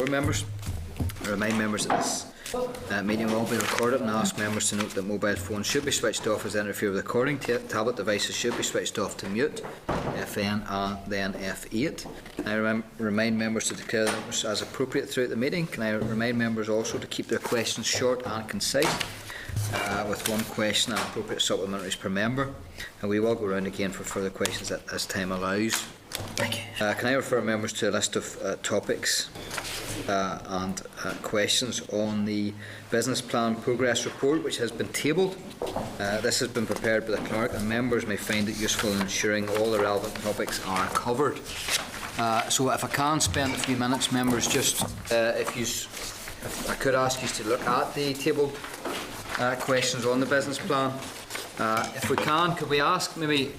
Board members, I remind members that this meeting will be recorded and ask members to note that mobile phones should be switched off as they interfere with the recording. Tablet devices should be switched off to mute, FN and then F8. Can I remind members to declare the numbers as appropriate throughout the meeting? Can I remind members also to keep their questions short and concise, with one question and appropriate supplementaries per member? And we will go around again for further questions as time allows. Thank you. Can I refer members to a list of topics and questions on the business plan progress report, which has been tabled? This has been prepared by the clerk, and members may find it useful in ensuring all the relevant topics are covered. So if I can spend a few minutes, members, just if I could ask you to look at the tabled questions on the business plan. If we can, could we ask maybe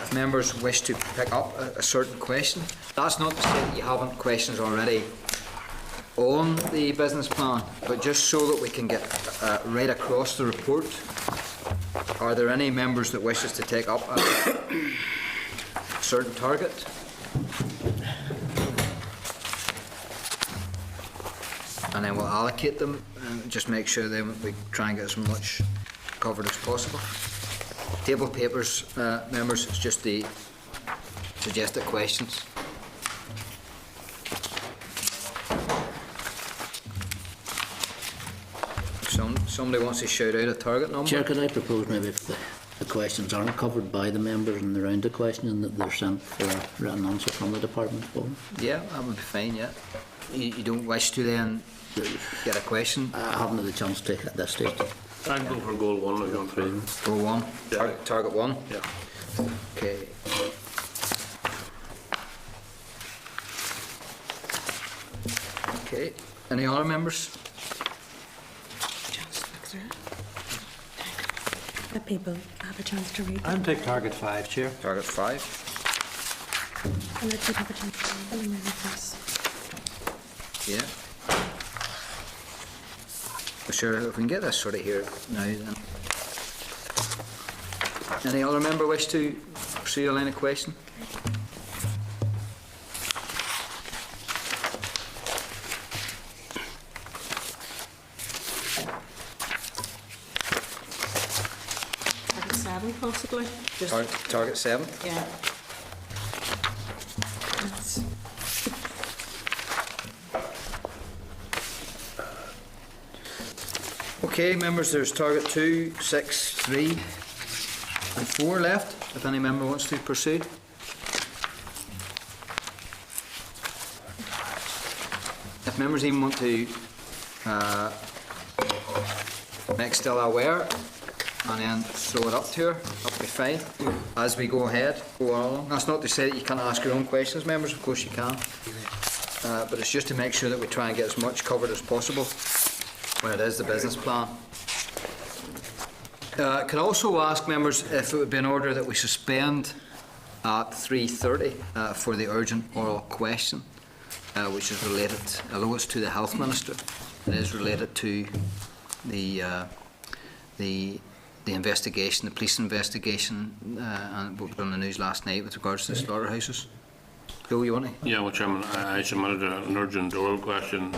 if members wish to pick up a certain question? That's not to say that you haven't questions already on the business plan, but just so that we can get right across the report. Are there any members that wishes to take up a certain target? And then we'll allocate them and just make sure that we try and get as much covered as possible. Table papers, members, it's just the suggested questions. Somebody wants to shout out a target number. Chair, could I propose maybe if the questions aren't covered by the members in the round of questioning that they're sent for a written answer from the department? Yeah, that would be fine, yeah. You don't wish to then get a question? I haven't had the chance to at this stage. I'd go for goal 1 if you're through. Goal 1? Yeah. Target 1? Yeah. Okay. Okay. Any other members? Let people have a chance to read. I'll take target 5, Chair. Target 5. And let people have a chance to read them and then first. Yeah. Well, sure, if we can get this sort of here now then. Any other member wish to pursue a line of question? Target 7 possibly. Just Target 7? yeah. That's Okay, members, there's target 2, 6, 3 and 4 left, if any member wants to pursue. If members even want to make Stella aware and then throw it up to her, that'll be fine. As we go ahead, go along. That's not to say that you can't ask your own questions, members, of course you can. But it's just to make sure that we try and get as much covered as possible when it is the business plan. Can I also ask members if it would be in order that we suspend at 3:30 for the urgent oral question, which is related, although it's to the Health Minister, it is related to the investigation, the police investigation, and what was on the news last night with regards to the slaughterhouses. Joe, you want to? Yeah, well, Chairman, I submitted an urgent oral question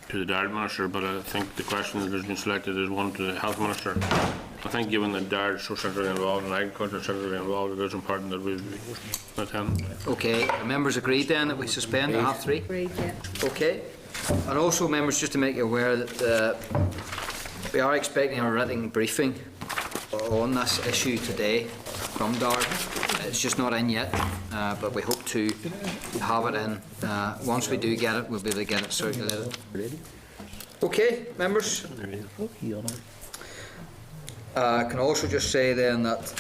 to the Dairy Minister, but I think the question that has been selected is one to the Health Minister. I think given that Dairy is so centrally involved and agriculture is centrally involved, it is important that we attend. Okay, the members agreed then that we suspend at 3:30? agreed, yeah. Okay. And also, members, just to make you aware that we are expecting a written briefing on this issue today from Dairy. It's just not in yet, but we hope to have it in. Once we do get it, we'll be able to get it circulated. Okay, members. Can also just say then that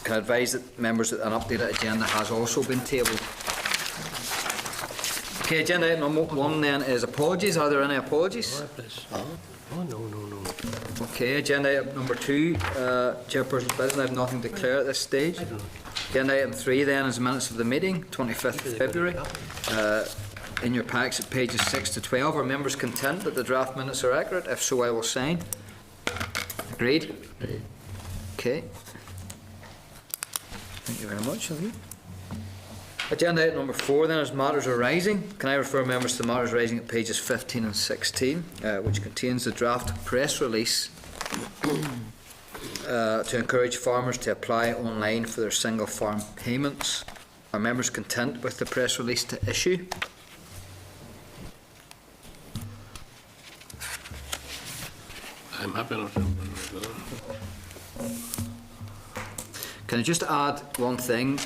can advise that members that an updated agenda has also been tabled. Okay, agenda item number 1 then is apologies. Are there any apologies? Oh, no. Okay, agenda item number 2, Chairperson's Business. I have nothing to declare at this stage. Agenda item 3 then is the minutes of the meeting, 25th of February. In your packs at pages 6 to 12. Are members content that the draft minutes are accurate? If so, I will sign. Agreed? Okay. Thank you very much, have you? Agenda item number 4 then is matters arising. Can I refer members to matters arising at pages 15 and 16, which contains the draft press release to encourage farmers to apply online for their single farm payments. Are members content with the press release to issue? I'm happy enough. Can I just add one thing,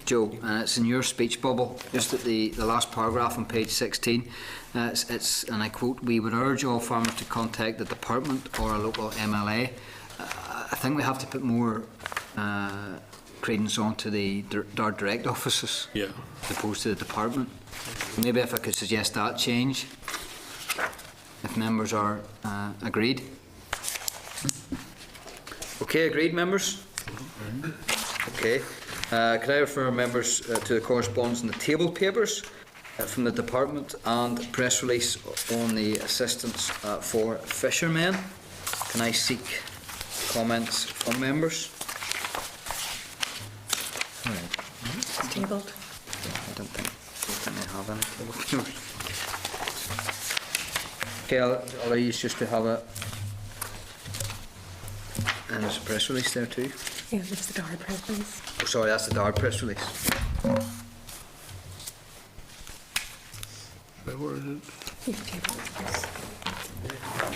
Joe, and it's in your speech bubble, just at the last paragraph on page 16. It's, and I quote, "We would urge all farmers to contact the department or a local MLA." I think we have to put more credence onto the DARD direct offices, Yeah. as opposed to the department. Maybe if I could suggest that change, if members are agreed. Okay, agreed, members? Okay. Can I refer members to the correspondence in the tabled papers from the department and press release on the assistance for fishermen? Can I seek comments from members? Tabled. I don't think I have any tabled papers. Okay, I'll allow you just to have a. And there's a press release there too. Yeah, it's the DARD press release. Oh, sorry, that's the DARD press release. Where is it? Yeah, tabled. Yes.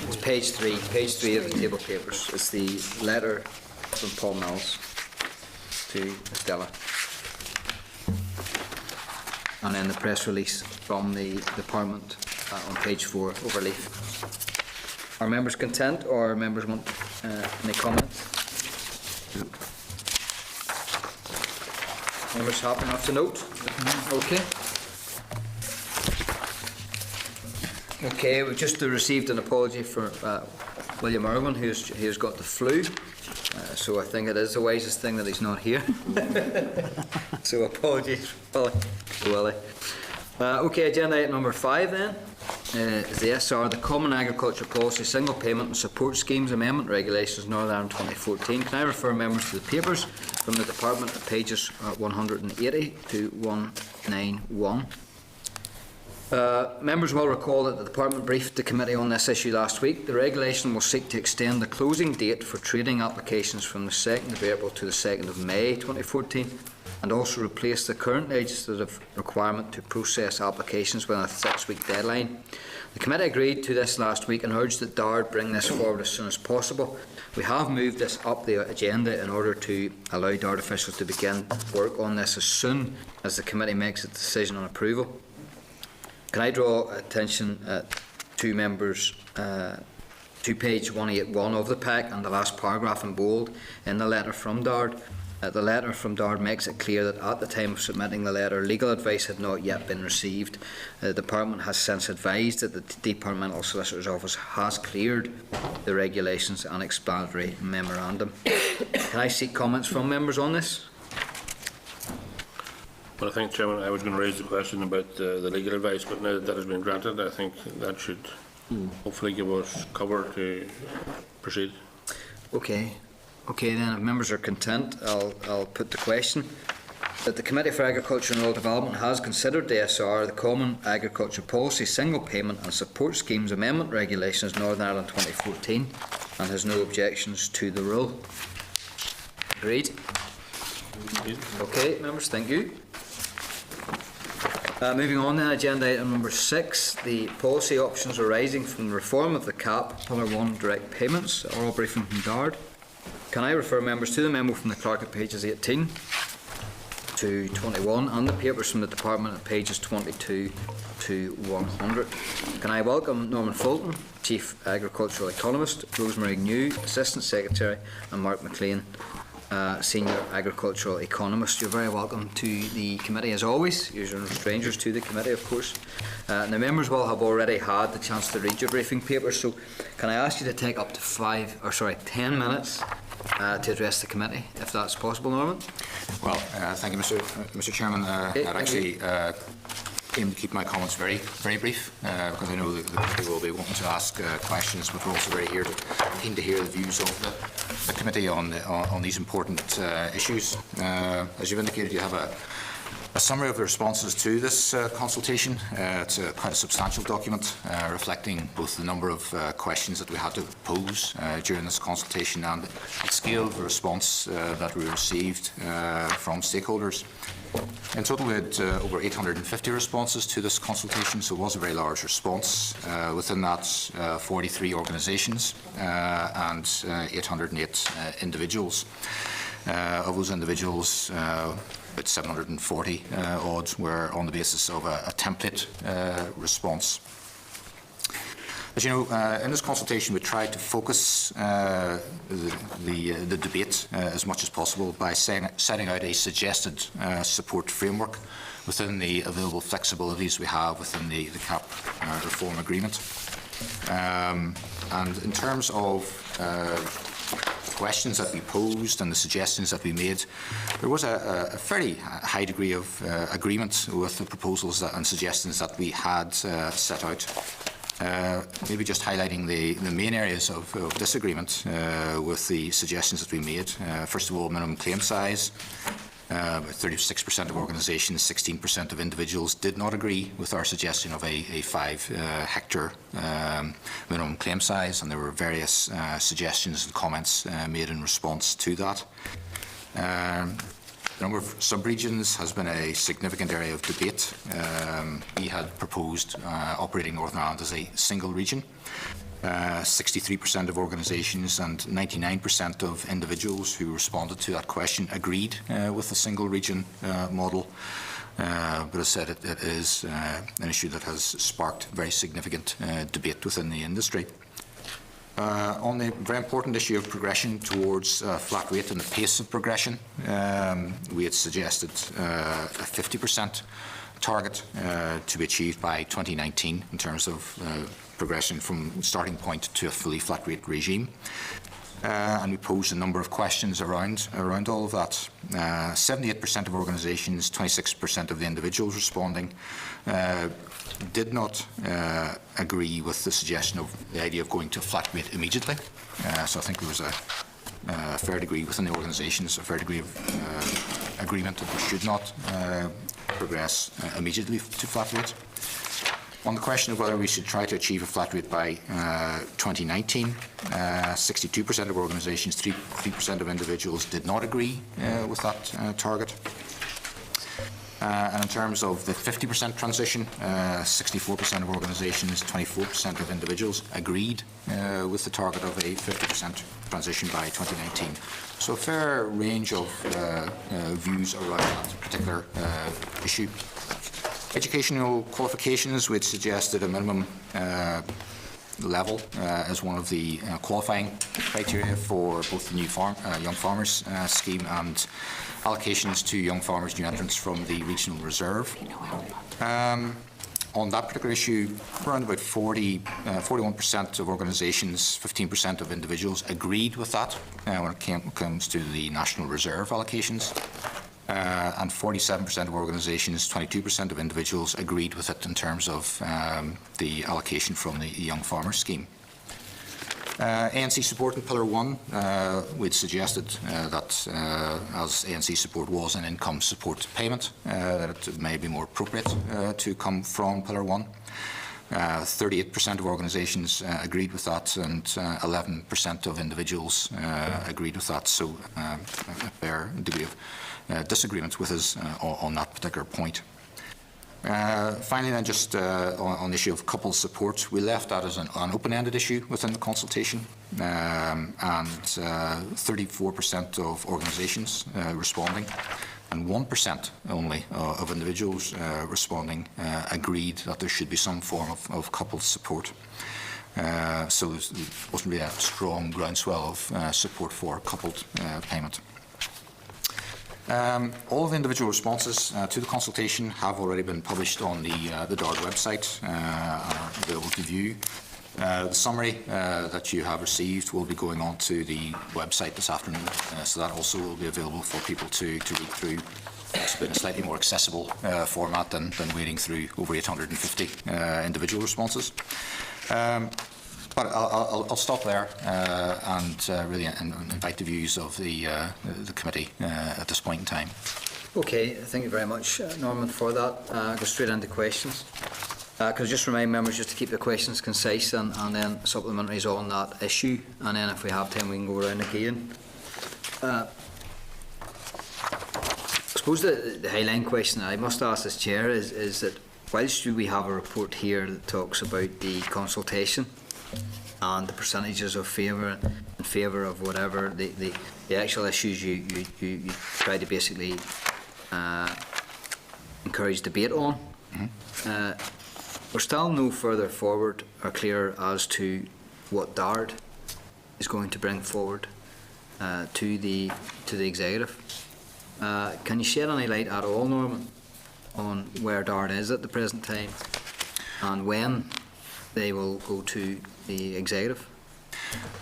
It's page 3 of the table papers. It's the letter from Paul Mills to Stella. And then the press release from the department on page 4, overleaf. Are members content, or members want any comments? Members happy enough to note? Okay. Okay, we've just received an apology for William Irwin, who's got the flu. So I think it is the wisest thing that he's not here. So apologies, Willie. Okay, agenda item number 5 then is the SR, the Common Agriculture Policy Single Payment and Support Schemes Amendment Regulations, Northern Ireland 2014. Can I refer members to the papers from the department at pages 180 to 191? Members will recall that the department briefed the committee on this issue last week. The regulation will seek to extend the closing date for trading applications from the 2nd of April to the 2nd of May 2014, and also replace the current legislative requirement to process applications within a 6-week deadline. The committee agreed to this last week and urged that DARD bring this forward as soon as possible. We have moved this up the agenda in order to allow DARD officials to begin work on this as soon as the committee makes a decision on approval. Can I draw attention to members to page 181 of the pack and the last paragraph in bold in the letter from DARD? The letter from DARD makes it clear that at the time of submitting the letter, legal advice had not yet been received. The department has since advised that the Departmental Solicitor's Office has cleared the regulations and explanatory memorandum. Can I seek comments from members on this? Well, I think, Chairman, I was going to raise the question about the legal advice, but now that has been granted, I think that should hopefully give us cover to proceed. Okay. Okay, then, if members are content, I'll put the question. That the Committee for Agriculture and Rural Development has considered the SR, the Common Agriculture Policy Single Payment and Support Schemes Amendment Regulations, Northern Ireland 2014, and has no objections to the rule. Agreed? Okay, members, thank you. Moving on then, agenda item number 6, the policy options arising from the reform of the CAP, Pillar 1 direct payments, oral briefing from DARD. Can I refer members to the memo from the clerk at pages 18 to 21 and the papers from the department at pages 22 to 100. Can I welcome Norman Fulton, Chief Agricultural Economist, Rosemary New, Assistant Secretary, and Mark McLean, Senior Agricultural Economist. You're very welcome to the committee as always. You're no strangers to the committee, of course. The members will have already had the chance to read your briefing papers, so can I ask you to take up to 10 minutes to address the committee, if that's possible, Norman? Well, thank you, Mr. Chairman. I'd actually aim to keep my comments very, very brief, because I know that the committee will be wanting to ask questions, but we're also very keen to hear the views of the committee on these important issues. As you've indicated, you have A summary of the responses to this consultation. It's quite a substantial document reflecting both the number of questions that we had to pose during this consultation and the scale of the response that we received from stakeholders. In total, we had over 850 responses to this consultation, so it was a very large response. Within that, 43 organisations and 808 individuals. Of those individuals, about 740 odd were on the basis of a template response. As you know, in this consultation we tried to focus the debate as much as possible by setting out a suggested support framework within the available flexibilities we have within the CAP reform agreement. And in terms of questions that we posed and the suggestions that we made, there was a fairly high degree of agreement with the proposals and suggestions that we had set out. Maybe just highlighting the main areas of disagreement with the suggestions that we made. First of all, minimum claim size. 36% of organisations, 16% of individuals did not agree with our suggestion of a 5 hectare minimum claim size, and there were various suggestions and comments made in response to that. The number of sub-regions has been a significant area of debate. We had proposed operating Northern Ireland as a single region. 63% of organisations and 99% of individuals who responded to that question agreed with the single region model. But as I said, it is an issue that has sparked very significant debate within the industry. On the very important issue of progression towards flat rate and the pace of progression, we had suggested a 50% target to be achieved by 2019 in terms of progression from starting point to a fully flat rate regime. And we posed a number of questions around all of that. 78% of organisations, 26% of the individuals responding did not agree with the suggestion of the idea of going to a flat rate immediately. So I think there was a fair degree within the organisations, a fair degree of agreement that we should not progress immediately to flat rate. On the question of whether we should try to achieve a flat rate by 2019, 62% of organisations, 3% of individuals did not agree with that target. And in terms of the 50% transition, 64% of organisations, 24% of individuals agreed with the target of a 50% transition by 2019. So a fair range of views around that particular issue. Educational qualifications, which suggested a minimum level as one of the qualifying criteria for both the new Young Farmers scheme and allocations to young farmers, new entrants from the regional reserve. On that particular issue, around about 41% of organisations, 15% of individuals agreed with that when it comes to the national reserve allocations. And 47% of organisations, 22% of individuals agreed with it in terms of the allocation from the Young Farmers scheme. ANC support in Pillar 1, we'd suggested that as ANC support was an income support payment, that it may be more appropriate to come from Pillar 1. 38% of organisations agreed with that, and 11% of individuals agreed with that, so a fair degree of disagreement with us on that particular point. Finally, then, just on the issue of couple support, we left that as an open-ended issue within the consultation, and 34% of organisations responding and 1% only of individuals responding agreed that there should be some form of couple support. So there wasn't really a strong groundswell of support for coupled payment. All of the individual responses to the consultation have already been published on the DARD website and are available to view. The summary that you have received will be going on to the website this afternoon, so that also will be available for people to read through. It's been a slightly more accessible format than wading through over 850 individual responses. But I'll stop there and really invite the views of the committee at this point in time. Okay, thank you very much, Norman, for that. Go straight into questions. Could I just remind members just to keep the questions concise and then supplementaries on that issue, and then if we have time we can go around again. I suppose the highline question I must ask as Chair is that whilst we have a report here that talks about the consultation and the percentages of favour in favour of whatever the actual issues you try to basically encourage debate on, we're still no further forward or clear as to what DARD is going to bring forward to the executive. Can you shed any light at all, Norman, on where DARD is at the present time and when they will go to the executive?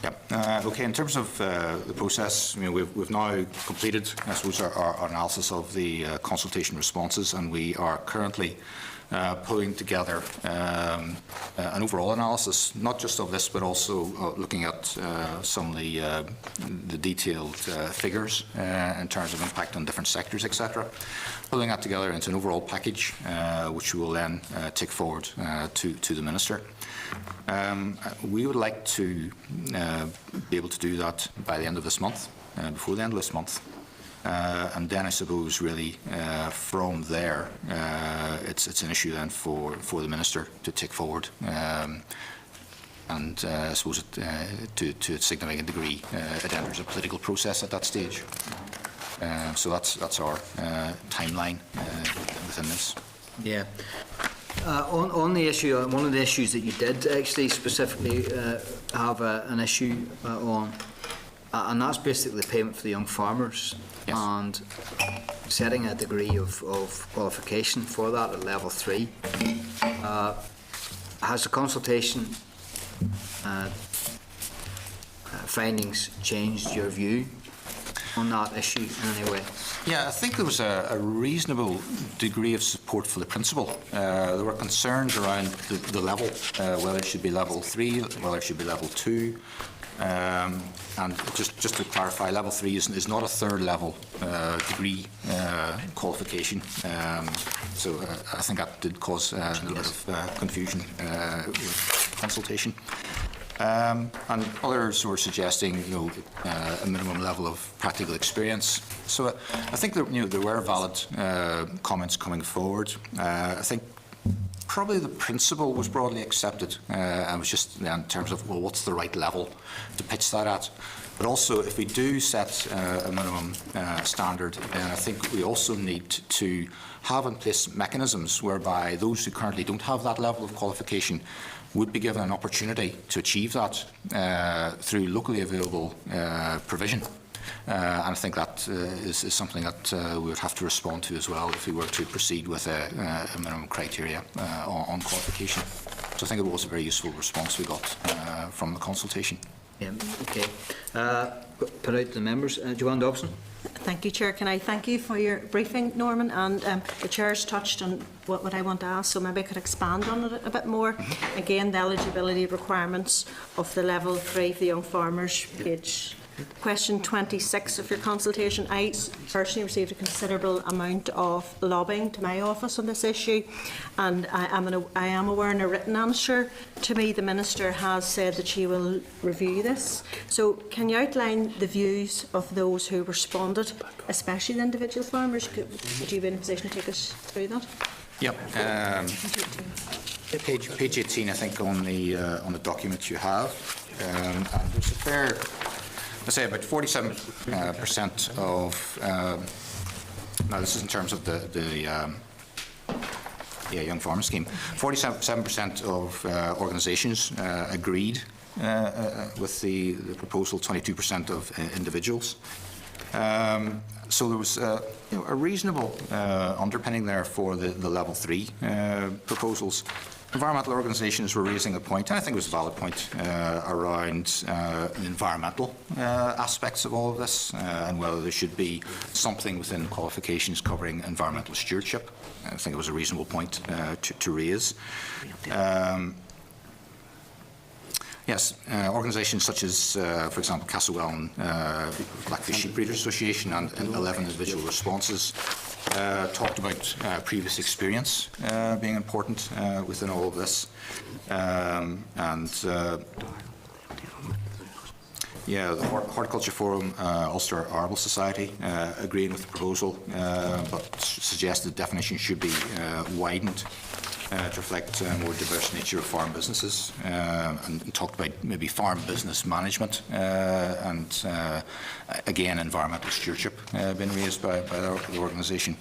Yeah. Okay. In terms of the process, we've now completed, I suppose, our analysis of the consultation responses, and we are currently pulling together an overall analysis, not just of this, but also looking at some of the detailed figures in terms of impact on different sectors, etc. Pulling that together into an overall package, which we will then take forward to the Minister. We would like to be able to do that by the end of this month, before the end of this month. And then I suppose really from there it's an issue then for the Minister to take forward and I suppose to a significant degree it enters a political process at that stage. So that's our timeline within this. Yeah. On the issue, one of the issues that you did actually specifically have an issue on, and that's basically the payment for the young farmers. Yes. And setting a degree of qualification for that at level 3. Has the consultation findings changed your view on that issue in any way? Yeah, I think there was a reasonable degree of support for the principle. There were concerns around the level, whether it should be level 3, whether it should be level 2. And just to clarify, level 3 is not a third level degree qualification. So I think that did cause a little bit of confusion with consultation. And others were suggesting, a minimum level of practical experience. So I think that there were valid comments coming forward. I think probably the principle was broadly accepted, and was just in terms of, well, what's the right level to pitch that at? But also, if we do set a minimum standard, then I think we also need to have in place mechanisms whereby those who currently don't have that level of qualification would be given an opportunity to achieve that through locally available provision. And I think that is something that we would have to respond to as well if we were to proceed with a minimum criteria on qualification. So I think it was a very useful response we got from the consultation. Yeah, okay. Put out to the members. Joanne Dobson. Thank you, Chair. Can I thank you for your briefing, Norman? And the Chair's touched on what I want to ask, so maybe I could expand on it a bit more. Again, the eligibility requirements of the level 3 for the young farmers, page question 26 of your consultation. I personally received a considerable amount of lobbying to my office on this issue, and I am aware in a written answer to me the Minister has said that she will review this. So can you outline the views of those who responded, especially the individual farmers? Would you be in a position to take us through that? Yep. Page 18, I think, on the document you have, and there's a fair. I say about 47% of. Now this is in terms of the Young Farmer Scheme. 47% of organisations agreed with the proposal. 22% of individuals. So there was a reasonable underpinning there for the level 3 proposals. Environmental organisations were raising a point, and I think it was a valid point, around the environmental aspects of all of this, and whether there should be something within qualifications covering environmental stewardship. I think it was a reasonable point to raise. Yes, organisations such as, for example, Castlewellan, Blackfish Sheep Breeders Association and 11 individual responses talked about previous experience being important within all of this. Yeah, the Horticulture Forum, Ulster Arable Society, agreeing with the proposal, but suggested the definition should be widened to reflect more diverse nature of farm businesses, and talked about maybe farm business management and again environmental stewardship being raised by the organisation.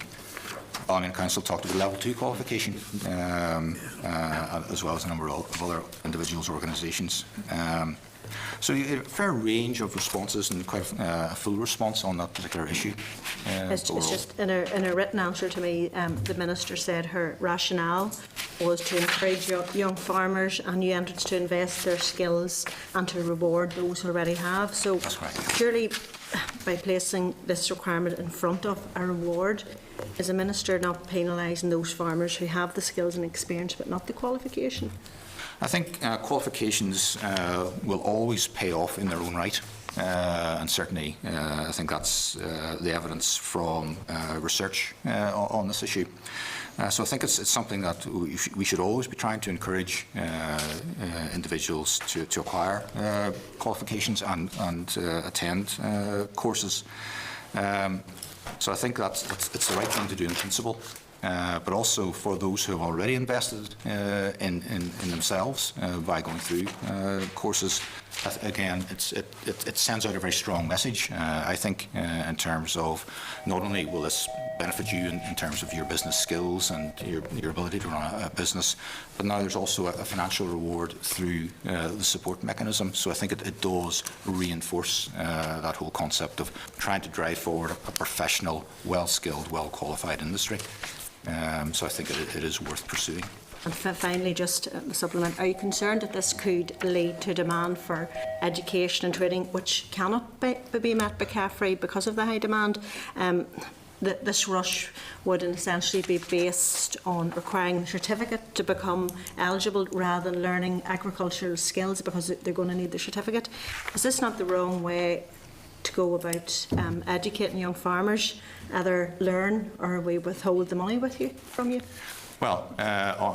Ballymena Council talked about level 2 qualification, as well as a number of other individuals' organisations. So a fair range of responses and quite a full response on that particular issue. It's just in a written answer to me, the Minister said her rationale was to encourage young farmers and new entrants to invest their skills and to reward those who already have. So purely by placing this requirement in front of a reward, is the Minister not penalising those farmers who have the skills and experience but not the qualification? I think qualifications will always pay off in their own right, and certainly I think that's the evidence from research on this issue. So I think it's something that we should always be trying to encourage individuals to acquire qualifications and attend courses. So I think it's the right thing to do in principle. But also for those who have already invested in themselves by going through courses, again, it sends out a very strong message, I think, in terms of not only will this benefit you in terms of your business skills and your ability to run a business, but now there's also a financial reward through the support mechanism. So I think it does reinforce that whole concept of trying to drive forward a professional, well-skilled, well-qualified industry. So I think it is worth pursuing. And finally, just a supplement, are you concerned that this could lead to demand for education and training which cannot be met by CAFRE because of the high demand? This rush would essentially be based on requiring a certificate to become eligible rather than learning agricultural skills because they're going to need the certificate. Is this not the wrong way to go about educating young farmers? Either learn or we withhold the money from you? Well,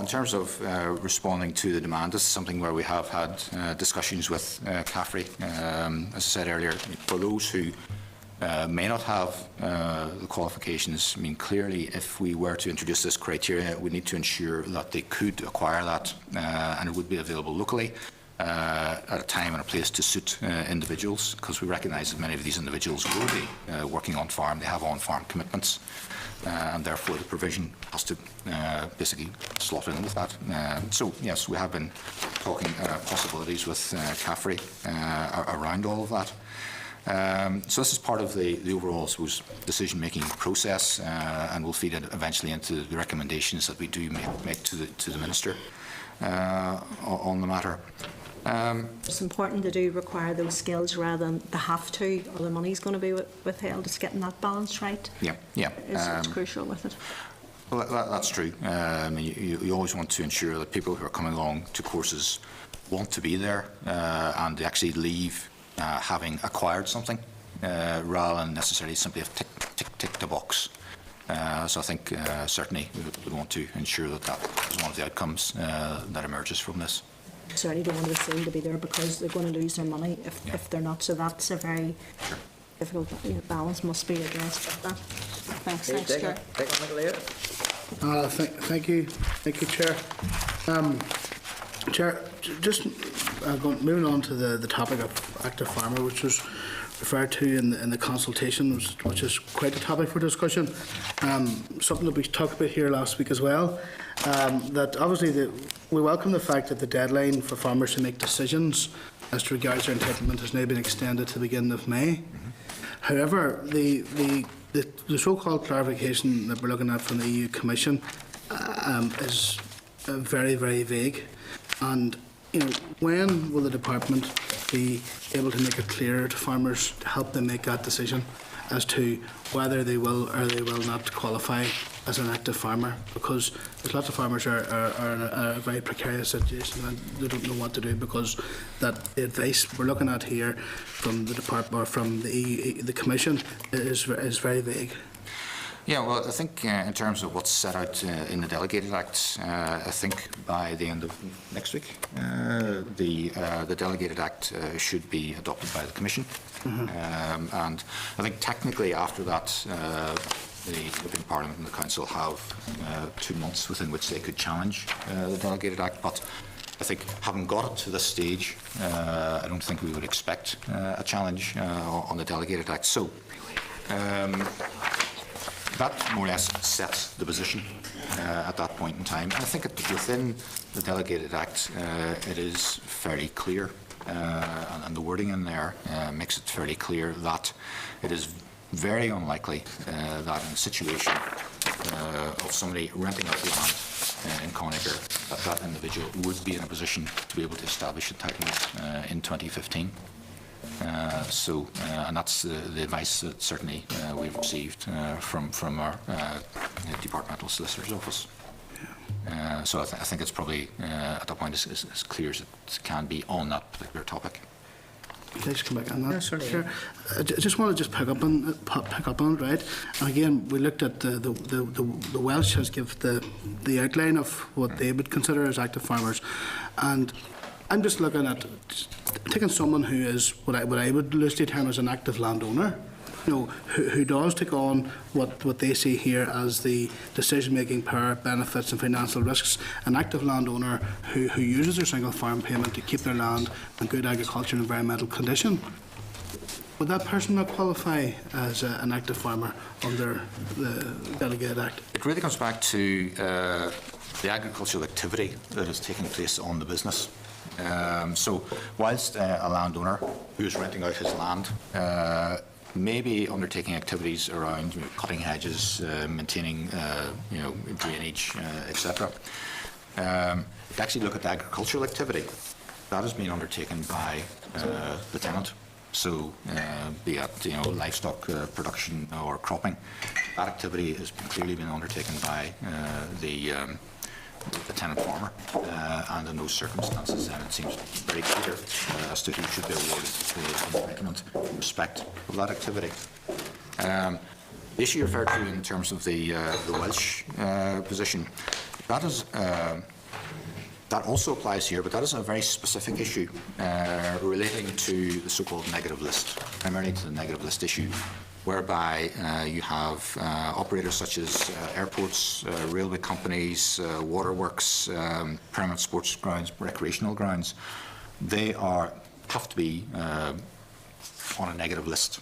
in terms of responding to the demand, this is something where we have had discussions with CAFRE. As I said earlier, for those who may not have the qualifications, I mean, clearly if we were to introduce this criteria, we need to ensure that they could acquire that and it would be available locally. At a time and a place to suit individuals, because we recognise that many of these individuals will be working on farm, they have on-farm commitments, and therefore the provision has to basically slot in with that. So yes, we have been talking possibilities with CAFRE around all of that. So this is part of the overall, I suppose, decision-making process, and will feed it eventually into the recommendations that we do make to the Minister on the matter. It's important to do require those skills rather than the have to, or the money's going to be withheld. It's getting that balance right. Yeah. It's crucial with it. Well, that's true. I mean, you always want to ensure that people who are coming along to courses want to be there and they actually leave having acquired something rather than necessarily simply have ticked a box. So I think certainly we want to ensure that is one of the outcomes that emerges from this. Certainly don't want to seem to be there because they're going to lose their money if they're not. So that's a very difficult balance must be addressed with that. Thanks, Chair. Thank you, Chair. Chair, just moving on to the topic of active farmer, which was referred to in the consultation, which is quite a topic for discussion. Something that we talked about here last week as well. That obviously we welcome the fact that the deadline for farmers to make decisions as to regards their entitlement has now been extended to the beginning of May. However, the so-called clarification that we're looking at from the EU Commission is very, very vague. And when will the department be able to make it clearer to farmers to help them make that decision as to whether they will or they will not qualify as an active farmer, because there's lots of farmers are in a very precarious situation and they don't know what to do, because that the advice we're looking at here from the department or from the Commission is very vague. Yeah, well, I think in terms of what's set out in the Delegated Act, I think by the end of next week, the Delegated Act should be adopted by the Commission. And I think technically after that, the European Parliament and the Council have 2 months within which they could challenge the Delegated Act. But I think having got it to this stage, I don't think we would expect a challenge on the Delegated Act. So. That more or less sets the position at that point in time. I think within the Delegated Act, it is fairly clear, and the wording in there makes it fairly clear that it is very unlikely that in a situation of somebody renting out the land in Conacher, that individual would be in a position to be able to establish entitlement in 2015. And that's the advice that certainly we've received from our departmental solicitor's office. So I think it's probably at that point as clear as it can be on that particular topic. Can I just come back on that? Yeah, certainly. Sure. I just want to pick up on it, right? And again, we looked at the Welsh has given the outline of what they would consider as active farmers, and I'm just looking at taking someone who is what I would loosely term as an active landowner, who does take on what they see here as the decision-making power, benefits and financial risks, an active landowner who uses their single farm payment to keep their land in good agriculture and environmental condition. Would that person not qualify as an active farmer under the Delegated Act? It really comes back to the agricultural activity that is taking place on the business. So whilst a landowner who is renting out his land may be undertaking activities around cutting hedges, maintaining drainage, etc., actually look at the agricultural activity that is being undertaken by the tenant. So be it livestock production or cropping, that activity has clearly been undertaken by the tenant farmer, and in those circumstances then it seems very clear as to who should be awarded the entitlement in respect of that activity. The issue you referred to in terms of the Welsh position, that is that also applies here, but that is a very specific issue relating to the so-called negative list, primarily to the negative list issue, whereby you have operators such as airports, railway companies, waterworks, permanent sports grounds, recreational grounds. They have to be on a negative list.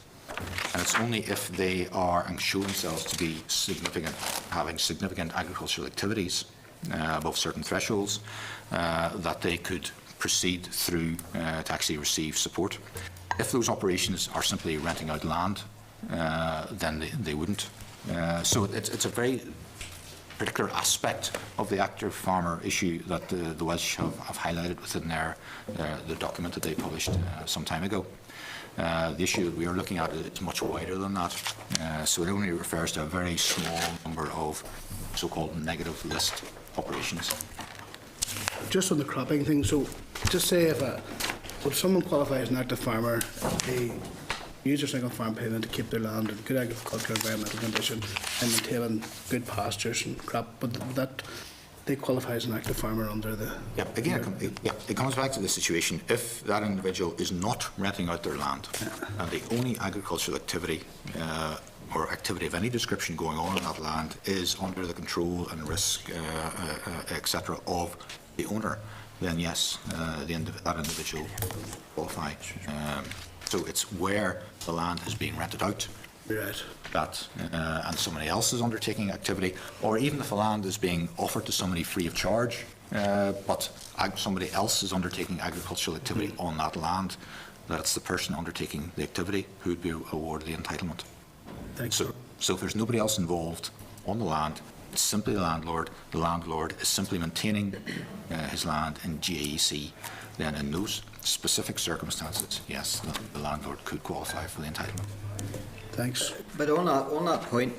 And it's only if they are and show themselves to be significant, having significant agricultural activities above certain thresholds, that they could proceed through to actually receive support. If those operations are simply renting out land, then they wouldn't. So it's a very particular aspect of the active farmer issue that the Welsh have highlighted within the document that they published some time ago. The issue that we are looking at is much wider than that. So it only refers to a very small number of so-called negative list operations. Just on the cropping thing, so just say if someone qualifies as an active farmer, they use their single farm payment to keep their land in good agricultural environmental condition and maintaining good pastures and crop, but that they qualify as an active farmer under the... Yeah, again, it comes back to the situation. If that individual is not renting out their land, and the only agricultural activity or activity of any description going on that land is under the control and risk, etc., of the owner, then yes, that individual qualifies. So it's where the land is being rented out, Right. that and somebody else is undertaking activity, or even if the land is being offered to somebody free of charge, but somebody else is undertaking agricultural activity on that land, that it's the person undertaking the activity who would be awarded the entitlement. Thanks. So if there's nobody else involved on the land, it's simply the landlord. The landlord is simply maintaining his land in GAEC. Then in those specific circumstances, yes, the landlord could qualify for the entitlement. Thanks. But on that point,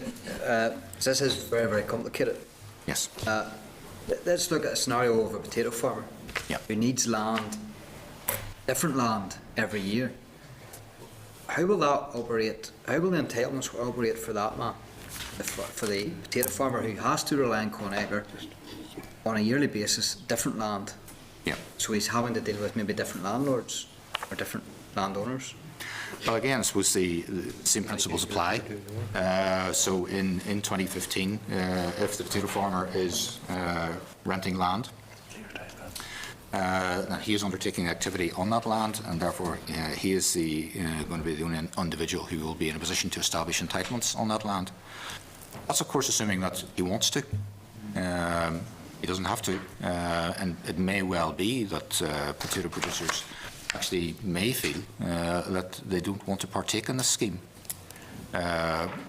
this is very, very complicated. Yes. Let's look at a scenario of a potato farmer Yeah. who needs land, different land every year. How will that operate? How will the entitlements operate for that man? For the potato farmer who has to rely on Conacre on a yearly basis, different land. Yeah. So he's having to deal with maybe different landlords or different landowners. Well, again, I suppose the same principles apply. So in 2015, if the potato farmer is renting land, and he is undertaking activity on that land, and therefore he is going to be the only individual who will be in a position to establish entitlements on that land. That's, of course, assuming that he wants to. He doesn't have to, and it may well be that potato producers actually may feel that they don't want to partake in this scheme,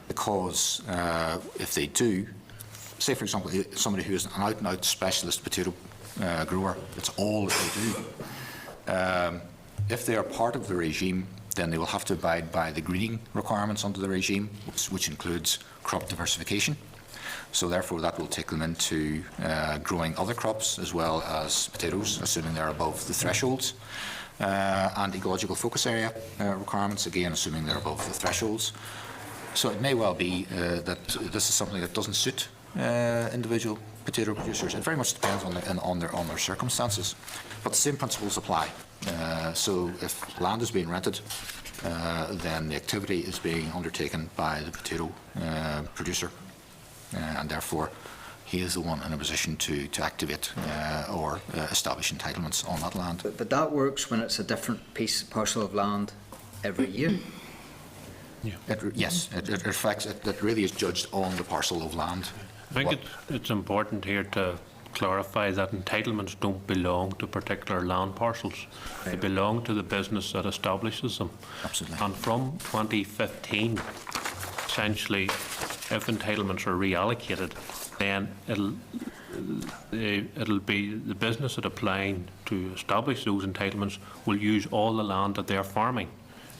because if they do, say for example somebody who is an out-and-out specialist potato grower, it's all that they do. If they are part of the regime, then they will have to abide by the greening requirements under the regime, which includes crop diversification. So therefore that will take them into growing other crops as well as potatoes, assuming they're above the thresholds. And ecological focus area requirements, again assuming they're above the thresholds. So it may well be that this is something that doesn't suit individual potato producers. It very much depends on their circumstances. But the same principles apply. So if land is being rented, then the activity is being undertaken by the potato producer, and therefore he is the one in a position to activate or establish entitlements on that land. But that works when it's a different parcel of land every year. Yeah. Yes, it reflects, it really is judged on the parcel of land. I think it's important here to clarify that entitlements don't belong to particular land parcels. They belong to the business that establishes them. Absolutely. And from 2015, essentially, if entitlements are reallocated, then it'll be the business that applying to establish those entitlements will use all the land that they're farming.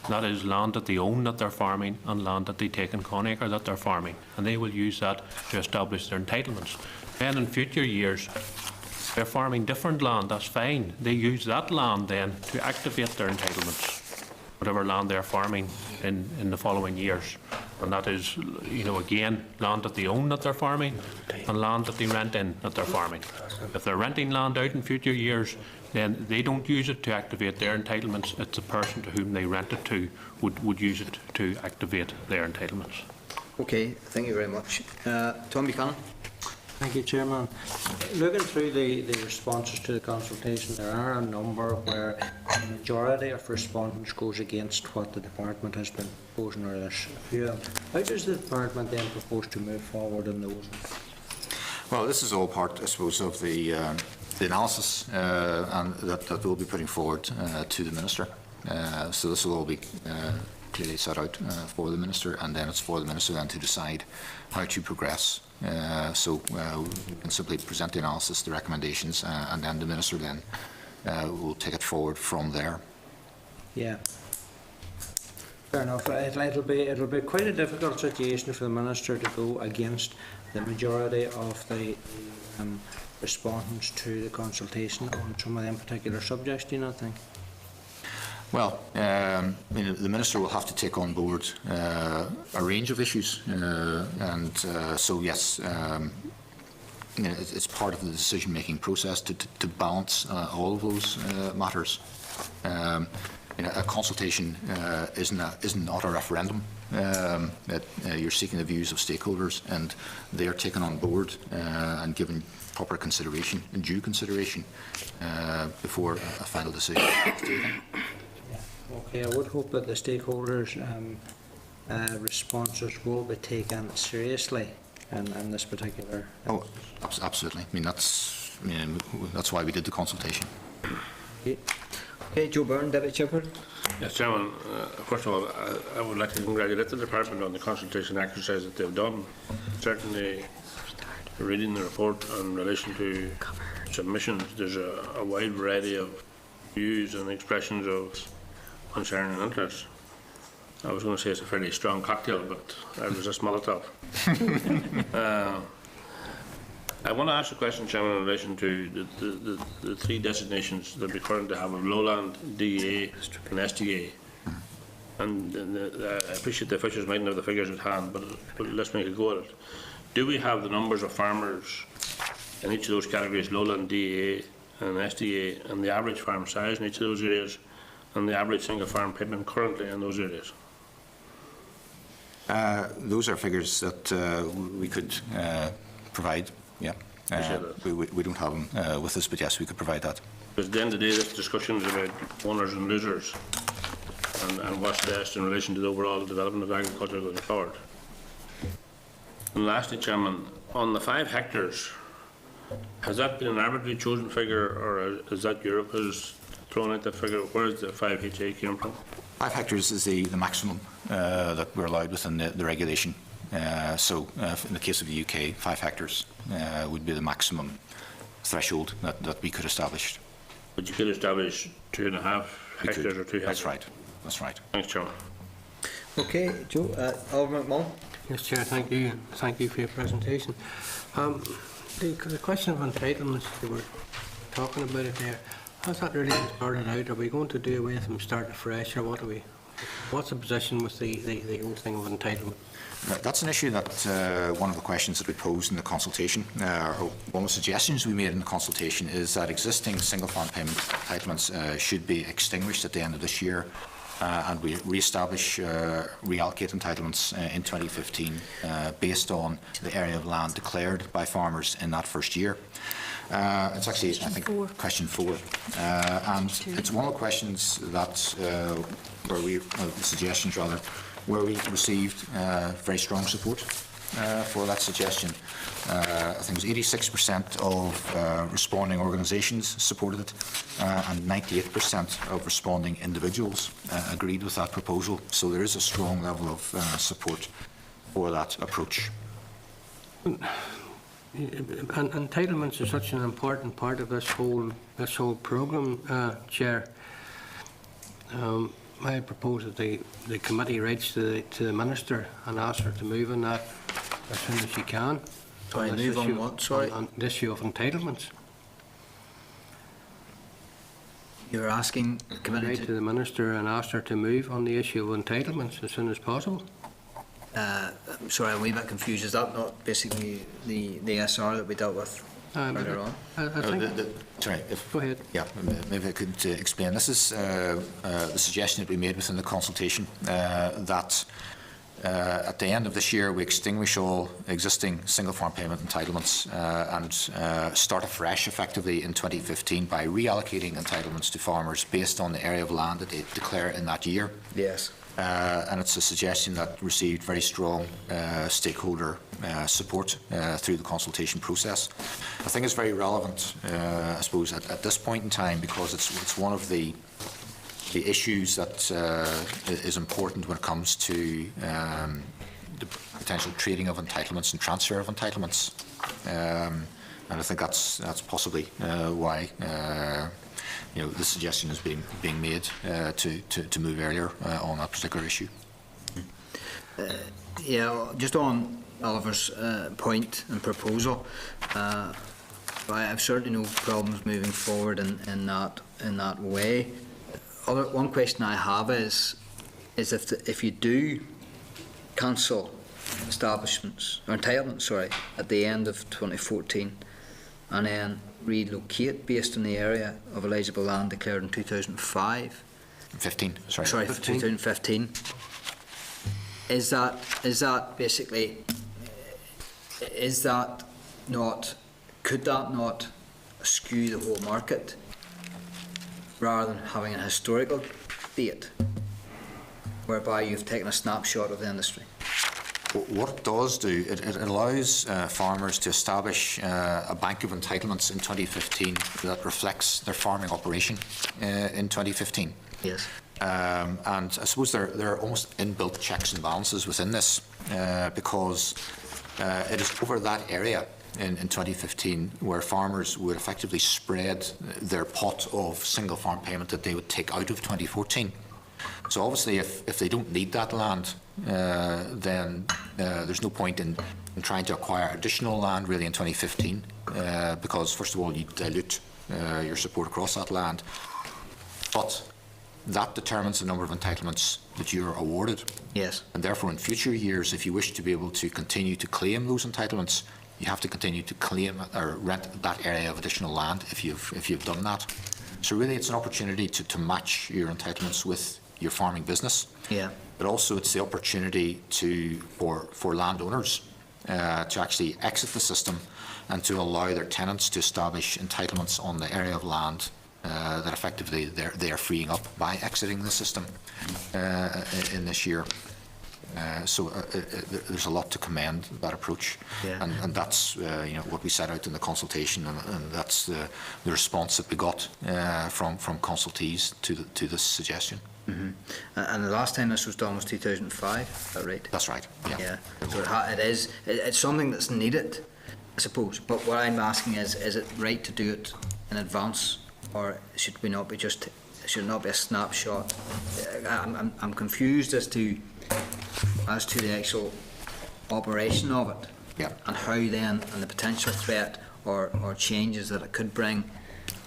That is land that they own that they're farming and land that they take in Conacre that they're farming. And they will use that to establish their entitlements. Then in future years, they're farming different land, that's fine. They use that land then to activate their entitlements, whatever land they're farming in the following years. And that is, again, land that they own that they're farming and land that they rent in that they're farming. If they're renting land out in future years, then they don't use it to activate their entitlements. It's the person to whom they rent it to would use it to activate their entitlements. Okay, thank you very much. Tom Buchanan. Thank you, Chairman. Looking through the responses to the consultation, there are a number where the majority of respondents goes against what the department has been proposing, or there's a few of them. How does the department then propose to move forward in those? Well, this is all part, I suppose, of the analysis and that we'll be putting forward to the Minister. So this will all be clearly set out for the Minister, and then it's for the Minister then to decide how to progress. So we can simply present the analysis, the recommendations, and then the Minister then will take it forward from there. Yeah. Fair enough. It'll be quite a difficult situation for the Minister to go against the majority of the respondents to the consultation on some of them particular subjects, do you not think? Well, the Minister will have to take on board a range of issues, and so yes, it's part of the decision-making process to balance all of those matters. A consultation is not a referendum. You're seeking the views of stakeholders, and they are taken on board and given proper consideration and due consideration before a final decision is taken. Okay, I would hope that the stakeholders' responses will be taken seriously in this particular. Oh, absolutely. I mean, that's why we did the consultation. Okay, Joe Byrne, Deputy Chairperson. Yes, Chairman. First of all, I would like to congratulate the Department on the consultation exercise that they've done. Certainly, reading the report in relation to submissions, there's a wide variety of views and expressions of concern and interest. I was going to say it's a fairly strong cocktail, but I resist Molotov. I want to ask a question, Chairman, in relation to the three designations that we currently have of lowland, DEA and SDA. And I appreciate the officials mightn't have the figures at hand, but let's make a go at it. Do we have the numbers of farmers in each of those categories, lowland, DEA and SDA, and the average farm size in each of those areas, and the average single farm payment currently in those areas? Those are figures that we could provide, yeah. We don't have them with us, but yes, we could provide that. Because at the end of the day, this discussion is about winners and losers, and what's best in relation to the overall development of agriculture going forward. And lastly, Chairman, on the 5 hectares, has that been an arbitrarily chosen figure, or is that Europe has thrown out the figure? Where is the 5 HA came from? 5 hectares is the maximum that we're allowed within the regulation. So in the case of the UK, 5 hectares would be the maximum threshold that we could establish. But you could establish 2.5 hectares or 2 hectares? That's right. That's right. Thanks, Chairman. Okay, Joe, Alderman McMullen. Yes, Chair, thank you. Thank you for your presentation. The question of entitlements, they were talking about it there, has that really been started out? Are we going to do away with them, start afresh, or what are we? What's the position with the whole thing of entitlement? That's an issue that one of the questions that we posed in the consultation, or one of the suggestions we made in the consultation, is that existing single farm payment entitlements should be extinguished at the end of this year, and we re-establish, reallocate entitlements in 2015 based on the area of land declared by farmers in that first year. It's actually, I think, question 4, and it's one of the questions that, the suggestions rather, where we received very strong support for that suggestion. I think it was 86% of responding organisations supported it, and 98% of responding individuals agreed with that proposal. So there is a strong level of support for that approach. And entitlements are such an important part of this whole programme, Chair. I propose that the committee writes to the Minister and asks her to move on that as soon as she can. Sorry, move on what? Sorry? On the issue of entitlements. You're asking the committee Write to the Minister and ask her to move on the issue of entitlements as soon as possible. Sorry, I'm a wee bit confused. Is that not basically the SR that we dealt with earlier on? I think, Sorry, go ahead. Yeah, maybe I could explain. This is the suggestion that we made within the consultation, that at the end of this year we extinguish all existing single farm payment entitlements and start afresh effectively in 2015 by reallocating entitlements to farmers based on the area of land that they declare in that year. Yes. And it's a suggestion that received very strong stakeholder support through the consultation process. I think it's very relevant, I suppose, at this point in time, because it's one of the issues that is important when it comes to the potential trading of entitlements and transfer of entitlements. And I think that's possibly why the suggestion is being made to move earlier on that particular issue. Yeah, just on Oliver's point and proposal, I've certainly no problems moving forward in that way. One question I have is if you do cancel establishments or entitlements, sorry, at the end of 2014, and then relocate based on the area of eligible land declared in 2005. 15, sorry. Sorry, 2015. Is that basically? Is that not? Could that not skew the whole market, rather than having a historical date, whereby you've taken a snapshot of the industry? What it does do, it allows farmers to establish a bank of entitlements in 2015 that reflects their farming operation in 2015. Yes. And I suppose there are almost inbuilt checks and balances within this, because it is over that area in 2015 where farmers would effectively spread their pot of single farm payment that they would take out of 2014. So obviously, if they don't need that land, then there's no point in trying to acquire additional land really in 2015, because first of all, you dilute your support across that land. But that determines the number of entitlements that you're awarded. Yes. And therefore, in future years, if you wish to be able to continue to claim those entitlements, you have to continue to claim or rent that area of additional land if you've done that. So really, it's an opportunity to match your entitlements with your farming business. Yeah. But also, it's the opportunity for landowners to actually exit the system and to allow their tenants to establish entitlements on the area of land that effectively they're freeing up by exiting the system in this year. So there's a lot to commend that approach, Yeah. and that's what we set out in the consultation, and that's the response that we got from consultees to this suggestion. Mm-hmm. And the last time this was done was 2005, is that right? That's right. Yeah. Yeah. So it's something that's needed, I suppose. But what I'm asking is it right to do it in advance, or should it not be a snapshot? I'm confused as to the actual operation of it. Yeah. And how then, and the potential threat or changes that it could bring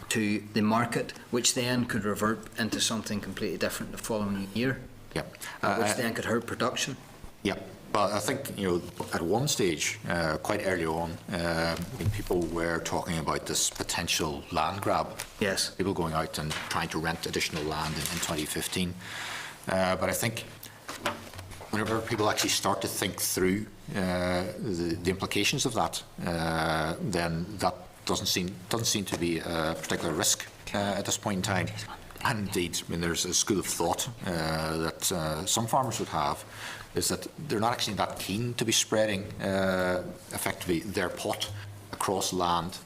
to the market, which then could revert into something completely different the following year. Yeah. Which then could hurt production. Yeah. But I think, at one stage, quite early on, when people were talking about this potential land grab. Yes. People going out and trying to rent additional land in 2015. But I think whenever people actually start to think through the implications of that, then that doesn't seem to be a particular risk at this point in time. And indeed, there's a school of thought that some farmers would have, is that they're not actually that keen to be spreading effectively their pot across land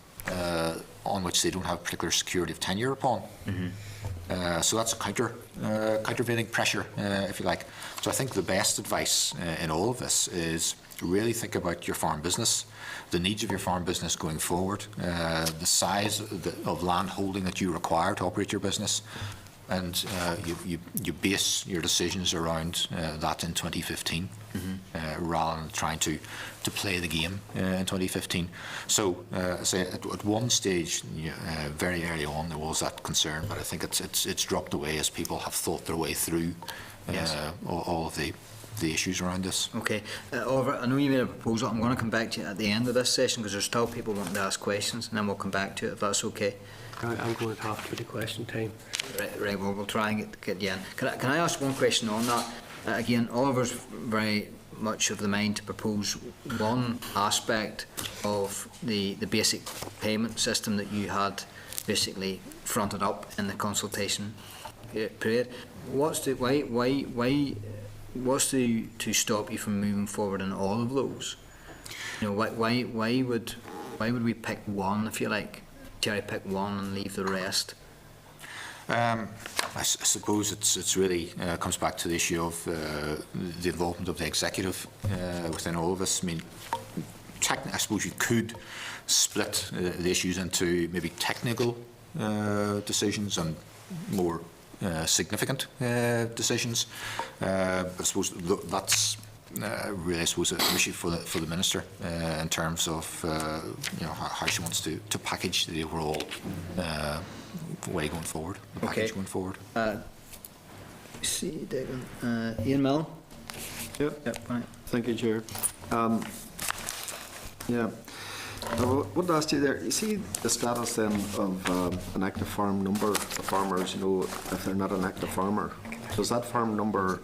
on which they don't have particular security of tenure upon. Mm-hmm. So that's a countervailing pressure, if you like. So I think the best advice in all of this is really think about your farm business, the needs of your farm business going forward, the size of land holding that you require to operate your business, and you base your decisions around that in 2015, rather than trying to play the game in 2015. So, say at one stage, very early on, there was that concern, but I think it's dropped away as people have thought their way through all of the issues around this. Okay. Oliver, I know you made a proposal. I'm going to come back to you at the end of this session because there's still people wanting to ask questions, and then we'll come back to it if that's okay. I'm going to have to the question time. Right, well, we'll try and get you in. Can I ask one question on that? Again, Oliver's very much of the mind to propose one aspect of the basic payment system that you had basically fronted up in the consultation period. What's to stop you from moving forward in all of those? Why would we pick one, if you like, cherry pick one and leave the rest? I suppose it's really comes back to the issue of the involvement of the executive within all of us. I mean, I suppose you could split the issues into maybe technical decisions and more significant decisions. I suppose that's really, I suppose, an issue for the minister in terms of how she wants to package the overall way going forward. Okay. Going forward. See, Declan. Ian Mellon. Yep. Right. Thank you, Chair. I would ask you there, you see the status then of an active farm number of farmers, if they're not an active farmer. Does that farm number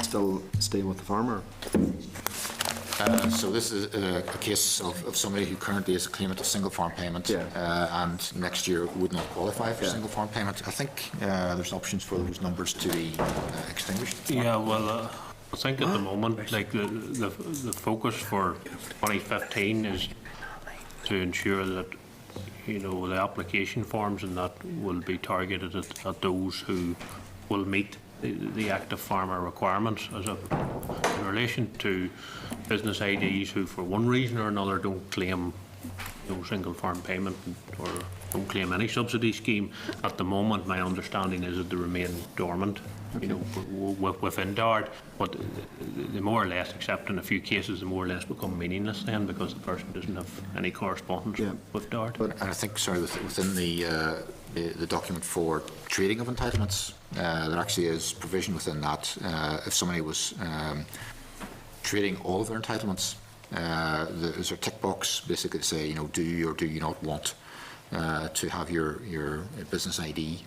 still stay with the farmer? So this is a case of somebody who currently is a claimant of single farm payment and next year would not qualify for single farm payment. I think there's options for those numbers to be extinguished. Yeah, well, I think at the moment, like the focus for 2015 is to ensure that the application forms and that will be targeted at those who will meet the active farmer requirements. In relation to business IDs who, for one reason or another, don't claim single farm payment or don't claim any subsidy scheme. At the moment, my understanding is that they remain dormant, you know, within DARD, but they more or less, except in a few cases, they more or less become meaningless then because the person doesn't have any correspondence with DARD. And I think, sorry, within the document for trading of entitlements, there actually is provision within that. If somebody was trading all of their entitlements, there's a tick box basically to say, you know, do you or do you not want to have your business ID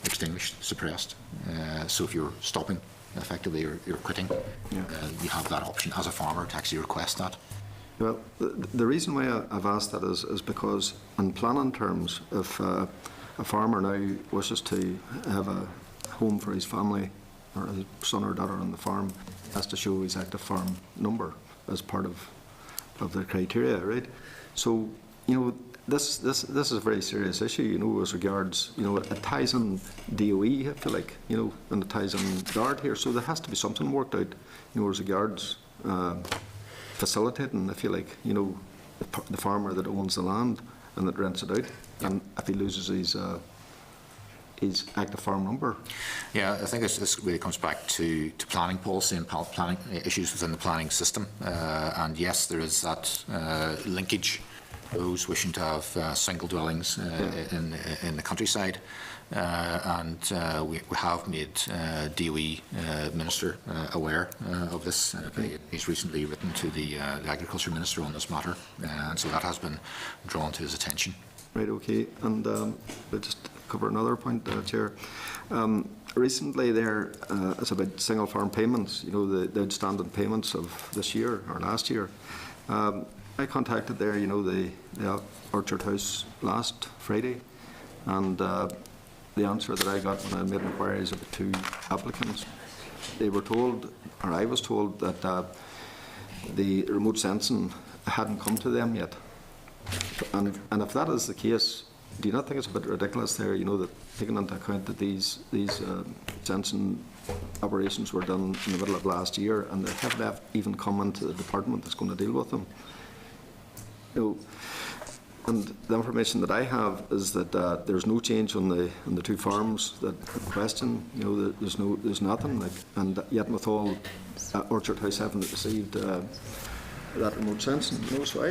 extinguished, suppressed. So if you're stopping, effectively, you're quitting, you have that option as a farmer to actually request that. Well, the reason why I've asked that is because in planning terms, if a farmer now wishes to have a home for his family or his son or daughter on the farm, has to show his active farm number as part of the criteria, right? So, you know, this is a very serious issue, you know, as regards, you know, it ties in DOE, I feel like, you know, and it ties in DARD here, so there has to be something worked out, you know, as regards facilitating, I feel like, you know, the farmer that owns the land and that rents it out, and if he loses his active farm number. Yeah, I think this really comes back to planning policy and planning issues within the planning system, and yes, there is that linkage. Those wishing to have single dwellings in the countryside, and we have made DOE Minister aware of this. He's recently written to the Agriculture Minister on this matter, and so that has been drawn to his attention. Right, okay, and I'll just cover another point, Chair. Recently there is about single farm payments, you know, the outstanding payments of this year or last year. I contacted there, you know, the Orchard House last Friday, and the answer that I got when I made inquiries of the two applicants, they were told, or I was told, that the remote sensing hadn't come to them yet. And if that is the case, do you not think it's a bit ridiculous there, you know, that taking into account that these sensing operations were done in the middle of last year and they haven't even come into the department that's going to deal with them? You know, and the information that I have is that there's no change on the two farms that in question. You know, there's nothing. Like, and yet with all Orchard House haven't received that remote sensing. You know, so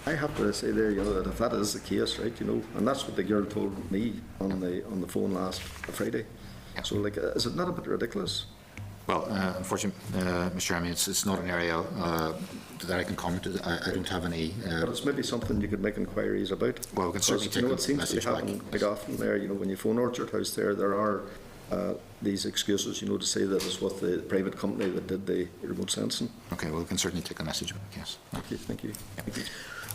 I have to say there, you know, that if that is the case, right, you know, and that's what the girl told me on the phone last Friday. So like, is it not a bit ridiculous? Well, unfortunately, Mr. Chairman, it's not an area that I can comment. I don't have any. But it's maybe something you could make inquiries about. Well, we can certainly take you know, a it seems message to be happening quite often there. You know, when you phone Orchard House there are these excuses, you know, to say that it's with the private company that did the remote sensing. Okay, well, we can certainly take a message back, yes. Thank you.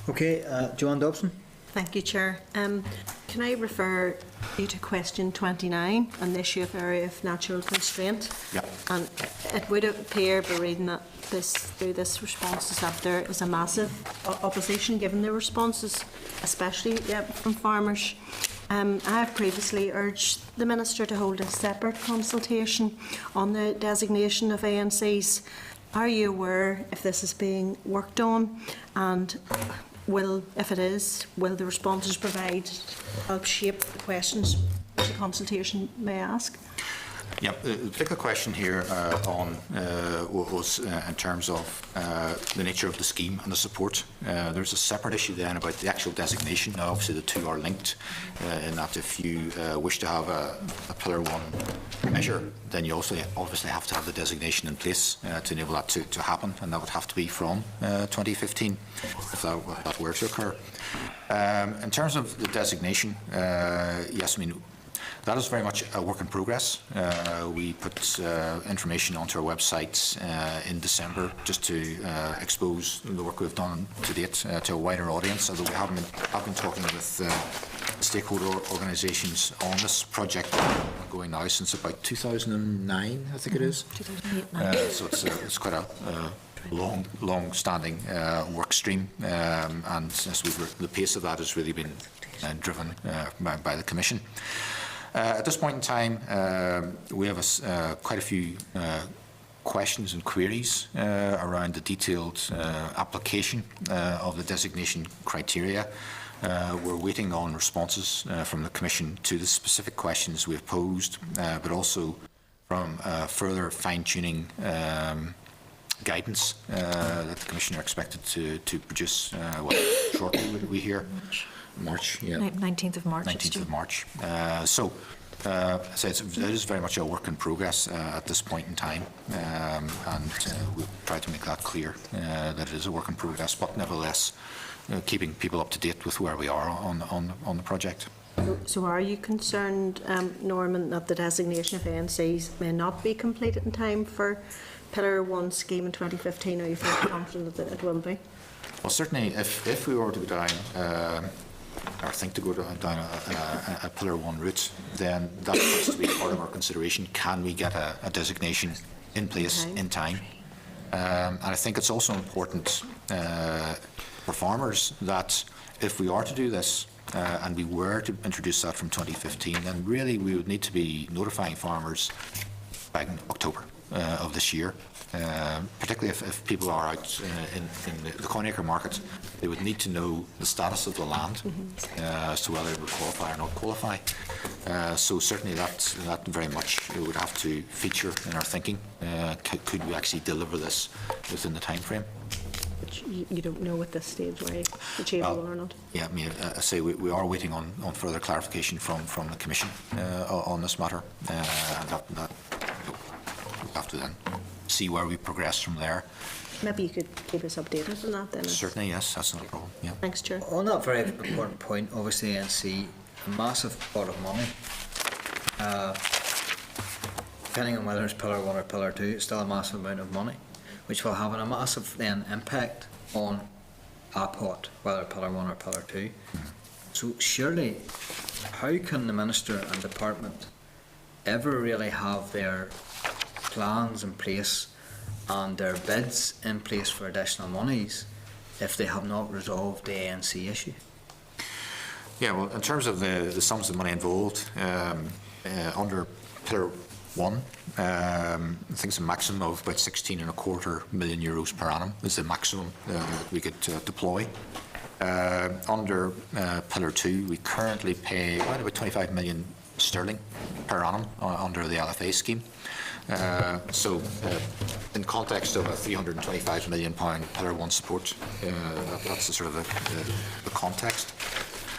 Okay, Joanne Dobson. Thank you, Chair. Can I refer you to question 29 on the issue of area of natural constraint? Yeah. And it would appear, by reading that through this responses, that there is a massive opposition given the responses, especially from farmers. I have previously urged the Minister to hold a separate consultation on the designation of ANCs. Are you aware if this is being worked on, and if it is, will the responses provide help shape the questions the consultation may ask? Yeah, the particular question here was in terms of the nature of the scheme and the support. There's a separate issue then about the actual designation. Now, obviously, the two are linked in that if you wish to have a Pillar 1 measure, then you also obviously have to have the designation in place to enable that to happen, and that would have to be from 2015 if that were to occur. In terms of the designation, yes, I mean, that is very much a work in progress. We put information onto our website in December just to expose the work we've done to date to a wider audience, although we have been talking with stakeholder organisations on this project going now since about 2009, I think it is. 2008. So it's quite a long-standing work stream, and I suppose the pace of that has really been driven by the Commission. At this point in time, we have quite a few questions and queries around the detailed application of the designation criteria. We're waiting on responses from the Commission to the specific questions we've posed, but also from further fine-tuning guidance that the Commission are expected to produce shortly, we hear. March, yeah. 19th of March. 19th of March. So it is very much a work in progress at this point in time, and we'll try to make that clear that it is a work in progress, but nevertheless keeping people up to date with where we are on the project. So are you concerned, Norman, that the designation of ANCs may not be completed in time for Pillar 1 scheme in 2015? Are you very confident that it will be? Well, certainly, if we were to go down, or think to go down a Pillar 1 route, then that has to be part of our consideration. Can we get a designation in place in time? And I think it's also important for farmers that if we are to do this, and we were to introduce that from 2015, then really we would need to be notifying farmers by October of this year. Particularly if people are out in the Coinacre market, they would need to know the status of the land as to whether it would qualify or not qualify. So certainly that very much would have to feature in our thinking. Could we actually deliver this within the time frame? Which you don't know at this stage whether it's achievable or not. Yeah, I mean, I say we are waiting on further clarification from the Commission on this matter, and that we'll have to then see where we progress from there. Maybe you could keep us updated on that then. Certainly, yes, that's not a problem. Yeah. Thanks, Chair. On that very important point, obviously ANC, a massive pot of money. Depending on whether it's Pillar 1 or Pillar 2, it's still a massive amount of money, which will have a massive then impact on our pot, whether Pillar 1 or Pillar 2. So surely, how can the Minister and Department ever really have their plans in place and their bids in place for additional monies if they have not resolved the ANC issue? Yeah, well, in terms of the sums of money involved, under Pillar 1, I think it's a maximum of about €16.25 million per annum is the maximum that we could deploy. Under Pillar 2, we currently pay about 25 million sterling per annum under the LFA scheme. So, in context of a £325 million Pillar 1 support, that's the sort of the context.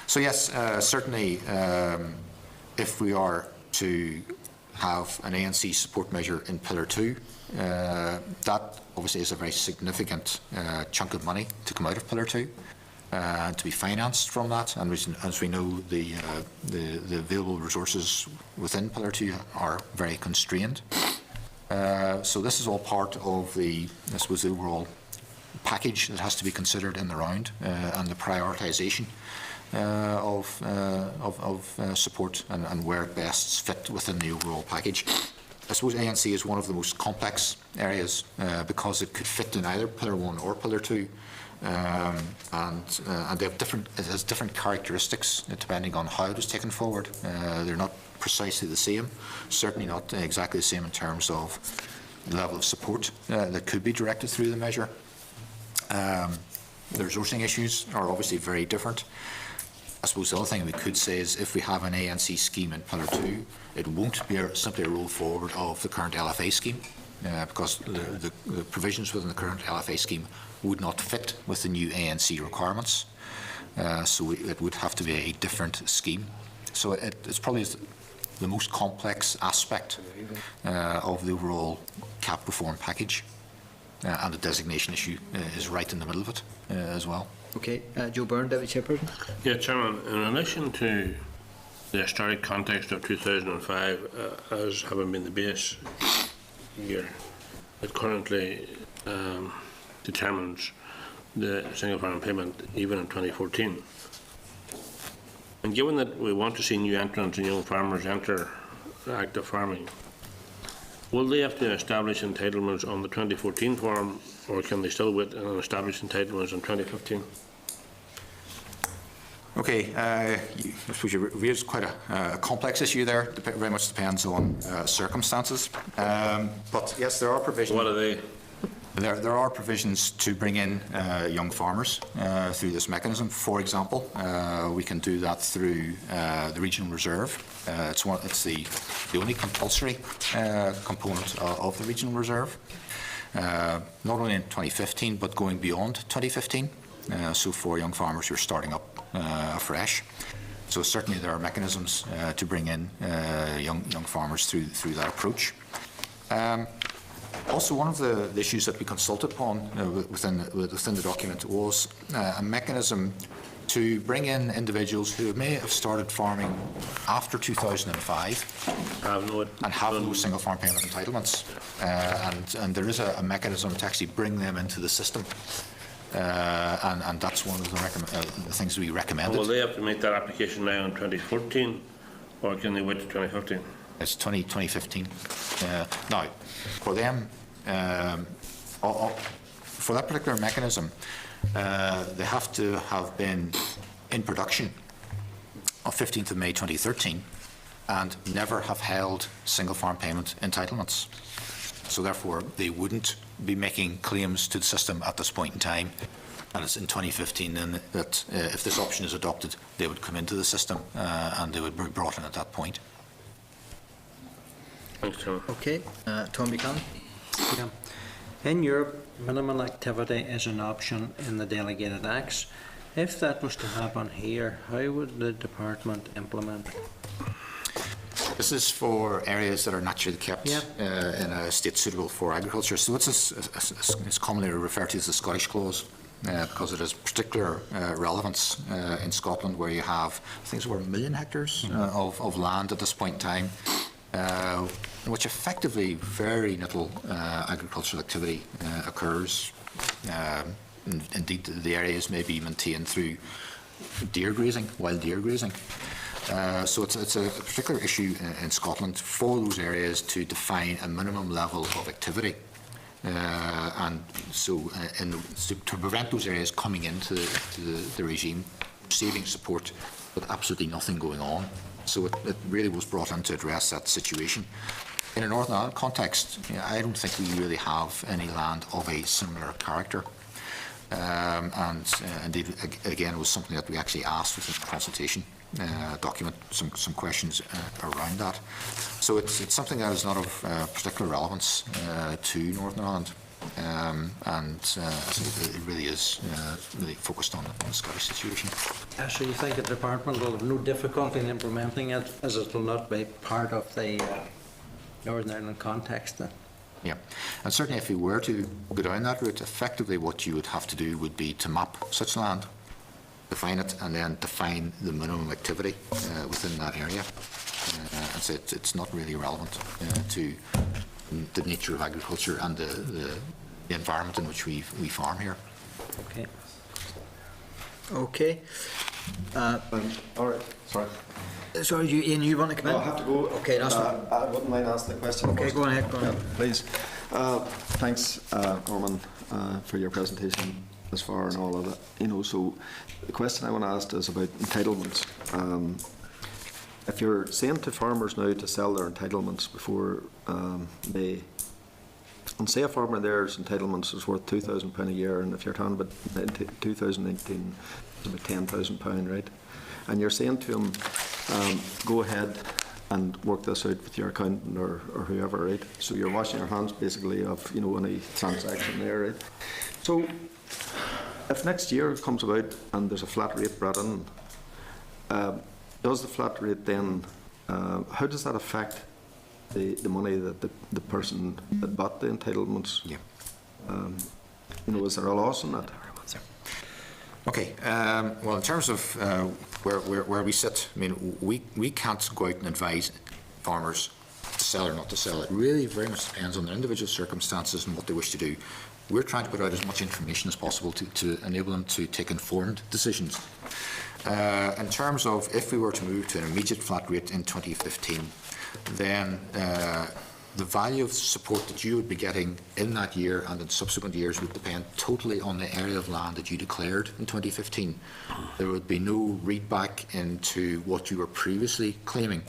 So yes, certainly, if we are to have an ANC support measure in Pillar 2, that obviously is a very significant chunk of money to come out of Pillar 2. To be financed from that, and as we know, the available resources within Pillar 2 are very constrained. So this is all part of the overall package that has to be considered in the round, and the prioritisation of support and where it best fit within the overall package. I suppose ANC is one of the most complex areas because it could fit in either Pillar 1 or Pillar 2. And they have it has different characteristics depending on how it is taken forward. They're not precisely the same, certainly not exactly the same in terms of the level of support that could be directed through the measure. The resourcing issues are obviously very different. I suppose the other thing we could say is if we have an ANC scheme in Pillar 2, it won't be simply a roll forward of the current LFA scheme, because the provisions within the current LFA scheme would not fit with the new ANC requirements. So it would have to be a different scheme. So it's probably the most complex aspect of the overall CAP reform package, and the designation issue is right in the middle of it as well. Okay, Joe Byrne, Deputy Chairperson. Yeah, Chairman, in relation to the historic context of 2005 as having been the base year, it currently determines the single farm payment even in 2014. And given that we want to see new entrants and young farmers enter active farming, will they have to establish entitlements on the 2014 form, or can they still wait and establish entitlements in 2015? Okay, I suppose you raised quite a complex issue there. Very much depends on circumstances. But yes, there are provisions. What are they? There are provisions to bring in young farmers through this mechanism. For example, we can do that through the regional reserve. It's the only compulsory component of the regional reserve, not only in 2015 but going beyond 2015. So for young farmers who are starting up afresh. So certainly there are mechanisms to bring in young farmers through that approach. Also, one of the issues that we consulted upon within the document was a mechanism to bring in individuals who may have started farming after 2005 and have no single farm payment entitlements. And there is a mechanism to actually bring them into the system. And that's one of the things we recommended. Will they have to make that application now in 2014, or can they wait to 2015? It's 2015. Now, for them, for that particular mechanism, they have to have been in production on 15th of May 2013 and never have held single farm payment entitlements. So therefore, they wouldn't be making claims to the system at this point in time. And it's in 2015 then that if this option is adopted, they would come into the system and they would be brought in at that point. Thanks, Chairman. Okay, Tom Buchanan. Yeah. In Europe, minimal activity is an option in the delegated acts. If that was to happen here, how would the department implement it? This is for areas that are naturally kept in a state suitable for agriculture. So it's commonly referred to as the Scottish Clause because it has particular relevance in Scotland, where you have, I think it's over 1 million hectares of land at this point in time, in which effectively very little agricultural activity occurs. Indeed, the areas may be maintained through deer grazing, wild deer grazing. So it's a particular issue in Scotland for those areas to define a minimum level of activity. And so to prevent those areas coming into the regime, receiving support with absolutely nothing going on. So it really was brought in to address that situation. In a Northern Ireland context, I don't think we really have any land of a similar character. And indeed, again, it was something that we actually asked within the consultation document, some questions around that. So it's something that is not of particular relevance to Northern Ireland. It really is really focused on the Scottish situation. So you think the department will have no difficulty in implementing it, as it will not be part of the Northern Ireland context then? Yeah, and certainly if you were to go down that route, effectively what you would have to do would be to map such land, define it, and then define the minimum activity within that area. And so it's not really relevant to the nature of agriculture and the environment in which we farm here. Okay. Okay. All right, sorry. Sorry, Ian, you want to come in? I'll have to go. Okay, that's fine. I wouldn't mind asking the question. Okay, first. go on ahead, go on ahead. Please. Thanks, Norman, for your presentation as far and all of that. So the question I want to ask is about entitlements. If you're saying to farmers now to sell their entitlements before May, and say a farmer there's entitlements is worth £2,000 a year, and if you're talking about 2019, it's about £10,000, right? And you're saying to them, go ahead and work this out with your accountant or whoever, right? So you're washing your hands basically of any transaction there, right? So if next year comes about and there's a flat rate brought in, does the flat rate then, how does that affect the money that the person that bought the entitlements? Yeah. Is there a loss in that? Okay. Well, in terms of where we sit, I mean, we can't go out and advise farmers to sell or not to sell. It really very much depends on their individual circumstances and what they wish to do. We're trying to put out as much information as possible to enable them to take informed decisions. In terms of if we were to move to an immediate flat rate in 2015, then the value of support that you would be getting in that year and in subsequent years would depend totally on the area of land that you declared in 2015. There would be no read back into what you were previously claiming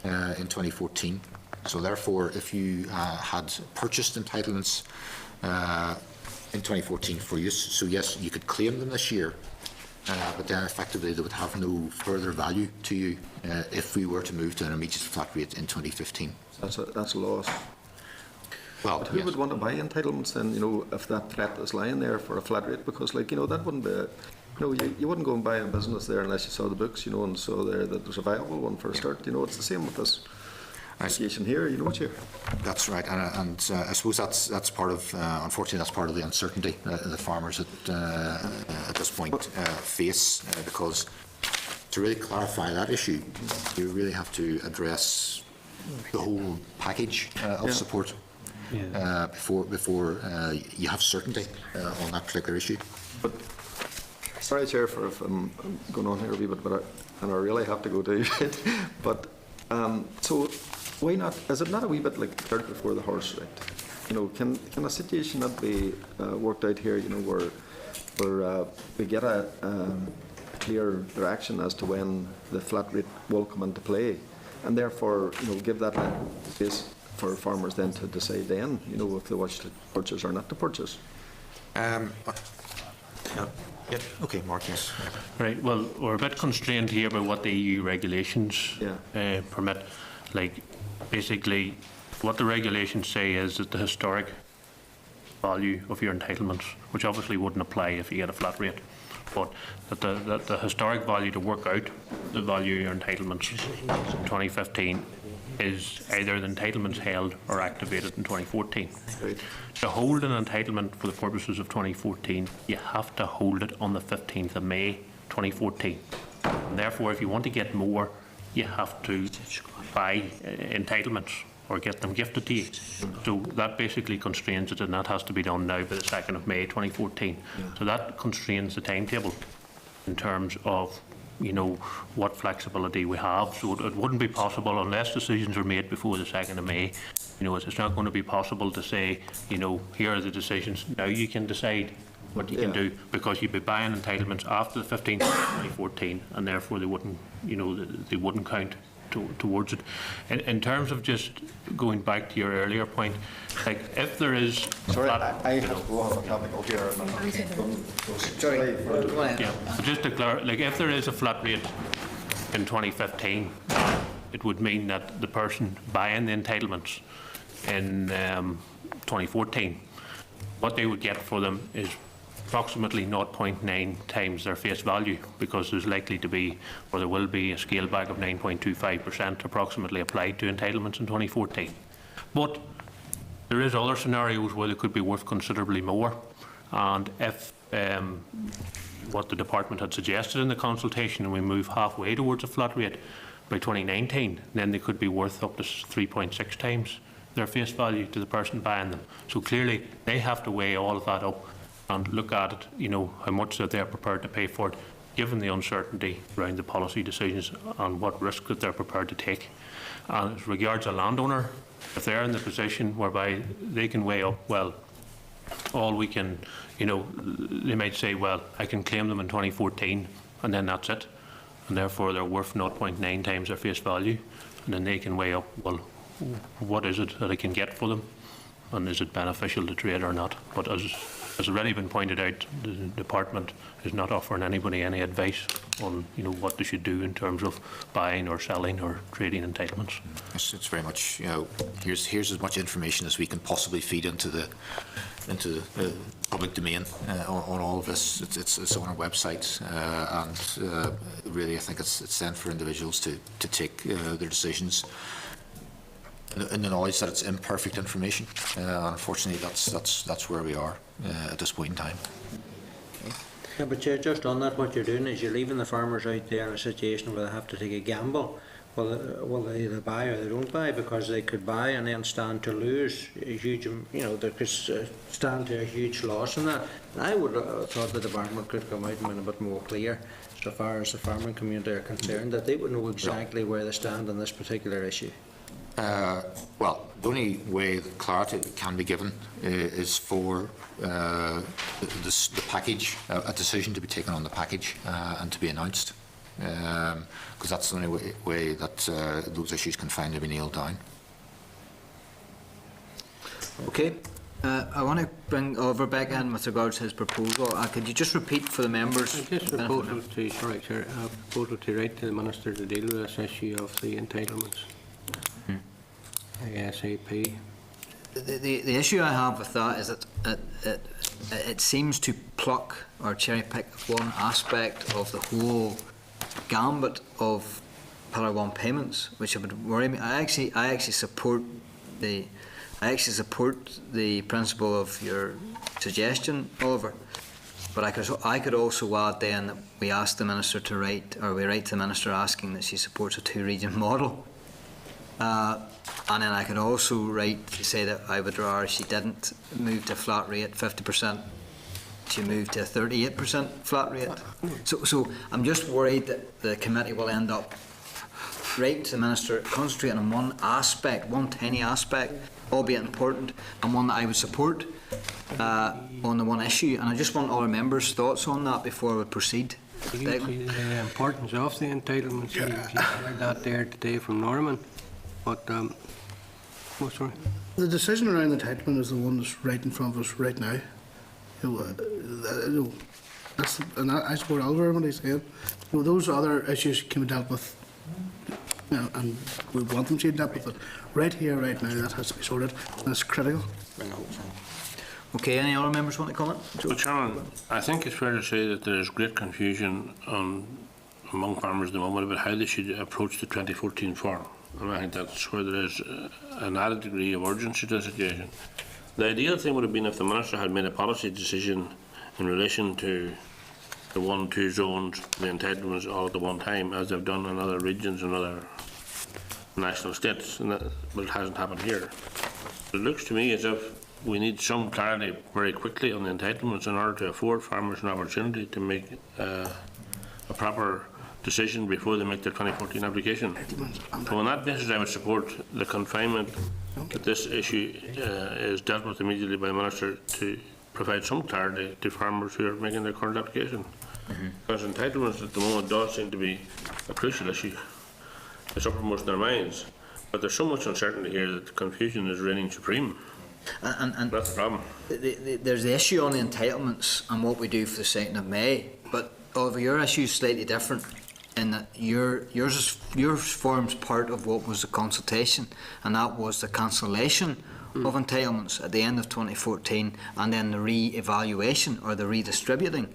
in 2014. So therefore, if you had purchased entitlements in 2014 for use. So yes, you could claim them this year, but then effectively they would have no further value to you if we were to move to an immediate flat rate in 2015. That's a loss. Well, But who yes. would want to buy entitlements then, if that threat is lying there for a flat rate? Because, that wouldn't be, you wouldn't go and buy a business there unless you saw the books, and saw there that there's a viable one for a start. It's the same with this situation here, Chair. That's right, and I suppose that's part of, unfortunately, that's part of the uncertainty that farmers at this point face, because to really clarify that issue, you really have to address the whole package of support before you have certainty on that particular issue. But sorry, Chair, if I'm going on here a wee bit, and I really have to go too. But so why not? Is it not a wee bit like the cart before the horse, right? Can a situation not be worked out here? Where we get a clear direction as to when the flat rate will come into play, and therefore give that space for farmers then to decide then if they wish to purchase or not to purchase. Yeah. Okay, Mark, yes. Right, well, we're a bit constrained here by what the EU regulations permit. Like, basically, what the regulations say is that the historic value of your entitlements, which obviously wouldn't apply if you get a flat rate, but that the historic value to work out the value of your entitlements in 2015 is either the entitlements held or activated in 2014. Right. To hold an entitlement for the purposes of 2014, you have to hold it on the 15th of May 2014. And therefore, if you want to get more, you have to buy entitlements or get them gifted to you. So that basically constrains it, and that has to be done now by the 2nd of May 2014. So that constrains the timetable in terms of what flexibility we have. So it wouldn't be possible unless decisions are made before the 2nd of May. It's not going to be possible to say, here are the decisions, now you can decide what you can do, because you'd be buying entitlements after the 15th of 2014, and therefore they wouldn't, they wouldn't count towards it. In terms of just going back to your earlier point, like if there is Sorry, I have to go off a topic here. Sorry, go ahead. Yeah, but just to clarify, like if there is a flat rate in 2015, it would mean that the person buying the entitlements in 2014, what they would get for them is approximately 0.9 times their face value, because there's likely to be, or there will be, a scale back of 9.25% approximately applied to entitlements in 2014. But there is other scenarios where they could be worth considerably more, and if what the department had suggested in the consultation, and we move halfway towards a flat rate by 2019, then they could be worth up to 3.6 times their face value to the person buying them. So clearly they have to weigh all of that up and look at it, how much that they're prepared to pay for it, given the uncertainty around the policy decisions and what risk that they're prepared to take. And as regards a landowner, if they're in the position whereby they can weigh up, well, all we can, they might say, well, I can claim them in 2014 and then that's it, and therefore they're worth 0.9 times their face value, and then they can weigh up, well, what is it that I can get for them, and is it beneficial to trade or not? But as already been pointed out, the department is not offering anybody any advice on what they should do in terms of buying or selling or trading entitlements. It's very much here's as much information as we can possibly feed into the public domain on all of this. It's on our website, and really I think it's then for individuals to take their decisions in the knowledge that it's imperfect information. Unfortunately, that's where we are at this point in time. Yeah, but just on that, what you're doing is you're leaving the farmers out there in a situation where they have to take a gamble. Well, they either buy or they don't buy, because they could buy and then stand to lose a huge, they could stand to a huge loss in that. And I would have thought the department could come out and been a bit more clear, so far as the farming community are concerned, that they would know exactly where they stand on this particular issue. Well, the only way that clarity can be given is for the package, a decision to be taken on the package and to be announced, because that's the only way that those issues can finally be nailed down. Okay. I want to bring Oliver back in with regards to his proposal. Could you just repeat for the members? Just proposal to, sorry, Chair, proposal to write to the Minister to deal with this issue of the entitlements. ASAP. The issue I have with that is that it seems to pluck or cherry pick one aspect of the whole gambit of Pillar 1 payments, which would worry me. I actually support the principle of your suggestion, Oliver. But I could also add then that we ask the Minister to write, or we write to the Minister asking that she supports a 2-region model. And then I could also write to say that I would rather she didn't move to flat rate 50%. She moved to a 38% flat rate. So I'm just worried that the committee will end up writing to the Minister, concentrating on one aspect, one tiny aspect, albeit important, and one that I would support on the one issue. And I just want all our members' thoughts on that before we proceed. You see the importance of the entitlements. You heard that there today from Norman. But, oh, sorry. The decision around the entitlement is the one that's right in front of us right now. And I support Oliver what he's saying. Those other issues can be dealt with, and we want them to be dealt with, but right here, right now, that has to be sorted, and it's critical. Okay, any other members want to comment? Well, Chairman, I think it's fair to say that there is great confusion among farmers at the moment about how they should approach the 2014 farm. And I think that's where there is an added degree of urgency to the situation. The ideal thing would have been if the Minister had made a policy decision in relation to the 1-2 zones, the entitlements all at the one time, as they've done in other regions and other national states, but it hasn't happened here. It looks to me as if we need some clarity very quickly on the entitlements in order to afford farmers an opportunity to make a proper decision before they make their 2014 application. So on that basis, I would support the confinement that this issue is dealt with immediately by the Minister to provide some clarity to farmers who are making their current application. Because entitlements at the moment does seem to be a crucial issue. It's uppermost in their minds. But there's so much uncertainty here that the confusion is reigning supreme. And that's the problem. There's the issue on the entitlements and what we do for the 2nd of May. But Oliver, your issue is slightly different in that yours forms part of what was the consultation, and that was the cancellation of entitlements at the end of 2014, and then the re-evaluation or the redistributing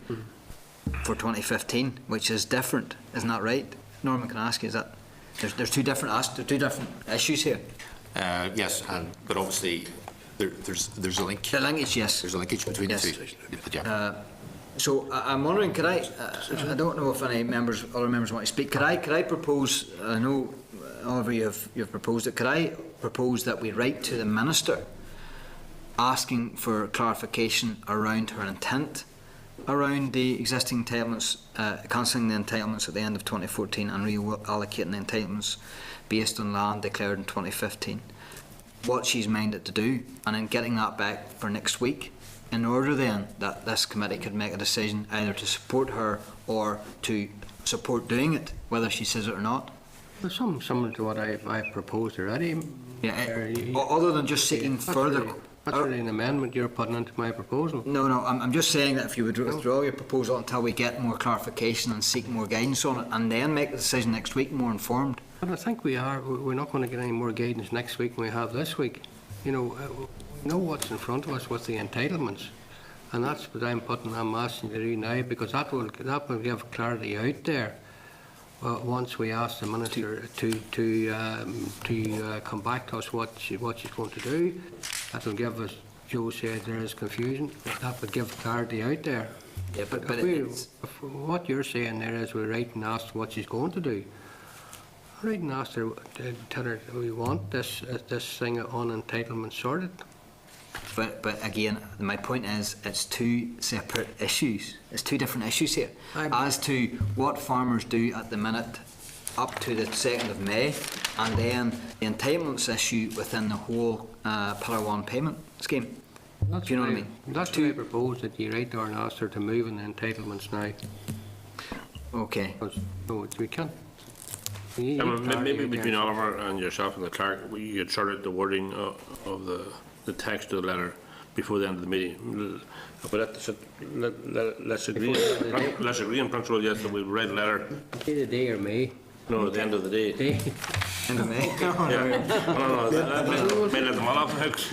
for 2015, which is different. Isn't that right? Norman, can I ask you, is that there's two different issues here? Yes, but obviously there's a link. The linkage, yes. There's a linkage between the two. Yeah. So I'm wondering, could I don't know if any other members want to speak. Could I propose? I know, Oliver, you've proposed it. Could I propose that we write to the Minister, asking for clarification around her intent around the existing entitlements, cancelling the entitlements at the end of 2014 and reallocating the entitlements based on land declared in 2015? What she's minded to do, and then getting that back for next week, in order then that this committee could make a decision either to support her or to support doing it, whether she says it or not. Well, something similar to what I've proposed already. Yeah, other than just seeking further. That's really an amendment you're putting into my proposal. No, I'm just saying that if you would withdraw your proposal until we get more clarification and seek more guidance on it, and then make a decision next week more informed. But I think we are. We're not going to get any more guidance next week than we have this week. We know what's in front of us with the entitlements, and that's what I'm asking you to do now, because that will give clarity out there. Once we ask the Minister to come back to us what she's going to do, that will give us, Joe said there is confusion, that would give clarity out there. Yeah, but if what you're saying there is we write and ask what she's going to do. Write and ask her, tell her we want this thing on entitlement sorted. But again, my point is, it's two separate issues. It's two different issues here. As to what farmers do at the minute up to the 2nd of May, and then the entitlements issue within the whole Pillar 1 payment scheme. Do you know what I mean? That's why I propose that you write there and ask her to move in the entitlements now. Okay. No, we can't. Maybe between Oliver and yourself and the clerk, you could sort out the wording of the text of the letter, before the end of the meeting. But let's agree in principle, yes, that we'll write a letter. Either day or May. No, at the end of the day. End of May. No, that may let them all off the hooks.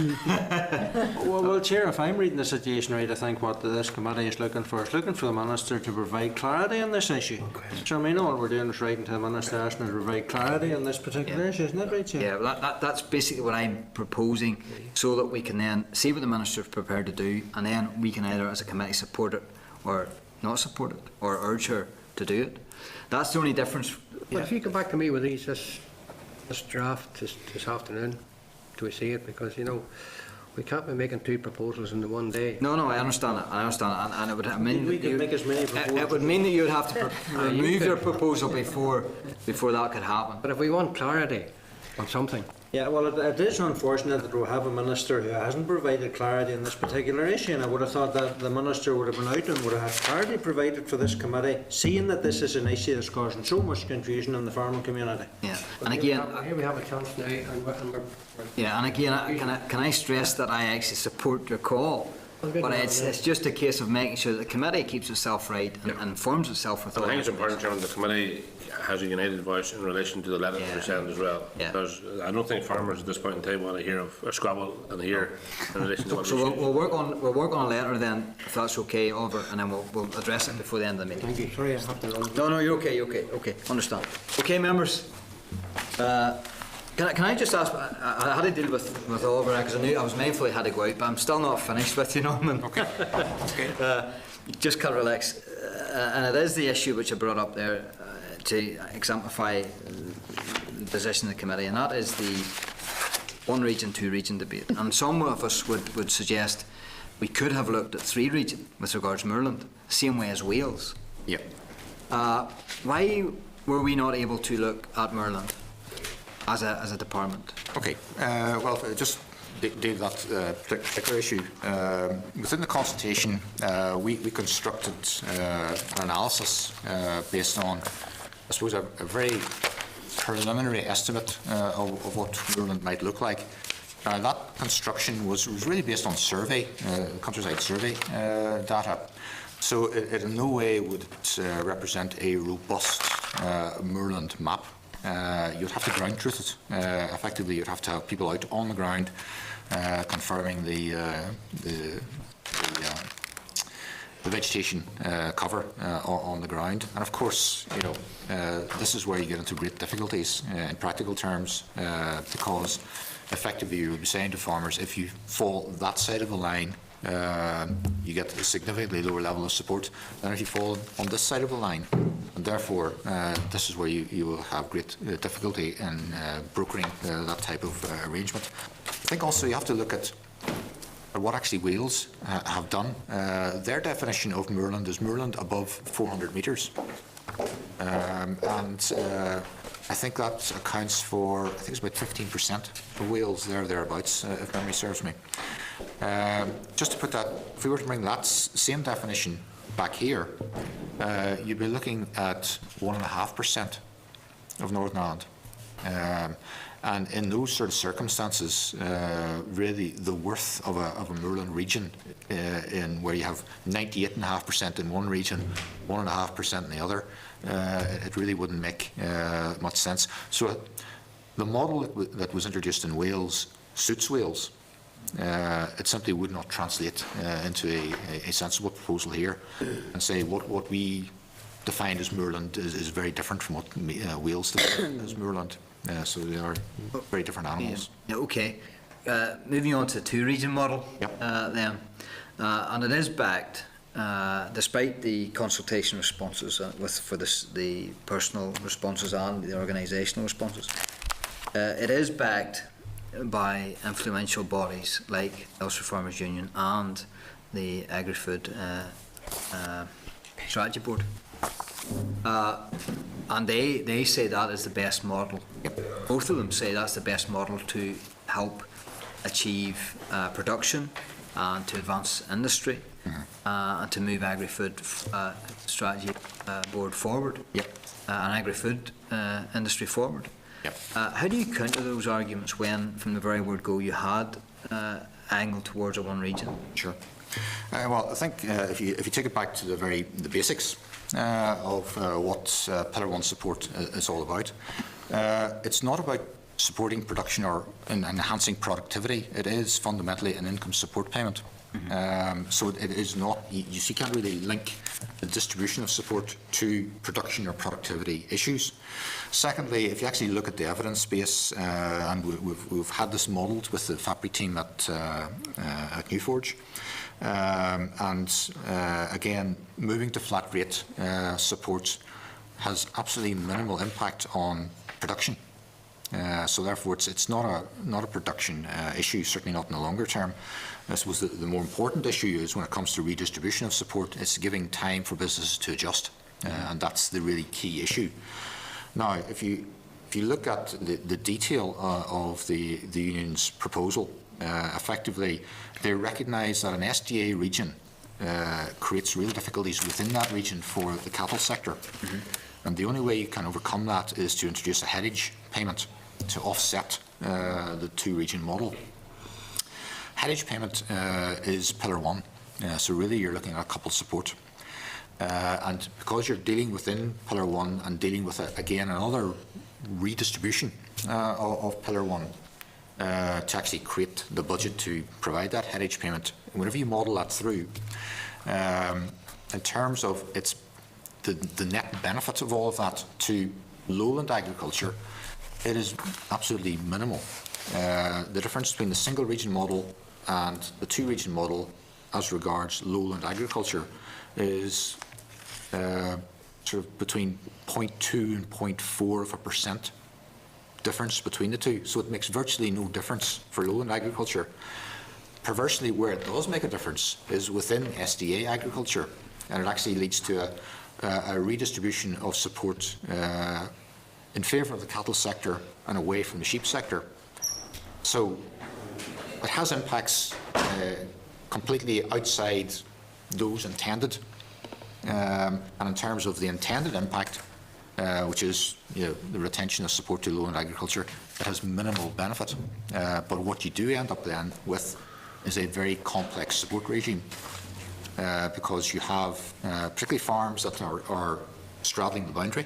Well, Chair, if I'm reading the situation right, I think what this committee is looking for the Minister to provide clarity on this issue. So I mean, all we're doing is writing to the Minister asking to provide clarity on this particular issue, isn't it right, Chair? Yeah, well, that's basically what I'm proposing, so that we can then see what the Minister's prepared to do, and then we can either as a committee support it or not support it, or urge her to do it. That's the only difference. Well, if you come back to me with this draft this afternoon, do we see it? Because, you know, we can't be making 2 proposals in the one day. No, I understand that, and it would mean We that could you, make as many proposals. it would mean that you would have to remove your proposal before that could happen. But if we want clarity on something, Yeah, well, it is unfortunate that we have a Minister who hasn't provided clarity on this particular issue, and I would have thought that the Minister would have been out and would have had clarity provided for this committee, seeing that this is an issue that's causing so much confusion in the farming community. Yeah, and again, here we have a chance now, and we're yeah, and again, can I stress that I actually support your call? But it's just a case of making sure that the committee keeps itself right and informs itself with all. I think it's important, Chairman, the committee has a united voice in relation to the letter that we send as well. Yeah. Because I don't think farmers at this point in time want to hear of a squabble in here in relation to what So we we'll work on a letter then, if that's okay, Oliver, and then we'll address it before the end of the meeting. thank you. Sorry, I have to run. No, you're okay, understand. Okay, members, can I just ask, I had to deal with Oliver because I knew I was mindful he had to go out, but I'm still not finished with you, Norman. Okay. Just can't relax. And it is the issue which I brought up there to exemplify the position of the committee, and that is the one region, 2 region debate. And some of us would suggest we could have looked at 3 region with regards to Moorland, same way as Wales. Yeah. Why were we not able to look at Moorland as a department? Okay. Well, just deal with that particular issue. Within the consultation, we constructed an analysis based on, I suppose, a very preliminary estimate of what Moorland might look like. That construction was really based on survey, countryside survey data. So it in no way would represent a robust Moorland map. You'd have to ground truth it. Effectively, you'd have to have people out on the ground confirming the vegetation cover on the ground. And of course, you know, this is where you get into great difficulties in practical terms, because effectively you would be saying to farmers, if you fall that side of the line, you get a significantly lower level of support than if you fall on this side of the line. And therefore, this is where you will have great difficulty in brokering that type of arrangement. I think also you have to look at what actually Wales have done. Their definition of moorland is moorland above 400 metres. I think that accounts for, I think it's about 15% of Wales thereabouts, if memory serves me. Just to put that, if we were to bring that same definition back here, you'd be looking at 1.5% of Northern Ireland. And in those sort of circumstances, really the worth of a moorland region, in where you have 98.5% in one region, 1.5% in the other, it really wouldn't make much sense. So the model that was introduced in Wales suits Wales. It simply would not translate into a sensible proposal here, and say what we defined as moorland is very different from what Wales defined as moorland. So they are very different animals. Yeah, okay. Moving on to the 2-region model, then, and it is backed, despite the consultation responses for the personal responses and the organisational responses. It is backed by influential bodies like Ulster Farmers Union and the Agri-Food Strategy Board. And they say that is the best model. Both of them say that's the best model to help achieve production and to advance industry and to move Agri-Food Strategy Board forward and Agri-Food industry forward. How do you counter those arguments when, from the very word go, you had angle towards a one region? Sure. Well, I think if you take it back to the basics of what Pillar 1 support is all about, it's not about supporting production or enhancing productivity. It is fundamentally an income support payment. So it is not, you can't really link the distribution of support to production or productivity issues. Secondly, if you actually look at the evidence base, and we've had this modelled with the FAPRI team at Newforge, again, moving to flat rate support has absolutely minimal impact on production. So therefore, it's not a production issue, certainly not in the longer term. I suppose the more important issue is when it comes to redistribution of support, it's giving time for businesses to adjust, and that's the really key issue. Now, if you look at the detail of the union's proposal, effectively they recognise that an SDA region creates real difficulties within that region for the cattle sector, and the only way you can overcome that is to introduce a headage payment to offset the two-region model. Headage payment is Pillar 1, so really you're looking at coupled support. And because you're dealing within Pillar 1 and dealing with, again, another redistribution of Pillar 1 to actually create the budget to provide that headage payment, whenever you model that through, in terms of the net benefit of all of that to lowland agriculture, it is absolutely minimal. The difference between the single region model and the two region model as regards lowland agriculture is sort of between 0.2 and 0.4% difference between the two. So it makes virtually no difference for lowland agriculture. Perversely, where it does make a difference is within SDA agriculture, and it actually leads to a redistribution of support in favour of the cattle sector and away from the sheep sector. So it has impacts completely outside those intended, and in terms of the intended impact, which is the retention of support to lowland agriculture, it has minimal benefit. But what you do end up then with is a very complex support regime, because you have particularly farms that are straddling the boundary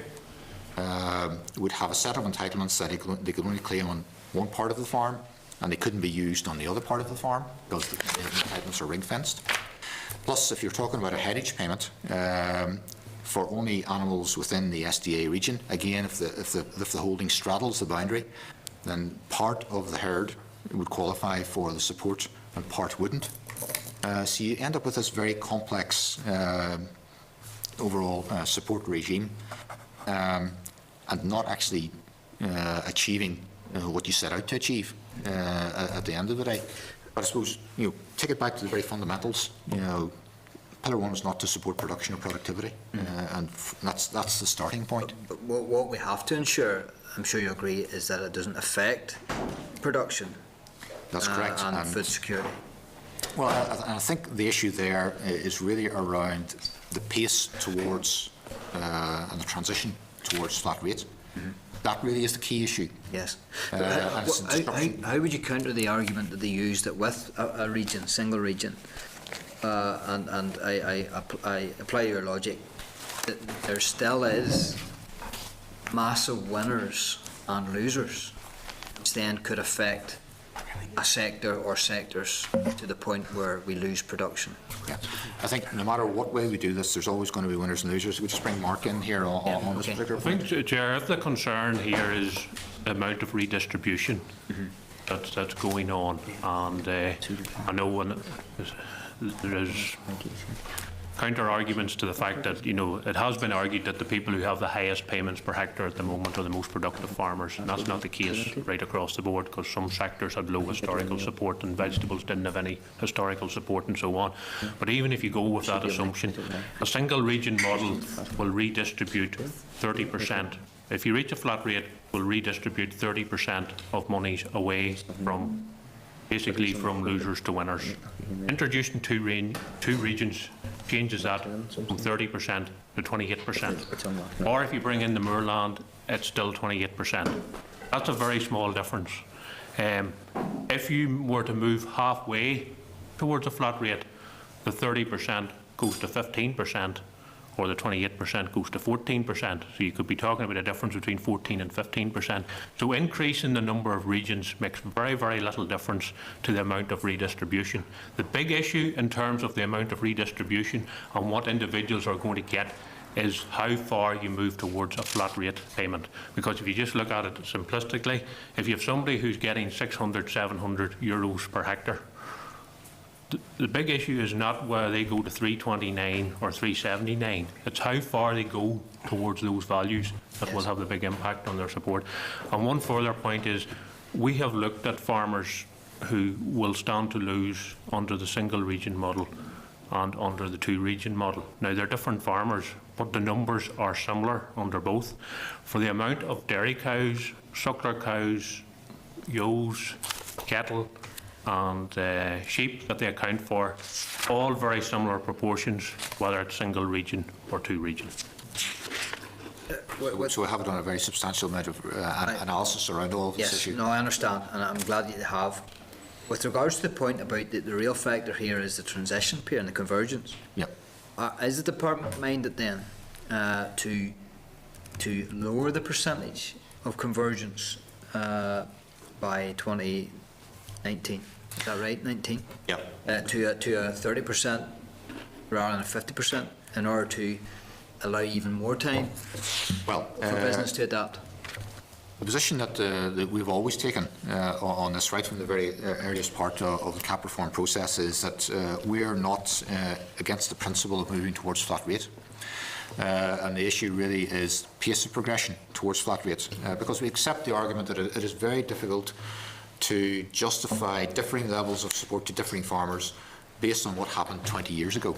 would have a set of entitlements that they could only claim on one part of the farm, and they couldn't be used on the other part of the farm because the entitlements are ring-fenced. Plus, if you're talking about a headage payment for only animals within the SDA region, again, if the holding straddles the boundary, then part of the herd would qualify for the support and part wouldn't. So you end up with this very complex overall support regime, and not actually achieving what you set out to achieve at the end of the day. But I suppose, take it back to the very fundamentals. Pillar 1 is not to support production or productivity, and that's the starting point. But what we have to ensure, I'm sure you agree, is that it doesn't affect production. That's correct. And food security. Well, I think the issue there is really around the pace towards and the transition towards flat rate. That really is the key issue. Yes. How would you counter the argument that they use that with a region, single region, and I apply your logic, that there still is massive winners and losers, which then could affect a sector or sectors to the point where we lose production? Yeah. I think no matter what way we do this, there's always going to be winners and losers. We just bring Mark in here on this particular point. I think, Chair, if the concern here is the amount of redistribution that's going on, and I know when there is counter arguments to the fact that it has been argued that the people who have the highest payments per hectare at the moment are the most productive farmers, and that's not the case right across the board, because some sectors have low historical support and vegetables didn't have any historical support and so on. But even if you go with that assumption, a single region model will redistribute 30%. If you reach a flat rate, will redistribute 30% of monies away from, basically from losers to winners. Introducing two regions changes that from 30% to 28%. Or if you bring in the moorland, it's still 28%. That's a very small difference. if you were to move halfway towards a flat rate, the 30% goes to 15%, or the 28% goes to 14%. So you could be talking about a difference between 14 and 15%. So increasing the number of regions makes very, very little difference to the amount of redistribution. The big issue in terms of the amount of redistribution and what individuals are going to get is how far you move towards a flat rate payment. Because if you just look at it simplistically, if you have somebody who's getting 600, 700 euros per hectare, the big issue is not whether they go to 329 or 379. It's how far they go towards those values that will have the big impact on their support. And one further point is, we have looked at farmers who will stand to lose under the single region model and under the two region model. Now, they're different farmers, but the numbers are similar under both. For the amount of dairy cows, suckler cows, ewes, cattle, and sheep that they account for, all very similar proportions, whether it's single region or two region. So we have done a very substantial amount of analysis around all of this issue. Yes, no, I understand, and I'm glad that you have. With regards to the point about the real factor here is the transition period and the convergence. Yep. Is the department minded then to lower the percentage of convergence by 2019? Is that right? 19? Yep. To a 30% rather than a 50% in order to allow even more time for business to adapt? The position that we've always taken on this, right from the very earliest part of the CAP reform process, is that we are not against the principle of moving towards flat rate. And the issue really is pace of progression towards flat rate, because we accept the argument that it is very difficult to justify differing levels of support to differing farmers based on what happened 20 years ago.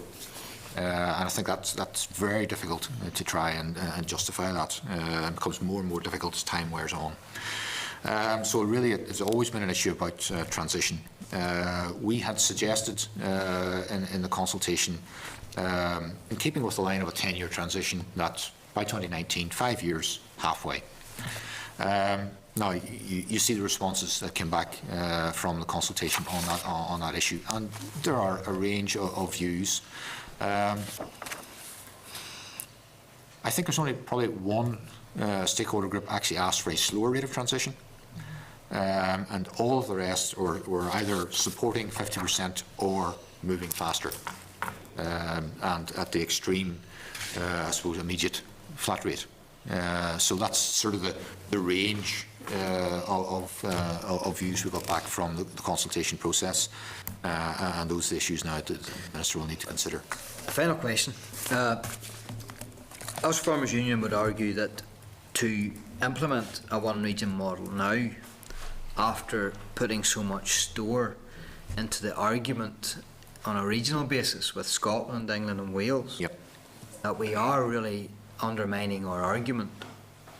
And I think that's very difficult to try and justify that. It becomes more and more difficult as time wears on. So really it's always been an issue about transition. We had suggested in the consultation, in keeping with the line of a 10-year transition, that by 2019, 5 years, halfway. Now, you see the responses that came back from the consultation on that issue, and there are a range of views. I think there's only probably one stakeholder group actually asked for a slower rate of transition, and all of the rest were either supporting 50% or moving faster, and at the extreme, I suppose, immediate flat rate. So that's sort of the range of views we got back from the consultation process, and those issues now that the Minister will need to consider. Final question. Us Farmers Union would argue that to implement a one region model now, after putting so much store into the argument on a regional basis with Scotland, England and Wales, yep, that we are really undermining our argument,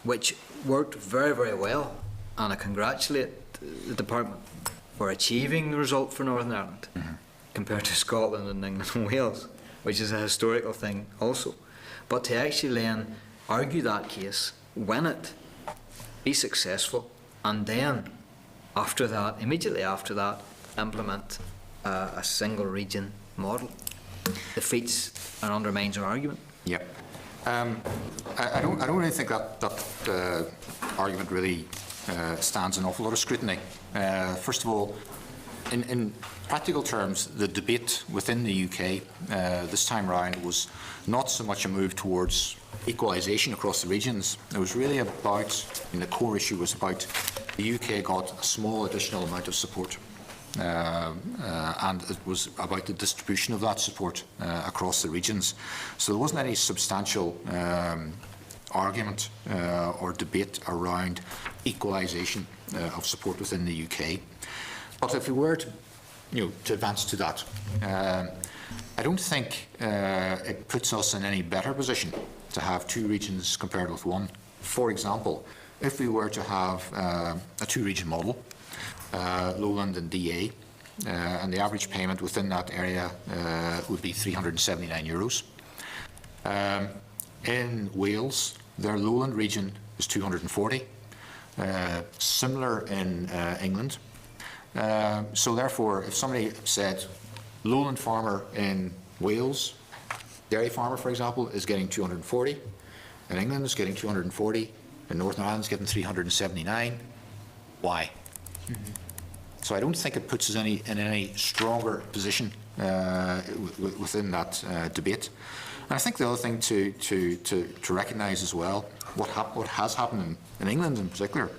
which worked very, very well, and I congratulate the department for achieving the result for Northern Ireland compared to Scotland and England and Wales, which is a historical thing also. But to actually then argue that case, win it, be successful, and then after that, immediately after that, implement a single region model, defeats and undermines our argument. Yep. I don't really think that argument really stands an awful lot of scrutiny. First of all, in practical terms, the debate within the UK this time round was not so much a move towards equalisation across the regions. It was really about, and the core issue was about, the UK got a small additional amount of support. And it was about the distribution of that support across the regions. So there wasn't any substantial argument or debate around equalisation of support within the UK. But if we were to, to advance to that, I don't think it puts us in any better position to have two regions compared with one. For example, if we were to have a two-region model, Lowland and DA, and the average payment within that area would be €379. In Wales, their Lowland region is 240. Similar in England. So therefore, if somebody said, lowland farmer in Wales, dairy farmer, for example, is getting 240, in England is getting 240, in Northern Ireland is getting 379, why? So I don't think it puts us in any stronger position within that debate. And I think the other thing to recognise as well, what has happened in England in particular,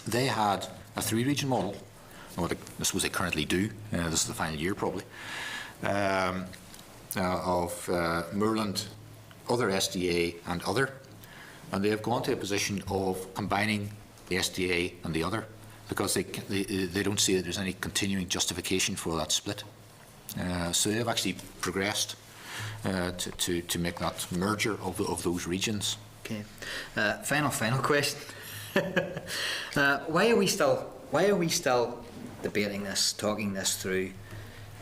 they had a 3-region model, or I suppose they currently do, this is the final year probably, of Moorland, other SDA and other, and they have gone to a position of combining the SDA and the other, because they don't see that there's any continuing justification for that split. So they've actually progressed to make that merger of those regions. Okay. Final question. Why are we still debating this, talking this through,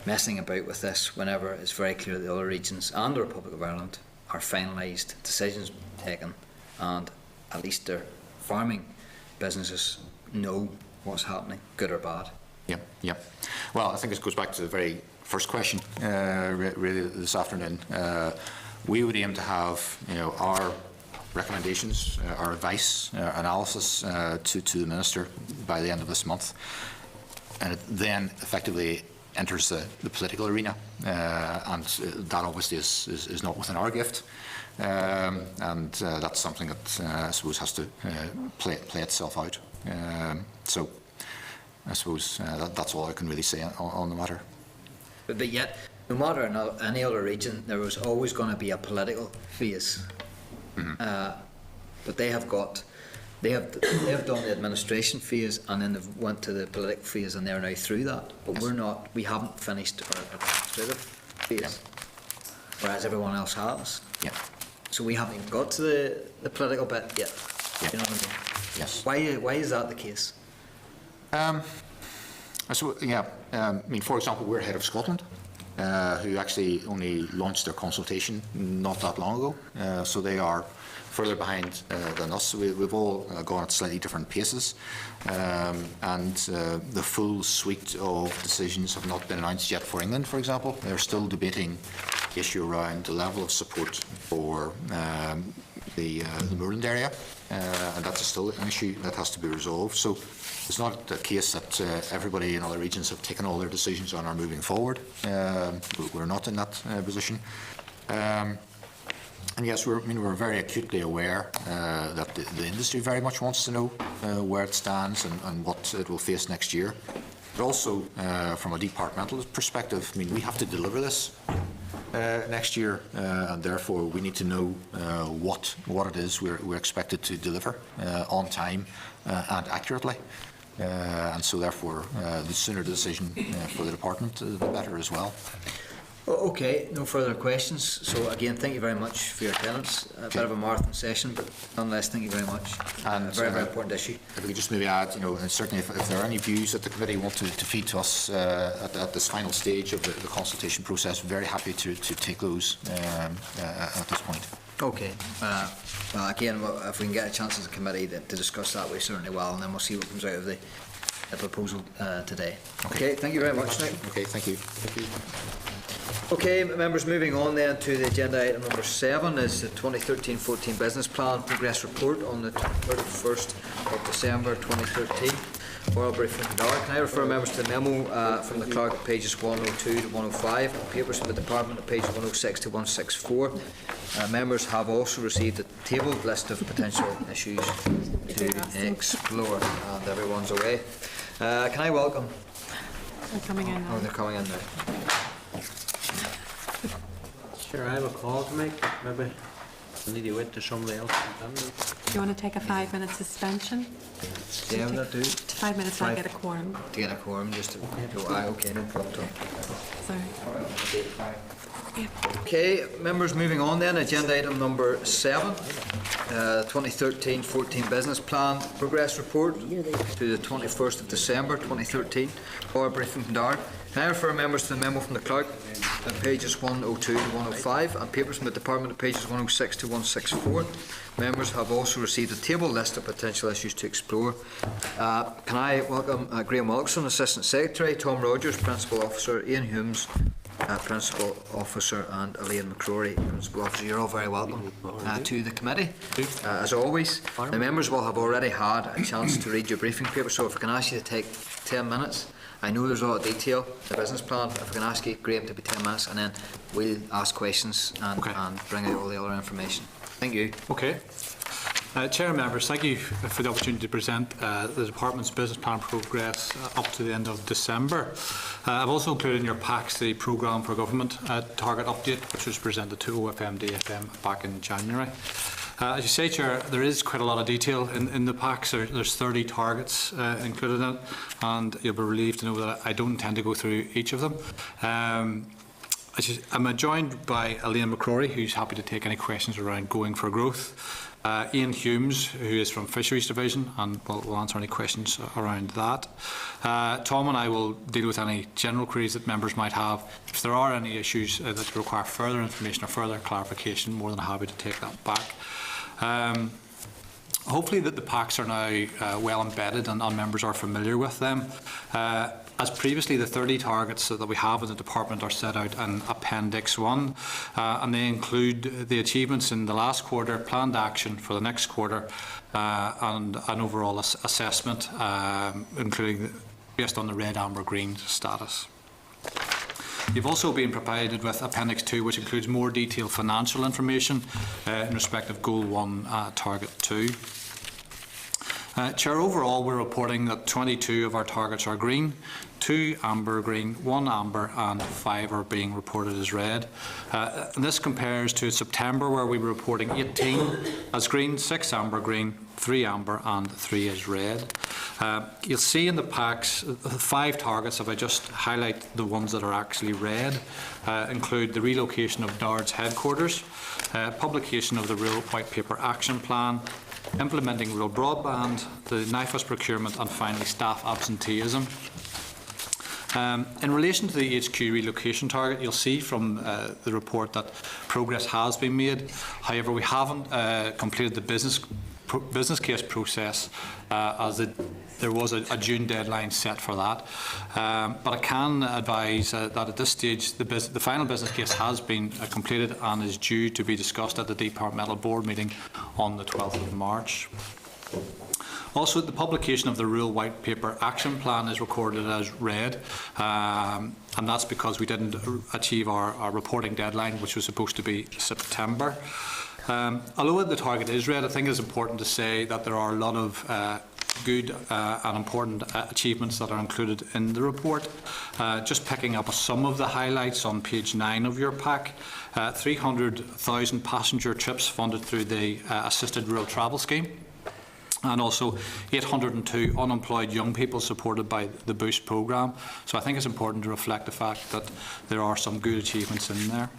messing about with this whenever it's very clear that the other regions and the Republic of Ireland are finalised, decisions taken, and at least their farming businesses know what's happening, good or bad? Yeah. Well, I think this goes back to the very first question, really, this afternoon. We would aim to have, our recommendations, our advice, analysis to the Minister by the end of this month, and it then effectively enters the political arena, and that obviously is not within our gift, and that's something that I suppose has to play itself out. So I suppose that's all I can really say on the matter. But yet, no matter in any other region, there was always going to be a political phase. But they have done the administration phase, and then they've went to the political phase, and they're now through that. But Yes. we haven't finished our administrative phase, whereas everyone else has. Yeah. So we haven't even got to the political bit yet. Yeah. You know what I mean? Yes. Why is that the case? For example, we're ahead of Scotland, who actually only launched their consultation not that long ago, so they are further behind than us. So we've all gone at slightly different paces, and the full suite of decisions have not been announced yet for England, for example. They're still debating the issue around the level of support for the Moorland area, and that's still an issue that has to be resolved. So it's not the case that everybody in other regions have taken all their decisions and are moving forward. We're not in that position. And yes, we're very acutely aware that the industry very much wants to know where it stands and what it will face next year. But also, from a departmental perspective, we have to deliver this next year, and therefore we need to know what it is we're expected to deliver on time and accurately. And so therefore, the sooner the decision for the department, the better as well. Okay, no further questions. So again, thank you very much for your attendance. A bit of a marathon session, but nonetheless, thank you very much. And a very important issue. If we could just maybe add, and certainly if there are any views that the committee want to feed to us at this final stage of the consultation process, very happy to take those at this point. Okay. Well, again, if we can get a chance as a committee to discuss that, we certainly will, and then we'll see what comes out of the proposal today. Okay, thank you very much, Nick. Okay, thank you. Thank you. Okay, members, moving on then to the agenda item number 7 is the 2013-14 Business Plan Progress Report on the 31st of December 2013. Oral briefing from Dark. Can I refer members to the memo from the clerk at pages 102 to 105, and papers from the department at pages 106 to 164. Members have also received a tabled list of potential issues to explore, and everyone's away. Can I welcome? They're coming in now. Oh, they're coming in now. Sure, I have a call to make. Maybe I need to wait till somebody else comes in. Do you want to take a 5-minute suspension? Yeah, will that do? 5 minutes, I'll get a quorum. To get a quorum, just to go, okay, no problem at all. Sorry. All right, Okay, members, moving on then, agenda item number 7, 2013-14 Business Plan Progress Report to the 21st of December 2013, or briefing from Darren. Can I refer members to the memo from the clerk at pages 102 to 105 and papers from the department at pages 106 to 164. Members have also received a table list of potential issues to explore. Can I welcome Graham Wilson, Assistant Secretary, Tom Rogers, Principal Officer, Ian Humes, Principal Officer, and Elaine McCrory, Principal Officer. You're all very welcome to the committee. As always, the members will have already had a chance to read your briefing paper, so if I can ask you to take 10 minutes. I know there's a lot of detail, the business plan. If I can ask you, Graham, to be 10 minutes, and then we'll ask questions and bring out all the other information. Thank you. Okay. Chair and members, thank you for the opportunity to present the Department's business plan progress up to the end of December. I've also included in your packs the Programme for Government target update, which was presented to OFMDFM back in January. As you say, Chair, there is quite a lot of detail in the packs. There's 30 targets included in it, and you'll be relieved to know that I don't intend to go through each of them. I'm joined by Elaine McCrory, who's happy to take any questions around going for growth. Ian Humes, who is from Fisheries Division, and will answer any questions around that. Tom and I will deal with any general queries that members might have. If there are any issues that require further information or further clarification, more than happy to take that back. Hopefully that the packs are now well embedded and members are familiar with them. As previously, the 30 targets that we have in the department are set out in Appendix 1, and they include the achievements in the last quarter, planned action for the next quarter, and an overall assessment, including based on the red, amber, green status. You've also been provided with Appendix 2, which includes more detailed financial information in respect of Goal 1, Target 2. Chair, overall we're reporting that 22 of our targets are green, 2 amber green, 1 amber and 5 are being reported as red. And this compares to September, where we were reporting 18 as green, 6 amber green, 3 amber and 3 as red. You'll see in the packs 5 targets, if I just highlight the ones that are actually red, include the relocation of DARD's headquarters, publication of the Rural White Paper Action Plan, implementing rural broadband, the NIFAS procurement, and finally staff absenteeism. In relation to the HQ relocation target, you'll see from the report that progress has been made. However, we haven't completed the business case process as there was a June deadline set for that. But I can advise that at this stage the final business case has been completed and is due to be discussed at the departmental board meeting on the 12th of March. Also, the publication of the Rural White Paper Action Plan is recorded as red, and that's because we didn't achieve our reporting deadline, which was supposed to be September. Although the target is red, I think it's important to say that there are a lot of good and important achievements that are included in the report. Just picking up some of the highlights on page 9 of your pack, 300,000 passenger trips funded through the Assisted Rural Travel Scheme, and also 802 unemployed young people supported by the Boost programme. So I think it's important to reflect the fact that there are some good achievements in there.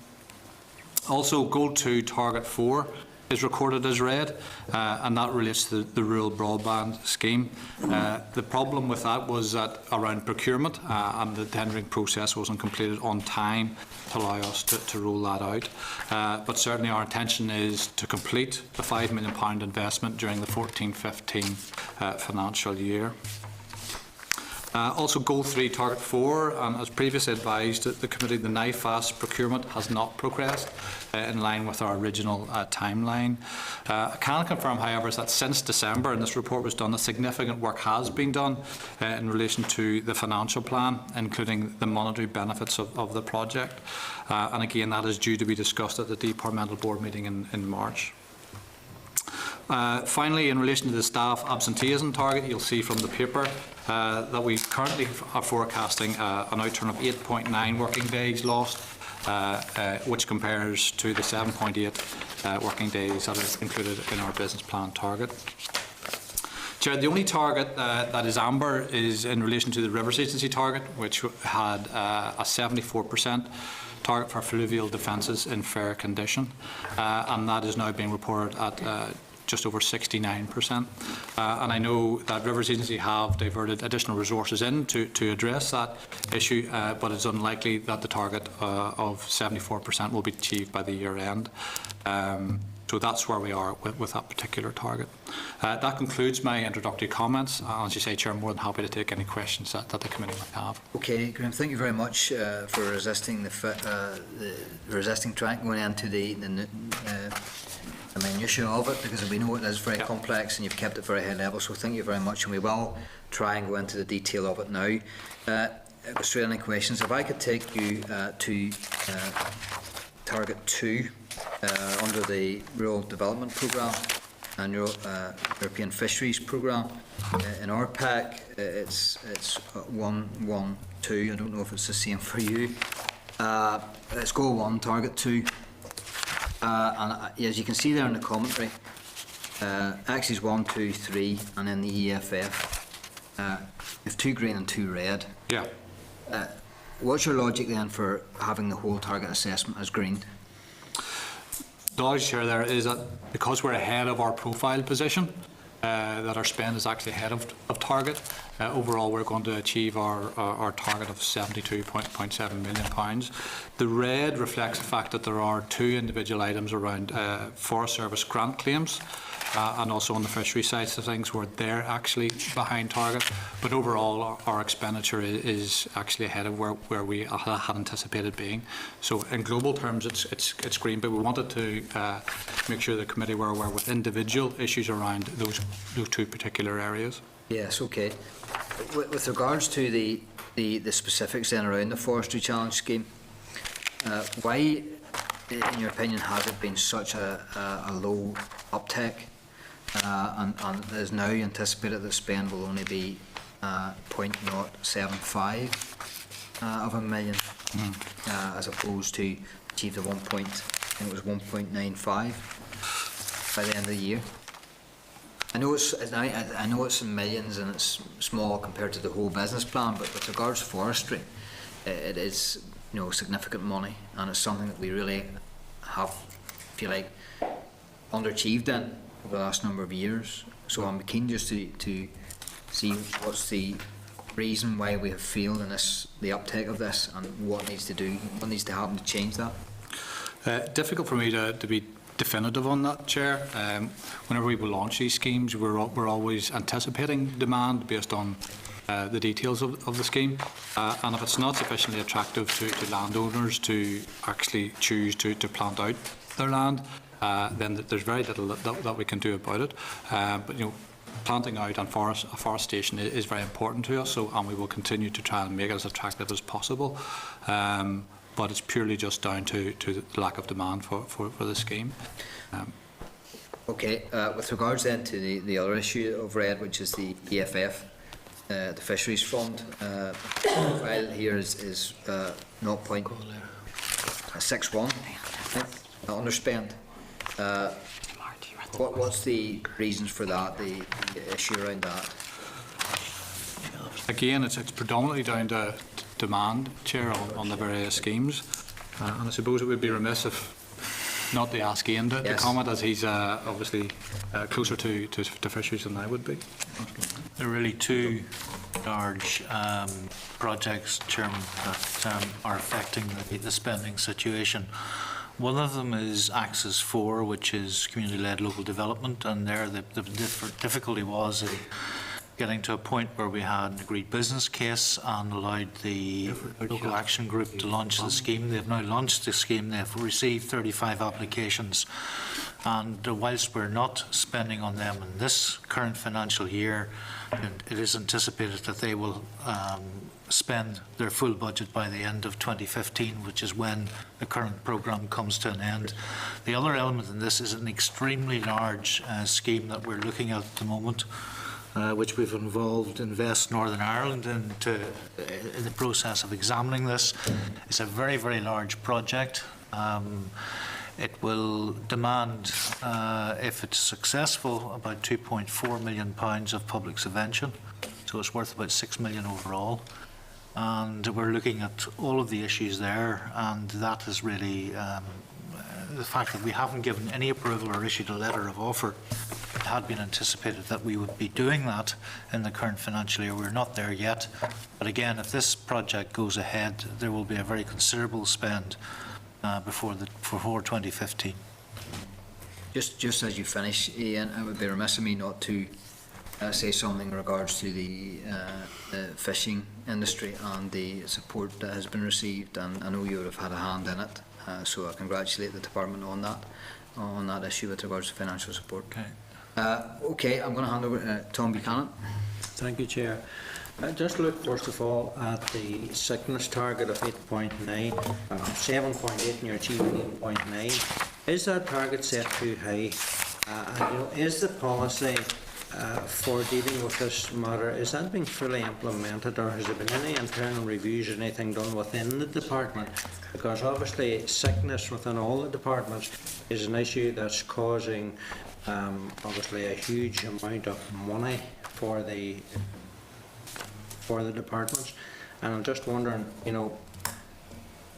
Also, Goal 2, Target 4 is recorded as red, and that relates to the rural broadband scheme. The problem with that was that around procurement, and the tendering process wasn't completed on time to allow us to roll that out. But certainly our intention is to complete the £5 million investment during the 14-15 financial year. Also, Goal 3, Target 4, and as previously advised the committee, the NIFAS procurement has not progressed in line with our original timeline. I can confirm, however, that since December, and this report was done, a significant work has been done in relation to the financial plan, including the monetary benefits of the project. And again, that is due to be discussed at the departmental board meeting in March. Finally, in relation to the staff absenteeism target, you'll see from the paper that we currently are forecasting an outturn of 8.9 working days lost, which compares to the 7.8 working days that are included in our business plan target. Chair, the only target that is amber is in relation to the Rivers Agency target, which had a 74% target for fluvial defences in fair condition, and that is now being reported at just over 69%. And I know that Rivers Agency have diverted additional resources in to address that issue, but it's unlikely that the target of 74% will be achieved by the year end. So that's where we are with that particular target. That concludes my introductory comments. As you say, Chair, I'm more than happy to take any questions that the committee might have. Okay, Graham, thank you very much for resisting resisting trying going into the minutiae of it, because we know it is very complex and you've kept it very high level. So thank you very much, and we will try and go into the detail of it now. Go straight any questions. If I could take you to target 2. Under the Rural Development Programme and European Fisheries Programme. In our pack, it's 112. I don't know if it's the same for you. Let's go 1, target 2. And as you can see there in the commentary, axes 1, 2, 3, and then the EFF. If 2 green and 2 red. Yeah. What's your logic then for having the whole target assessment as green? The logic, Chair, there is that because we're ahead of our profile position, that our spend is actually ahead of target. Overall, we're going to achieve our target of £72.7 million. The red reflects the fact that there are 2 individual items around Forest Service grant claims, and also on the fishery side of things where they're actually behind target. But overall, our expenditure is actually ahead of where we had anticipated being. So in global terms, it's green, but we wanted to make sure the committee were aware with individual issues around those 2 particular areas. Yes, okay. With regards to the specifics then around the Forestry Challenge scheme, why, in your opinion, has it been such a low uptake? And it is now anticipated that spend will only be 0.075 of a million, as opposed to achieve the 1.95 by the end of the year. I know it's in millions and it's small compared to the whole business plan, but with regards to forestry, it is significant money, and it's something that we really have, if you like, underachieved in over the last number of years. So I'm keen just to see what's the reason why we have failed in the uptake of this, and what needs to happen to change that. Difficult for me to be definitive on that, Chair. Whenever we will launch these schemes, we're always anticipating demand based on the details of the scheme, and if it's not sufficiently attractive to landowners to actually choose to plant out their land, then there's very little that we can do about it. But planting out and afforestation is very important to us, and we will continue to try and make it as attractive as possible. But it's purely just down to the lack of demand for the scheme. Okay, with regards then to the other issue of red, which is the EFF, the Fisheries Fund, file here is 0.61 underspend. What's the reasons for that, the issue around that? Again, it's predominantly down to demand, Chair, on the various schemes, and I suppose it would be remiss if not to ask Ian to comment, as he's obviously closer to fisheries than I would be. There are really 2 large projects, Chairman, that are affecting the spending situation. One of them is Axis 4, which is community-led local development, and there the difficulty was getting to a point where we had an agreed business case and allowed the local action group to launch the scheme. They've now launched the scheme. They've received 35 applications, and whilst we're not spending on them in this current financial year, it is anticipated that they will spend their full budget by the end of 2015, which is when the current programme comes to an end. The other element in this is an extremely large scheme that we're looking at the moment, which we've involved Invest Northern Ireland in the process of examining this. It's a very, very large project. It will demand, if it's successful, about £2.4 million of public subvention, so it's worth about £6 million overall. and we're looking at all of the issues there, and that is really the fact that we haven't given any approval or issued a letter of offer. It had been anticipated that we would be doing that in the current financial year. We're not there yet, but again, if this project goes ahead, there will be a very considerable spend before 2015. Just as you finish, Ian, it would be remiss of me not to say something in regards to the fishing industry and the support that has been received, and I know you would have had a hand in it, so I congratulate the department on that issue with regards to financial support. Okay, I'm going to hand over to Tom Buchanan. Thank you, Chair. Just look first of all at the sickness target of 8.9, 7.8, and you're achieving 8.9. Is that target set too high? And, is the policy for dealing with this matter, is that being fully implemented, or has there been any internal reviews or anything done within the department? Because obviously sickness within all the departments is an issue that's causing obviously a huge amount of money for the departments, and I'm just wondering,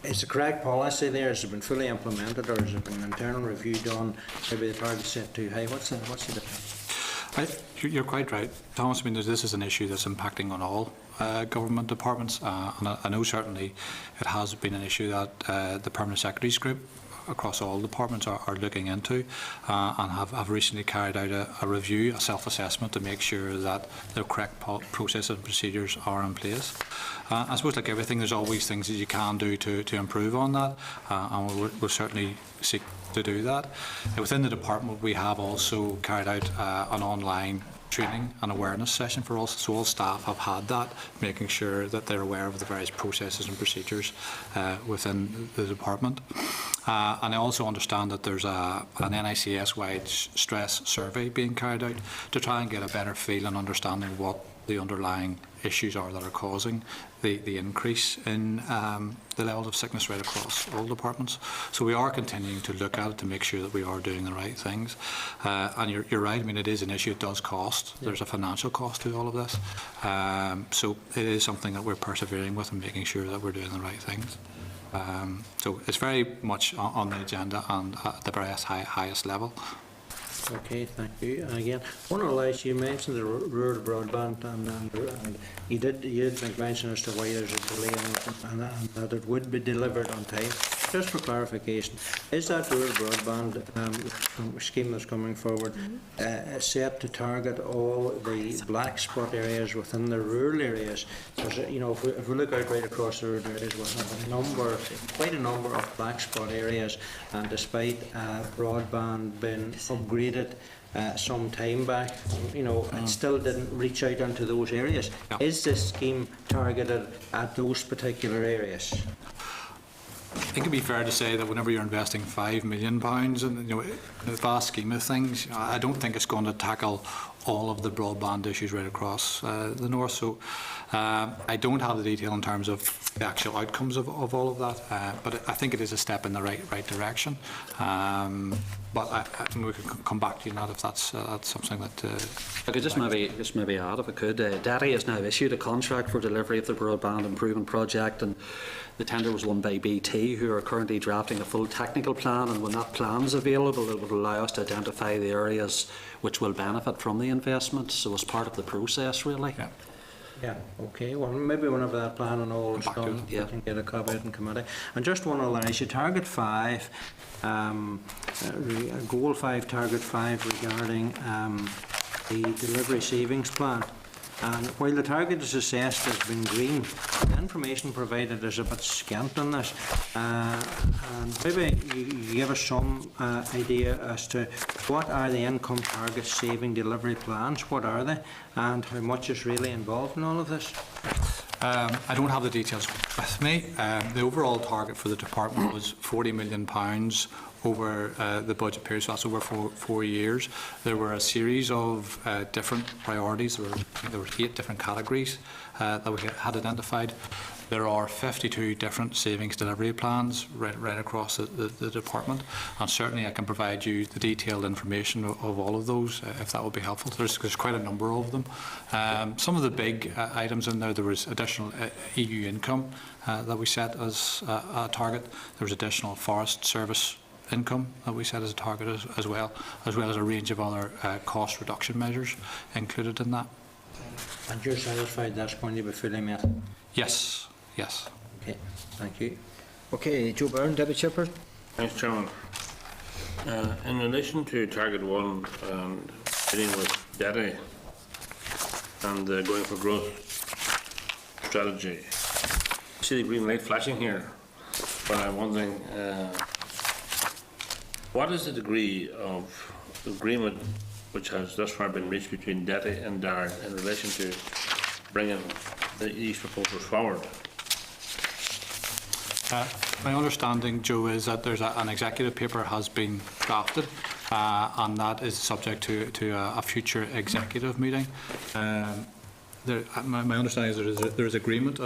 is the correct policy there? Has it been fully implemented, or has there been an internal review done? Maybe the target's set too high. What's the difference? You're quite right, Thomas. I mean, this is an issue that's impacting on all government departments, and I know certainly it has been an issue that the Permanent Secretaries Group across all departments are looking into, and have recently carried out a review, a self-assessment, to make sure that the correct processes and procedures are in place. I suppose, like everything, there's always things that you can do to improve on that, and we'll certainly seek to do that. Within the department, we have also carried out an online training and awareness session for all, so all staff have had that, making sure that they're aware of the various processes and procedures within the department. And I also understand that there's an NICS-wide stress survey being carried out to try and get a better feel and understanding what the underlying issues are that are causing the increase in the levels of sickness right across all departments. So we are continuing to look at it to make sure that we are doing the right things. And you're right, I mean, it is an issue, it does cost. There's a financial cost to all of this. So it is something that we're persevering with and making sure that we're doing the right things. So it's very much on the agenda and at the very highest level. Okay, thank you. And again, one of the lights you mentioned the rural broadband, and you did make mention as to why there's a delay and that it would be delivered on time. Just for clarification, is that rural broadband scheme that's coming forward set to target all the black spot areas within the rural areas? Because if we look out right across the rural areas, we have quite a number of black spot areas, and despite broadband being upgraded some time back, it still didn't reach out into those areas. Yeah. Is this scheme targeted at those particular areas? I think it'd be fair to say that whenever you're investing £5 million in the vast scheme of things, I don't think it's going to tackle all of the broadband issues right across the north. So I don't have the detail in terms of the actual outcomes of all of that, but I think it is a step in the right direction. But we can come back to you on that if that's something that. I could just maybe add, if I could. DETI has now issued a contract for delivery of the broadband improvement project, and the tender was won by BT, who are currently drafting a full technical plan. And when that plan is available, it would allow us to identify the areas which will benefit from the investment. So it's part of the process, really. Yeah. Yeah, okay. Well, maybe whenever that plan and all is done, we can get a copy in committee. And just one other issue, Target 5, Goal 5, Target 5 regarding the delivery savings plan. And while the target is assessed as being green, the information provided is a bit scant on this. And maybe you give us some idea as to what are the income target saving delivery plans, what are they, and how much is really involved in all of this? I don't have the details with me. The overall target for the department was £40 million over the budget period, so that's over four years. There were a series of different priorities. There were 8 different categories that we had identified. There are 52 different savings delivery plans right across the department, and certainly I can provide you the detailed information of all of those if that would be helpful. There's quite a number of them. Some of the big items in there was additional EU income that we set as a target. There was additional Forest Service income that we set as a target as well as a range of other cost reduction measures included in that. And you're satisfied that's going to be fully met? Yes. Yes. Okay, thank you. Okay, Joe Byrne, Deputy Chairperson. Thanks, Chairman. In relation to Target 1 and dealing with data and the going for growth strategy, I see the green light flashing here, but I'm wondering what is the degree of agreement which has thus far been reached between DETI and DARD in relation to bringing these proposals forward? My understanding, Joe, is that there's an executive paper has been drafted, and that is subject to a future executive meeting. My understanding is there is agreement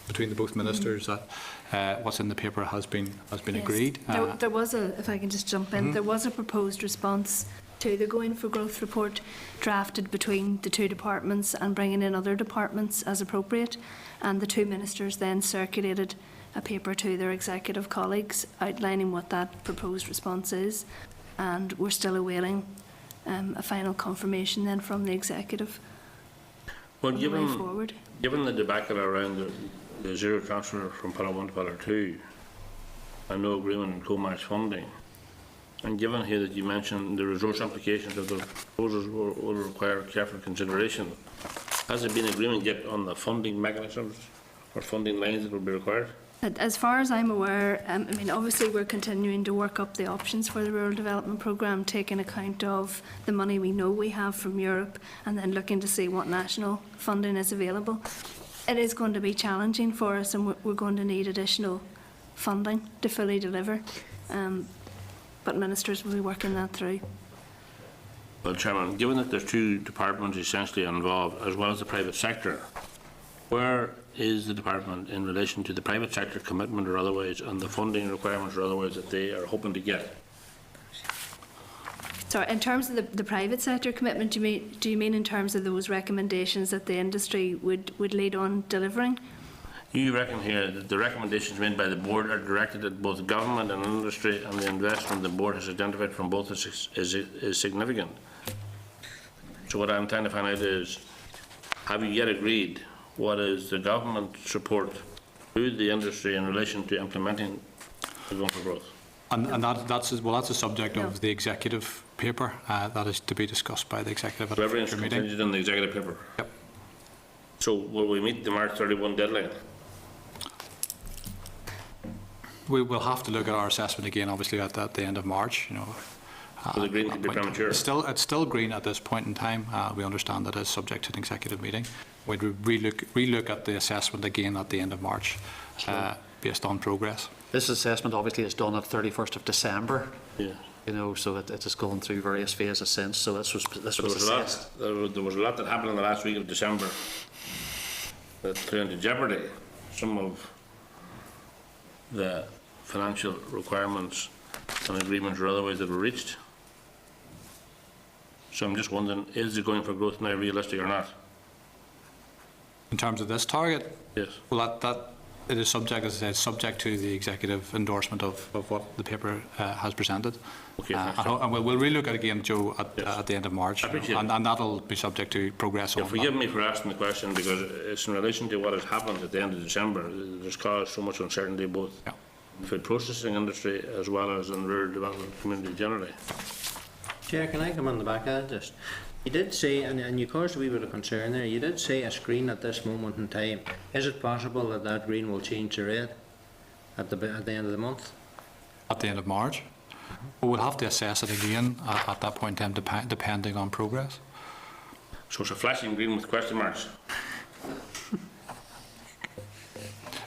between the both ministers that what's in the paper has been agreed. There was if I can just jump in, there was a proposed response to the Going for Growth report drafted between the two departments and bringing in other departments as appropriate, and the two ministers then circulated a paper to their executive colleagues outlining what that proposed response is, and we're still awaiting a final confirmation then from the executive. Well, forward. Given the debacle around the zero transfer from Pillar 1 to Pillar 2 and no agreement on co-match funding, and given here that you mentioned the resource implications of the proposals will require careful consideration, has there been agreement yet on the funding mechanisms or funding lines that will be required? As far as I'm aware, I mean, obviously we're continuing to work up the options for the Rural Development Programme, taking account of the money we know we have from Europe and then looking to see what national funding is available. It is going to be challenging for us, and we're going to need additional funding to fully deliver. But ministers will be working that through. Well, Chairman, given that there's two departments essentially involved, as well as the private sector, where is the department in relation to the private sector commitment or otherwise, and the funding requirements or otherwise that they are hoping to get? So, in terms of the private sector commitment, do you mean in terms of those recommendations that the industry would lead on delivering? You reckon here that the recommendations made by the board are directed at both government and industry, and the investment the board has identified from both is significant. So what I'm trying to find out is, have you yet agreed what is the government support to the industry in relation to implementing the Going for Growth? And that's a subject of the executive paper that is to be discussed by the executive at a Everything's future meeting. contingent on the executive paper. Yep. So will we meet the March 31 deadline? We will have to look at our assessment again, obviously, at the end of March. You know, the green could be premature. It's still green at this point in time. We understand that it's subject to an executive meeting. We'd relook at the assessment again at the end of March, based on progress. This assessment obviously is done at 31st of December. Yeah. You know, so it has gone through various phases since. So this was assessed. There was a lot that happened in the last week of December that threw into jeopardy some of the financial requirements and agreements or otherwise that were reached. So I'm just wondering, is the Going for Growth now realistic or not? In terms of this target? Yes. Well, that it is subject, as I said, subject to the executive endorsement of what the paper has presented. Okay. And we'll relook at it again, Joe, at the end of March. I appreciate it. And that'll be subject to progress on that. Forgive me for asking the question, because it's in relation to what has happened at the end of December. There's caused so much uncertainty both in the food processing industry as well as in the rural development community generally. Chair, can I come on the back of that just? You did say, and you caused a wee bit of concern there, you did say a screen at this moment in time. Is it possible that that green will change to red at the end of the month? At the end of March? Well, we'll have to assess it again at that point in time, depending on progress. So it's a flashing green with question marks?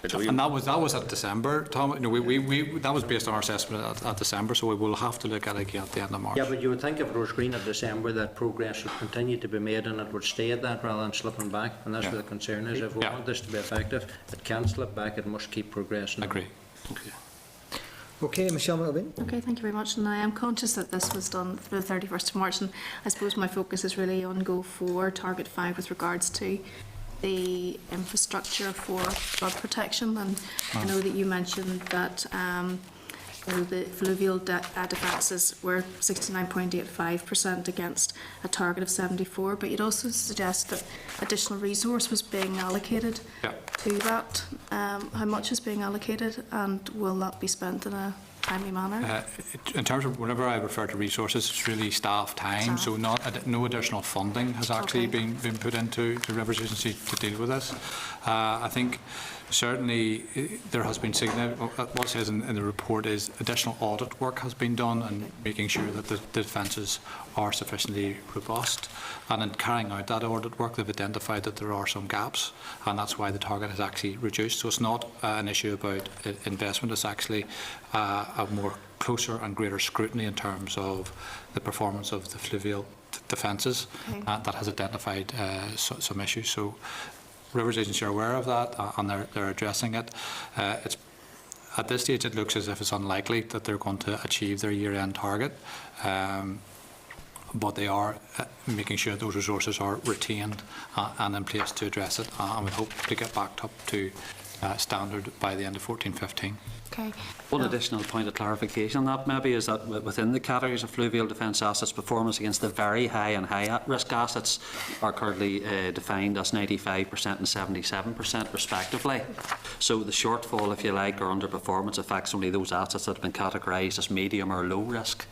And that was at December, Tom. You know, that was based on our assessment at December, so we will have to look at it again at the end of March. Yeah, but you would think if it was green in December, that progress would continue to be made and it would stay at that rather than slipping back. And that's where the concern is. If we want this to be effective, it can't slip back. It must keep progressing. Agree. Okay. Okay, Michelle Malvin. Okay, thank you very much. And I am conscious that this was done for the 31st of March, and I suppose my focus is really on Go 4, Target 5 with regards to the infrastructure for flood protection. And I know that you mentioned that the fluvial defences were 69.85% against a target of 74, but you'd also suggest that additional resource was being allocated to that. How much is being allocated, and will that be spent in a timely manner? In terms of whenever I refer to resources, it's really staff time, so no additional funding has actually been put into Rivers Agency to deal with this. I think certainly there has been what it says in the report is additional audit work has been done and making sure that the defences are sufficiently robust. And in carrying out that audit work, they've identified that there are some gaps, and that's why the target has actually reduced. So it's not an issue about investment, it's actually a more closer and greater scrutiny in terms of the performance of the fluvial defences that has identified some issues. So Rivers Agency are aware of that and they're addressing it. At this stage, it looks as if it's unlikely that they're going to achieve their year-end target, but they are making sure those resources are retained and in place to address it, and we hope to get back up to standard by the end of 14-15. Okay. One additional point of clarification on that maybe is that within the categories of fluvial defence assets, performance against the very high and high risk assets are currently defined as 95% and 77% respectively. So the shortfall, if you like, or underperformance affects only those assets that have been categorised as medium or low risk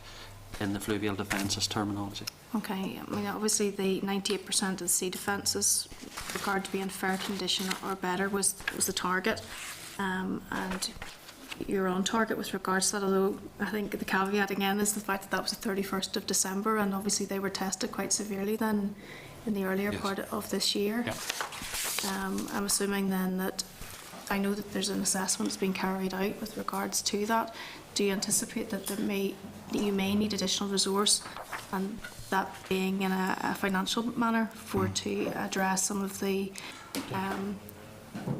in the fluvial defences terminology. Okay, I mean obviously the 98% of the sea defences regard to be in fair condition or better was the target, and you're on target with regards to that, although I think the caveat again is the fact that that was the 31st of December and obviously they were tested quite severely then in the earlier part of this year. I'm assuming then that I know that there's an assessment that's being carried out with regards to that. Do you anticipate that you may need additional resource, and that being in a financial manner to address some of the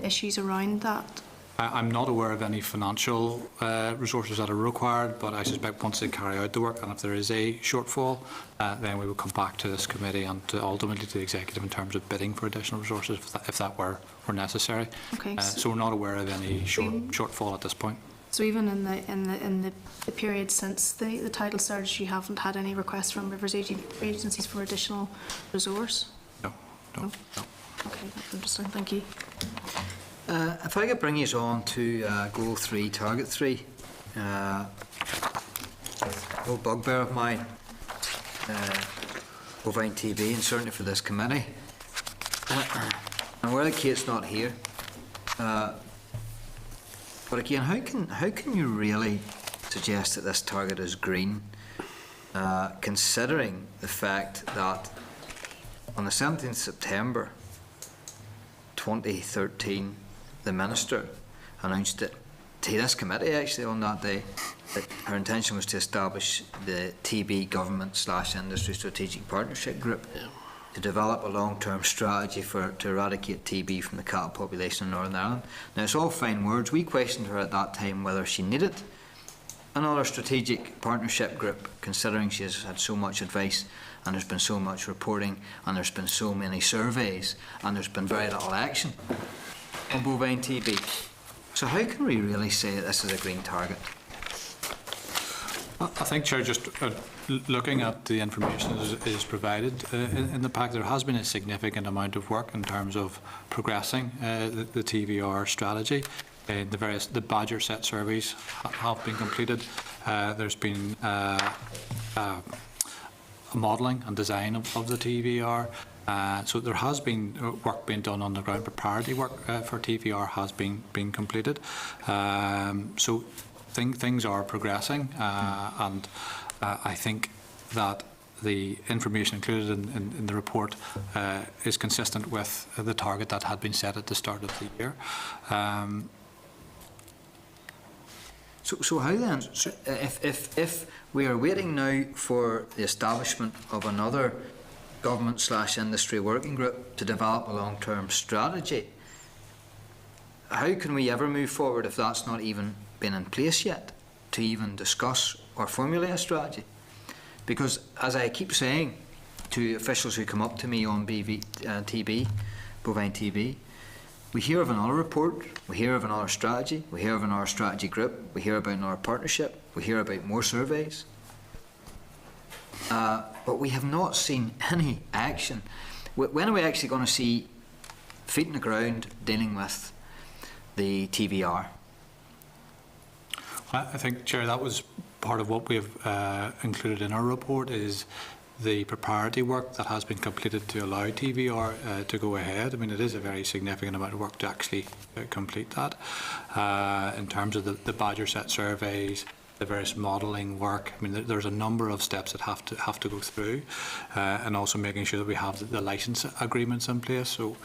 issues around that? I'm not aware of any financial resources that are required, but I suspect once they carry out the work, and if there is a shortfall, then we will come back to this committee and ultimately to the executive in terms of bidding for additional resources if that were necessary. Okay, so we're not aware of any shortfall at this point. So even in the period since the title started, you haven't had any requests from Rivers agencies for additional resource? No. Okay, that's interesting. Thank you. If I could bring you on to Goal 3, Target 3, old bugbear of mine, Bovine TB, and certainly for this committee. And where Kate's not here, but again, how can you really suggest that this target is green, considering the fact that on the 17th of September 2013, the Minister announced it to this committee actually on that day that her intention was to establish the TB Government/Industry Strategic Partnership Group to develop a long-term strategy to eradicate TB from the cattle population in Northern Ireland. Now it's all fine words. We questioned her at that time whether she needed another strategic partnership group, considering she has had so much advice and there's been so much reporting and there's been so many surveys and there's been very little action on bovine TB. So how can we really say that this is a green target? I think, Chair, just looking at the information that is provided in the pack, there has been a significant amount of work in terms of progressing the TVR strategy. The Badger set surveys have been completed. There's been modelling and design of the TVR. So there has been work being done on the ground. Preparatory work for TVR has been completed. So things are progressing, and I think that the information included in the report is consistent with the target that had been set at the start of the year. So how then, if we are waiting now for the establishment of another government/industry working group to develop a long-term strategy, how can we ever move forward if that's not even been in place yet to even discuss or formulate a strategy? Because as I keep saying to officials who come up to me on TB, bovine TB, we hear of another report, we hear of another strategy, we hear of another strategy group, we hear about another partnership, we hear about more surveys. But we have not seen any action. When are we actually going to see feet on the ground dealing with the TVR? I think, Chair, that was part of what we have included in our report, is the preparatory work that has been completed to allow TVR to go ahead. I mean, it is a very significant amount of work to actually complete that. In terms of the Badger set surveys, the various modelling work, I mean, there's a number of steps that have to go through, and also making sure that we have the licence agreements in place. So,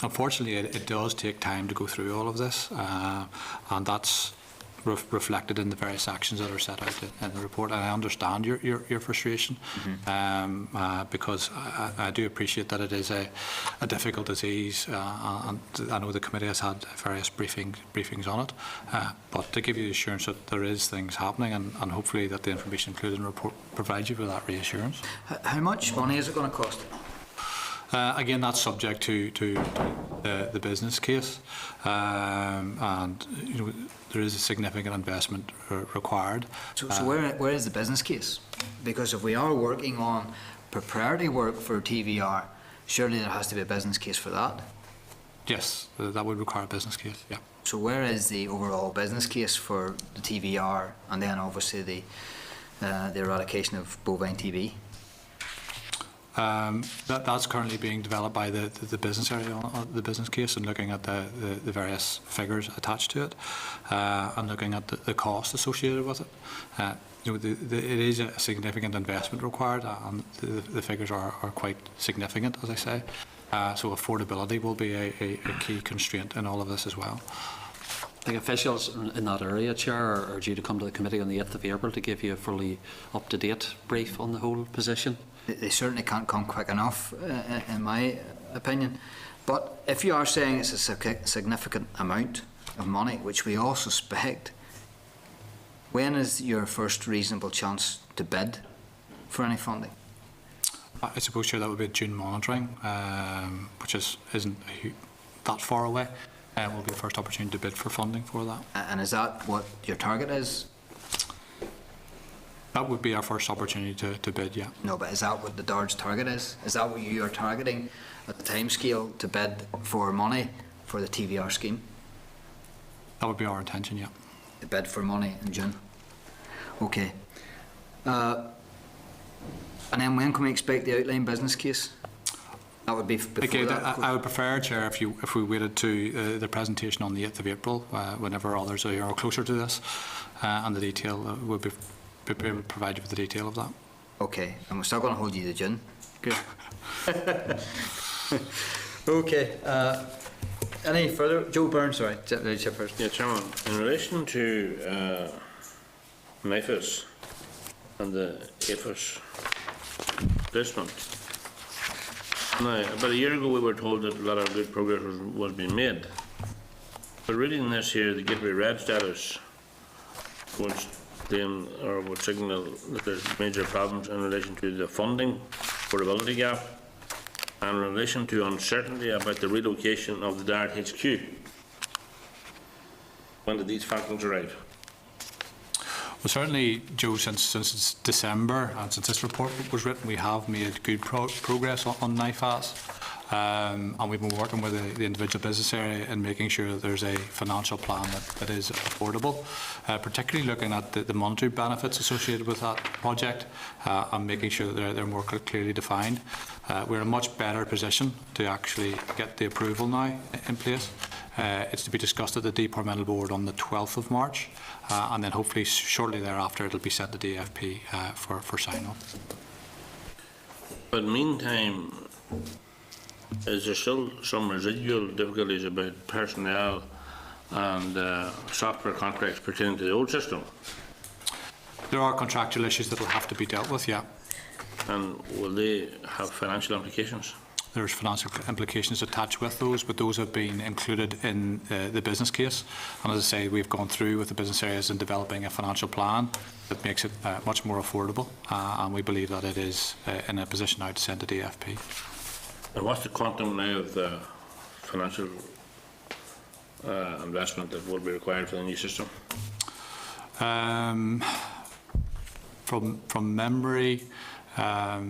unfortunately, it does take time to go through all of this, and that's reflected in the various actions that are set out in the report. And I understand your frustration, because I do appreciate that it is a difficult disease, and I know the committee has had various briefings on it, but to give you the assurance that there is things happening, and hopefully that the information included in the report provides you with that reassurance. How much money is it going to cost? Again, that's subject to the business case, and there is a significant investment required. So where is the business case? Because if we are working on preparatory work for TVR, surely there has to be a business case for that. Yes, that would require a business case. Yeah. So where is the overall business case for the TVR, and then obviously the eradication of bovine TB? That's currently being developed by the business area, the business case, and looking at the various figures attached to it, and looking at the cost associated with it. It is a significant investment required, and the figures are quite significant, as I say. So affordability will be a key constraint in all of this as well. I think officials in that area, Chair, are due to come to the committee on the 8th of April to give you a fully up-to-date brief on the whole position. They certainly can't come quick enough, in my opinion. But if you are saying it's a significant amount of money, which we all suspect, when is your first reasonable chance to bid for any funding? I suppose, Chair, that would be June monitoring, which isn't that far away. Will be the first opportunity to bid for funding for that. And is that what your target is? That would be our first opportunity to bid, yeah. No, but is that what the DARD's target is? Is that what you are targeting at the timescale to bid for money for the TVR scheme? That would be our intention, yeah. To bid for money in June. Okay. And then when can we expect the outline business case? That would be before again, that. I would prefer, Chair, if we waited to the presentation on the 8th of April, whenever others are closer to this, and the detail would be provide you with the detail of that. Okay, and we're still going to hold you to June. Good. Okay. Any further? Joe Byrne, sorry. Yeah, Chairman. In relation to NIFAS and the APHIS placement, now, about a year ago we were told that a lot of good progress was being made. But reading this here, the Gateway Red status would claim or would signal that there's major problems in relation to the funding affordability gap and in relation to uncertainty about the relocation of the DARD HQ. When did these factors arrive? Well, certainly, Joe, since it's December and since this report was written, we have made good progress on NIFAS, and we've been working with the individual business area in making sure that there's a financial plan that is affordable, particularly looking at the monetary benefits associated with that project, and making sure that they're more clearly defined. We're in a much better position to actually get the approval now in place. It's to be discussed at the Departmental Board on the 12th of March, and then hopefully shortly thereafter it'll be sent to DFP for sign-off. But meantime, is there still some residual difficulties about personnel and software contracts pertaining to the old system. There are contractual issues that will have to be dealt with, yeah. And will they have financial implications? There's financial implications attached with those, but those have been included in the business case. And as I say, we've gone through with the business areas in developing a financial plan that makes it much more affordable, and we believe that it is in a position now to send to DFP. And what's the quantum now of the financial investment that will be required for the new system? From memory, I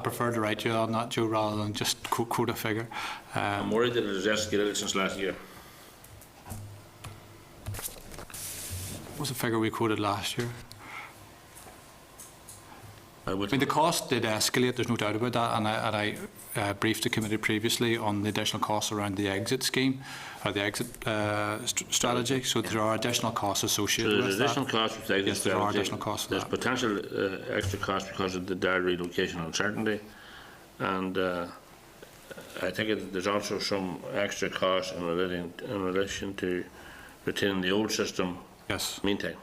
prefer to write you on that, Joe, rather than just quote a figure. I'm worried that it has escalated since last year. What was the figure we quoted last year? I mean, the cost did escalate, there's no doubt about that, and I briefed the committee previously on the additional costs around the exit scheme, or the exit strategy, so there are additional costs associated with that. So there's additional costs with the exit strategy. Yes, there are additional costs for that. There's potential extra costs because of the Dard relocation uncertainty, and I think there's also some extra costs in relation to retaining the old system. Yes. Meantime.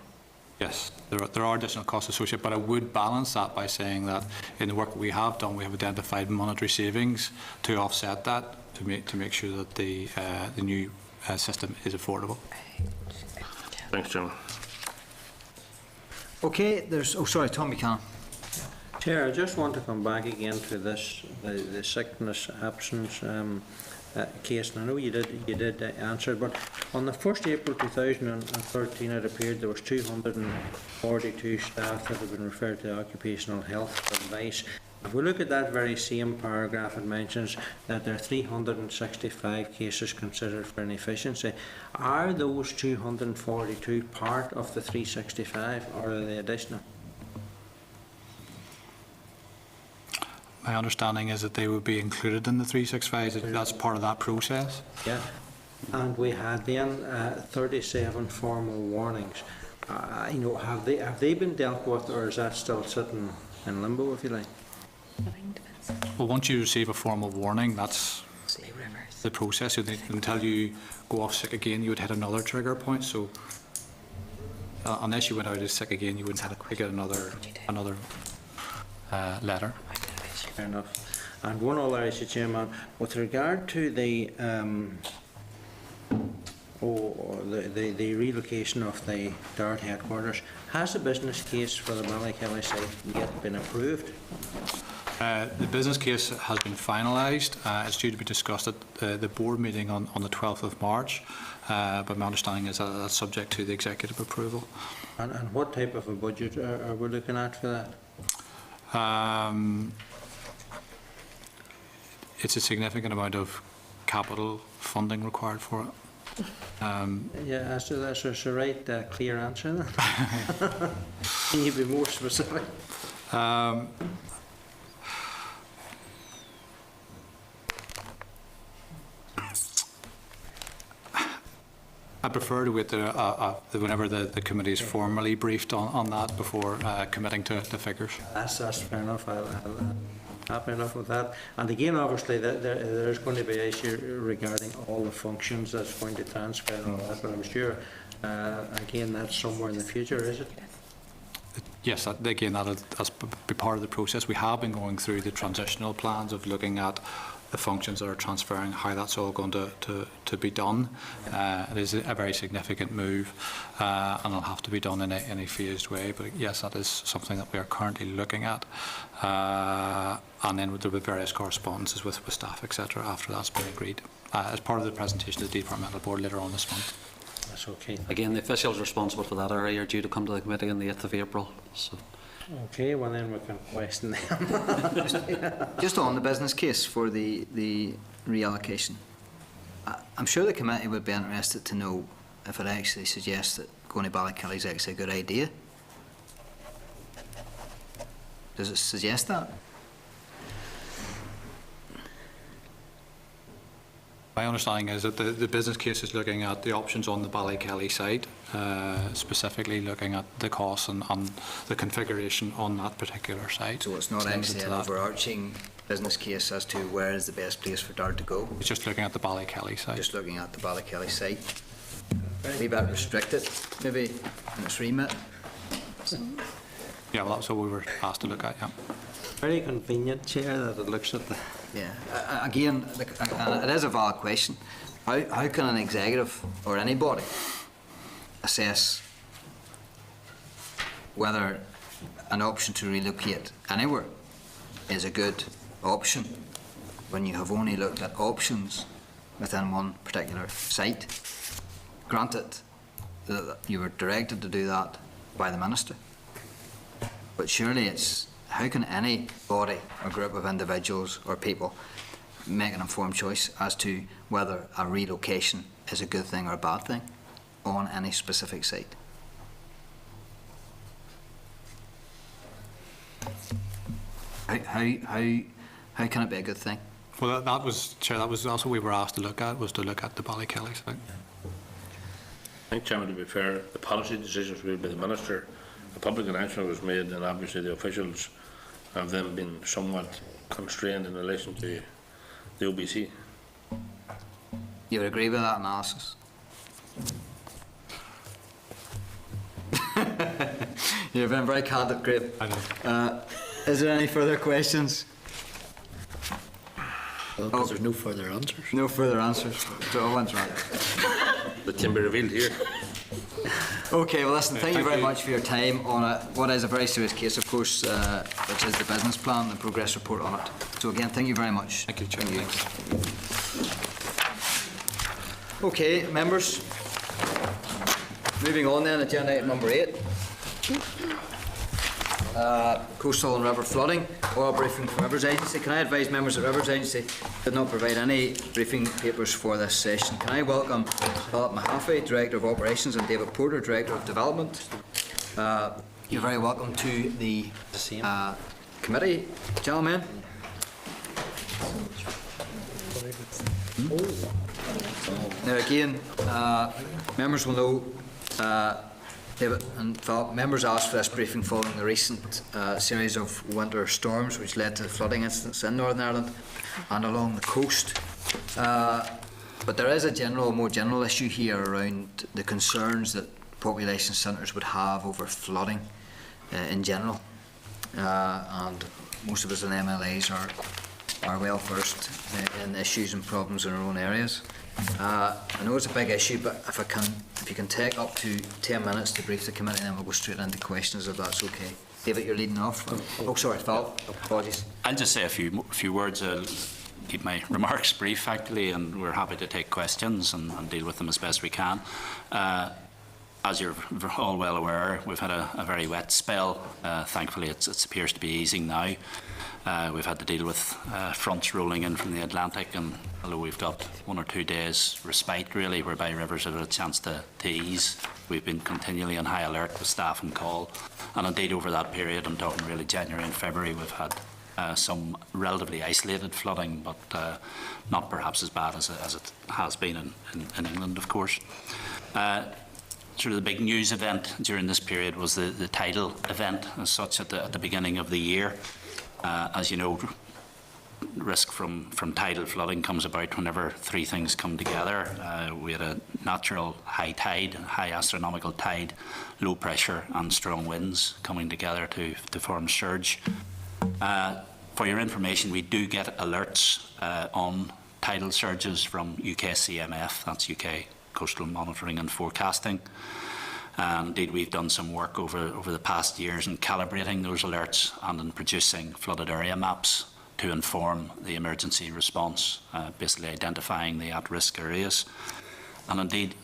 Yes, there are additional costs associated, but I would balance that by saying that in the work we have done, we have identified monetary savings to offset that, to make sure that the new system is affordable. Thanks, Chairman. Okay, there's, oh sorry, Tom Buchanan. Chair, I just want to come back again to this, the sickness absence case, and I know you did answer it, but on the 1st April 2013 it appeared there was 242 staff that had been referred to occupational health advice. If we look at that very same paragraph, it mentions that there are 365 cases considered for inefficiency. Are those 242 part of the 365 or are they additional? My understanding is that they would be included in the 365. That's part of that process. Yeah, and we had then 37 formal warnings. You know, have they been dealt with, or is that still sitting in limbo, if you like? Well, once you receive a formal warning, that's the process. Until you go off sick again, you would hit another trigger point. So unless you went out as sick again, you wouldn't have to get another letter. Fair enough. And one other issue, Chairman, with regard to the relocation of the Dart headquarters, has the business case for the Ballykelly site yet been approved? The business case has been finalised. It's due to be discussed at the board meeting on the 12th of March, but my understanding is that that's subject to the executive approval. And what type of a budget are we looking at for that? It's a significant amount of capital funding required for it. Yeah, that's a right clear answer then. Can you be more specific? I prefer to wait whenever the committee is formally briefed on that before committing to the figures. That's fair enough. I'll happy enough with that. And again, obviously, there's going to be an issue regarding all the functions that's going to transfer and all that, but I'm sure, again, that's somewhere in the future, is it? Yes, again, that'll be part of the process. We have been going through the transitional plans of looking at the functions that are transferring, how that's all going to be done. It is a very significant move, and it'll have to be done in a phased way. But yes, that is something that we are currently looking at. And then there will be various correspondences with staff, etc. after that's been agreed, as part of the presentation to the departmental board later on this month. That's okay. Again, the officials responsible for that area are due to come to the committee on the 8th of April. So. Okay, well then we can question them. Just on the business case for the reallocation, I'm sure the committee would be interested to know if it actually suggests that going to Ballykelly is actually a good idea. Does it suggest that? My understanding is that the business case is looking at the options on the Ballykelly site, specifically looking at the costs and the configuration on that particular site. So it's not actually an overarching business case as to where is the best place for Dart to go. It's just looking at the Ballykelly site. Just looking at the Ballykelly site. A wee bit restricted, maybe, in its remit. Yeah, well, that's what we were asked to look at, yeah. Very convenient, Chair, that it looks at the... Yeah, again, it is a valid question. How can an executive or anybody assess whether an option to relocate anywhere is a good option when you have only looked at options within one particular site? Granted, that you were directed to do that by the Minister, but surely it's, how can any body or group of individuals or people make an informed choice as to whether a relocation is a good thing or a bad thing on any specific site? How can it be a good thing? Well, that was, Chair, that was also what we were asked to look at, was to look at the Ballykelly site. I think, Chairman, to be fair, the policy decisions were made by the Minister, a public announcement was made, and obviously the officials have then been somewhat constrained in relation to the OBC. You would agree with that analysis? You've been very candid, Graham. Is there any further questions? Well, because there's no further answers. No further answers. So I went right. That can be revealed here. Okay, well listen, thank you very much for your time on what is a very serious case, of course, which is the business plan, the progress report on it. So again, thank you very much. Thank you, Chair. Okay, members. Moving on then, agenda item number 8. Coastal and river flooding, oral briefing from Rivers Agency. Can I advise members that Rivers Agency did not provide any briefing papers for this session? Can I welcome Philip Mahaffey, Director of Operations, and David Porter, Director of Development. You're very welcome to the committee, gentlemen. Now again, members will know David and Philip, members asked for this briefing following the recent series of winter storms which led to flooding incidents in Northern Ireland and along the coast. But there is a more general issue here around the concerns that population centres would have over flooding in general. And most of us in MLAs are well versed in issues and problems in our own areas. I know it's a big issue, but if you can take up to 10 minutes to brief the committee, then we'll go straight into questions if that's okay. David, you're leading off. Oh, sorry, Phil. Apologies. I'll just say a few words. I'll keep my remarks brief, actually, and we're happy to take questions and deal with them as best we can. As you're all well aware, we've had a very wet spell. Thankfully, it appears to be easing now. We've had to deal with fronts rolling in from the Atlantic, and although we've got 1 or 2 days respite, really, whereby rivers have had a chance to ease, we've been continually on high alert with staff and call. And indeed, over that period, I'm talking really January and February, we've had some relatively isolated flooding, but not perhaps as bad as it has been in England, of course. Sort of the big news event during this period was the tidal event as such at the beginning of the year. As you know, risk from tidal flooding comes about whenever 3 things come together. We had a natural high tide, high astronomical tide, low pressure and strong winds coming together to form surge. For your information, we do get alerts on tidal surges from UKCMF, that's UK Coastal Monitoring and Forecasting. Indeed, we've done some work over the past years in calibrating those alerts and in producing flooded area maps to inform the emergency response, basically identifying the at-risk areas. And indeed,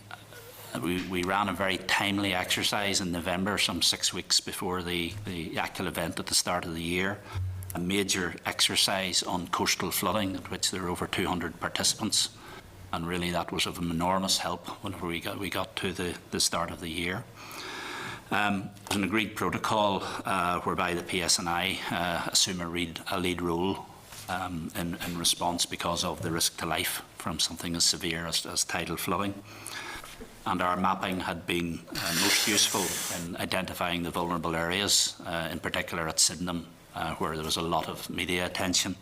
we ran a very timely exercise in November, some 6 weeks before the actual event at the start of the year, a major exercise on coastal flooding, at which there were over 200 participants. And really that was of enormous help whenever we got to the start of the year. There's an agreed protocol whereby the PSNI assume a lead role in response because of the risk to life from something as severe as tidal flooding. And our mapping had been most useful in identifying the vulnerable areas, in particular at Sydenham, where there was a lot of media attention.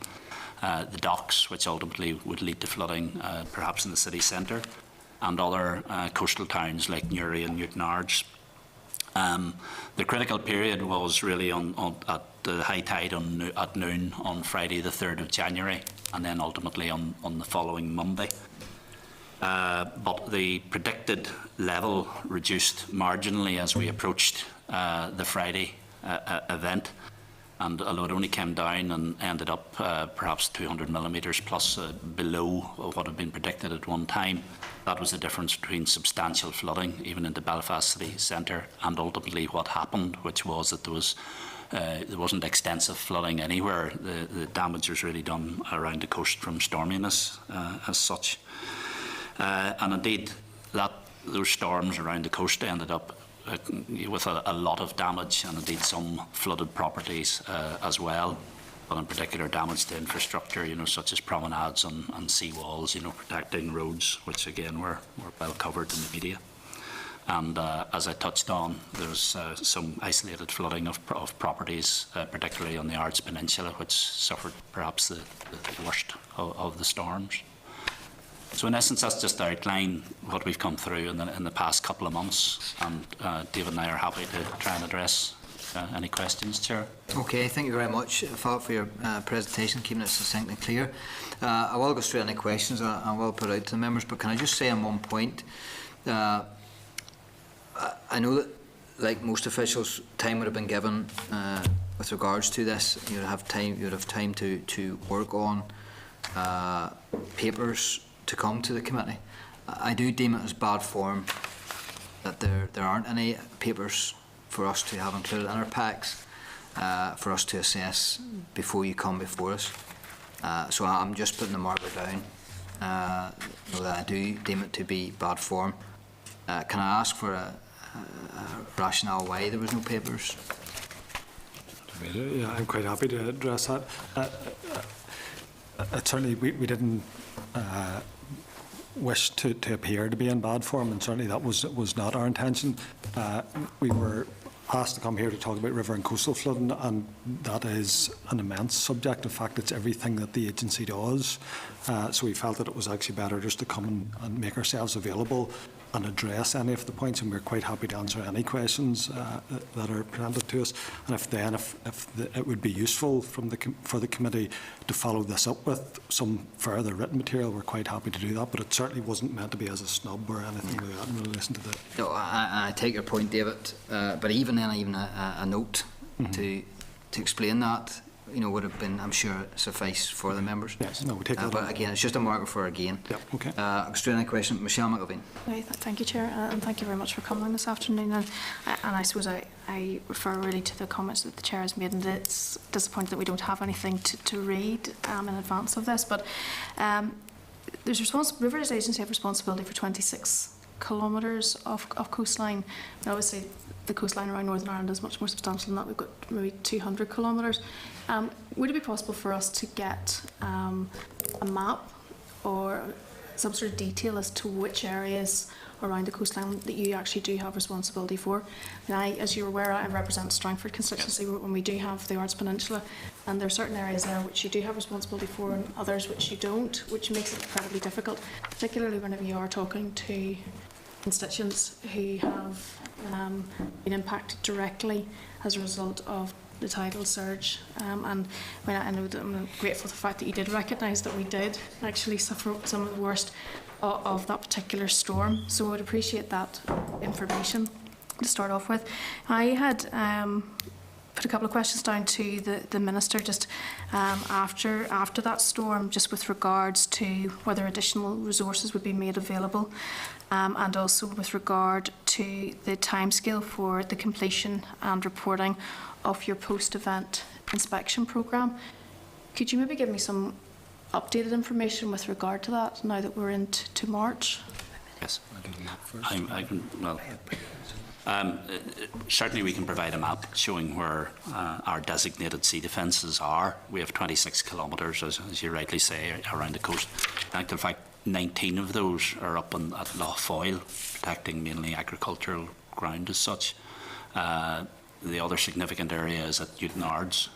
the docks, which ultimately would lead to flooding perhaps in the city centre, and other coastal towns like Newry and Newtownards. The critical period was really at the high tide at noon on Friday the 3rd of January, and then ultimately on the following Monday. But the predicted level reduced marginally as we approached the Friday event, and although it only came down and ended up perhaps 200 millimetres plus below what had been predicted at one time, that was the difference between substantial flooding, even into Belfast city centre, and ultimately what happened, which was that there wasn't extensive flooding anywhere. The damage was really done around the coast from storminess as such. And indeed, those storms around the coast ended up with a lot of damage, and indeed some flooded properties as well, but in particular damage to infrastructure, such as promenades and sea walls, protecting roads, which again were well covered in the media. And as I touched on, there's some isolated flooding of properties, particularly on the Ards Peninsula, which suffered perhaps the worst of the storms. So in essence, that's just to outline what we've come through in the past couple of months, and David and I are happy to try and address any questions, Chair. Okay, thank you very much, Philip, for your presentation, keeping it succinct and clear. I will go straight any questions I will put out to the members, but can I just say on one point, I know that, like most officials, time would have been given with regards to this. You'd have time to work on papers to come to the committee. I do deem it as bad form that there aren't any papers for us to have included in our packs for us to assess before you come before us. So I'm just putting the marker down that I do deem it to be bad form. Can I ask for a rationale why there was no papers? Yeah, I'm quite happy to address that. Certainly we didn't wish to appear to be in bad form, and certainly that was not our intention. We were asked to come here to talk about river and coastal flooding, and that is an immense subject. In fact, it's everything that the agency does. So we felt that it was actually better just to come and make ourselves available and address any of the points, and we're quite happy to answer any questions that are presented to us. And if it would be useful for the committee to follow this up with some further written material, we're quite happy to do that. But it certainly wasn't meant to be as a snub or anything like that in relation to that. No, I take your point, David. But even then, a note to explain that, would have been, I'm sure, suffice for the members. Yes, no, we take that. But again, it's just a marker for again. Yep, okay. Australian question, Michelle McIlveen. Thank you, Chair, and thank you very much for coming this afternoon. And I suppose I refer really to the comments that the Chair has made, and it's disappointing that we don't have anything to read in advance of this. But Rivers Agency have responsibility for 26 kilometres of coastline. And obviously, the coastline around Northern Ireland is much more substantial than that. We've got maybe 200 kilometres. Would it be possible for us to get a map or some sort of detail as to which areas around the coastline that you actually do have responsibility for? And as you're aware, I represent Strangford constituency when we do have the Ards Peninsula, and there are certain areas there which you do have responsibility for and others which you don't, which makes it incredibly difficult, particularly whenever you are talking to constituents who have been impacted directly as a result of the tidal surge. And when I know that I'm grateful for the fact that you did recognise that we did actually suffer some of the worst of that particular storm. So I would appreciate that information to start off with. I had put a couple of questions down to the Minister just after that storm, just with regards to whether additional resources would be made available, and also with regard to the timescale for the completion and reporting of your post-event inspection programme. Could you maybe give me some updated information with regard to that now that we're into March? Yes. Certainly we can provide a map showing where our designated sea defences are. We have 26 kilometres, as you rightly say, around the coast. In fact, 19 of those are up at Lough Foyle, protecting mainly agricultural ground as such. The other significant area is at Newtownards,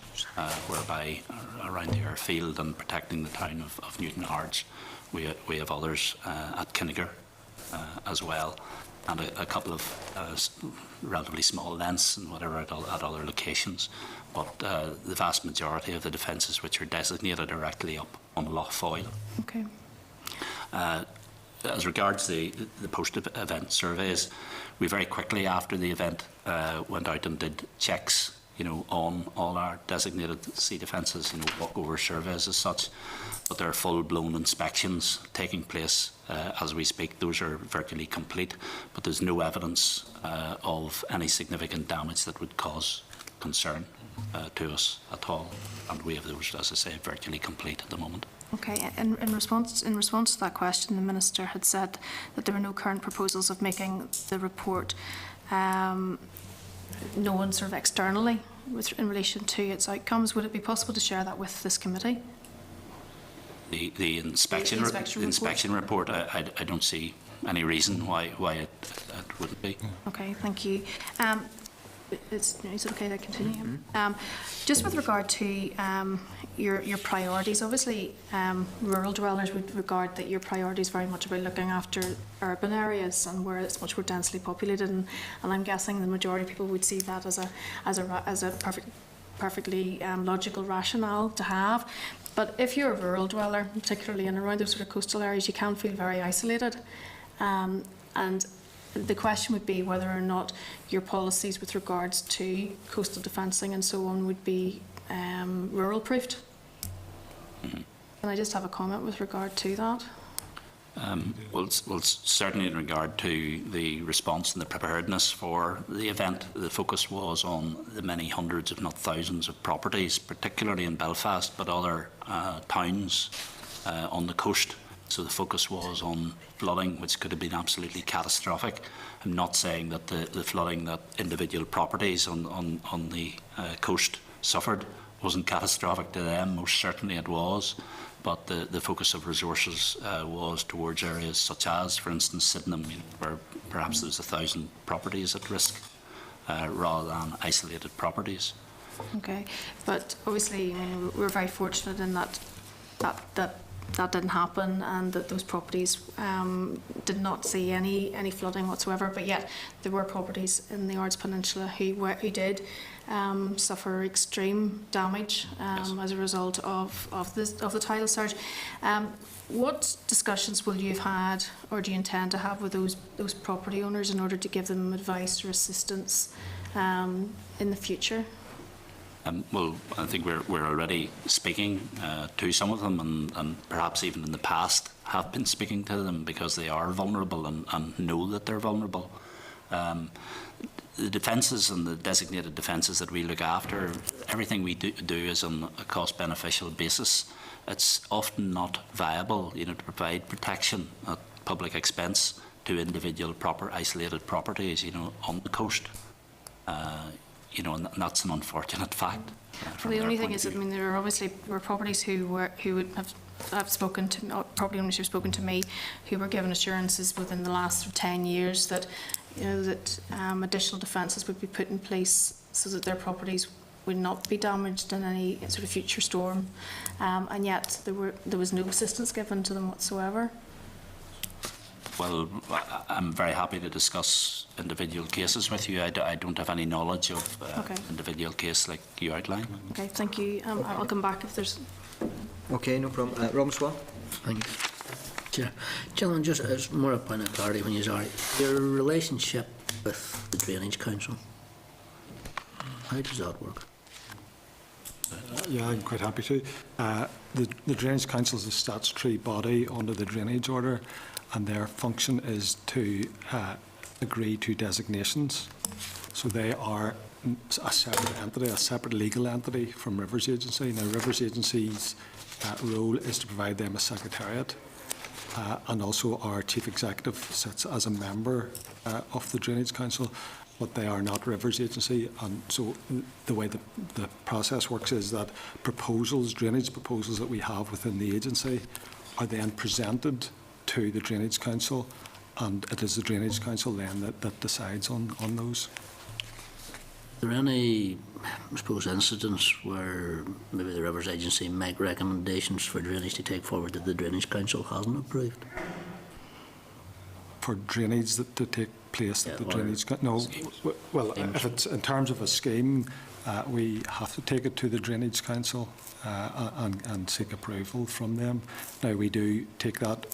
whereby around the airfield and protecting the town of Newton Ards, we have others at Kinniger as well, and a couple of relatively small lengths and whatever at other locations. But the vast majority of the defences which are designated are actually up on Lough Foyle. Okay. As regards the post-event surveys, we very quickly after the event went out and did checks, on all our designated sea defences, walkover surveys as such. But there are full-blown inspections taking place as we speak. Those are virtually complete, but there's no evidence of any significant damage that would cause concern to us at all. And we have those, as I say, virtually complete at the moment. Okay. In response to that question, the Minister had said that there were no current proposals of making the report known sort of externally in relation to its outcomes. Would it be possible to share that with this committee? The inspection report, I don't see any reason why it wouldn't be. Okay, thank you. Is it okay to continue? Just with regard to your priorities, obviously rural dwellers would regard that your priorities very much about looking after urban areas and where it's much more densely populated, and I'm guessing the majority of people would see that as a perfectly logical rationale to have. But if you're a rural dweller, particularly in around those sort of coastal areas, you can feel very isolated, and the question would be whether or not your policies with regards to coastal defencing and so on would be rural-proofed. Can I just have a comment with regard to that? Well, certainly in regard to the response and the preparedness for the event, the focus was on the many hundreds, if not thousands, of properties, particularly in Belfast, but other towns on the coast. So the focus was on flooding, which could have been absolutely catastrophic. I'm not saying that the flooding that individual properties on the coast suffered wasn't catastrophic to them. Most certainly it was. But the focus of resources was towards areas such as, for instance, Sydenham, where perhaps there's 1,000 properties at risk, rather than isolated properties. Okay, but obviously, we're very fortunate in that didn't happen, and that those properties did not see any flooding whatsoever. But yet, there were properties in the Ards Peninsula who did suffer extreme damage as a result of the tidal surge. What discussions will you have had, or do you intend to have with those property owners in order to give them advice or assistance in the future? Well, I think we're already speaking to some of them, and perhaps even in the past have been speaking to them because they are vulnerable and know that they're vulnerable. The defences and the designated defences that we look after, everything we do is on a cost-beneficial basis. It's often not viable, to provide protection at public expense to individual isolated properties, on the coast. And that's an unfortunate fact. Well, the only thing is, there were properties who would have spoken to, property owners who've spoken to me, who were given assurances within the last 10 years that, that additional defences would be put in place so that their properties would not be damaged in any sort of future storm, and yet there was no assistance given to them whatsoever. Well, I'm very happy to discuss individual cases with you. I don't have any knowledge of individual case like you outlined. Okay, thank you. I'll come back if there's... Okay, no problem. Robin Swan. Thank you. Chair. Gentlemen, just as more a point of clarity when you are, your relationship with the Drainage Council, how does that work? Yeah, I'm quite happy to. The Drainage Council is a statutory body under the Drainage Order, and their function is to agree to designations. So they are a separate entity, a separate legal entity from Rivers Agency. Now, Rivers Agency's role is to provide them a secretariat, and also our Chief Executive sits as a member of the Drainage Council, but they are not Rivers Agency. And so the way the process works is that drainage proposals that we have within the agency are then presented to the Drainage Council, and it is the Drainage Council then that decides on those. Is there any I suppose, incidents where maybe the Rivers Agency make recommendations for drainage to take forward that the Drainage Council hasn't approved? For drainage that to take place, that the or drainage, no, well, if it's in terms of a scheme, we have to take it to the Drainage Council and seek approval from them. Now, we do take that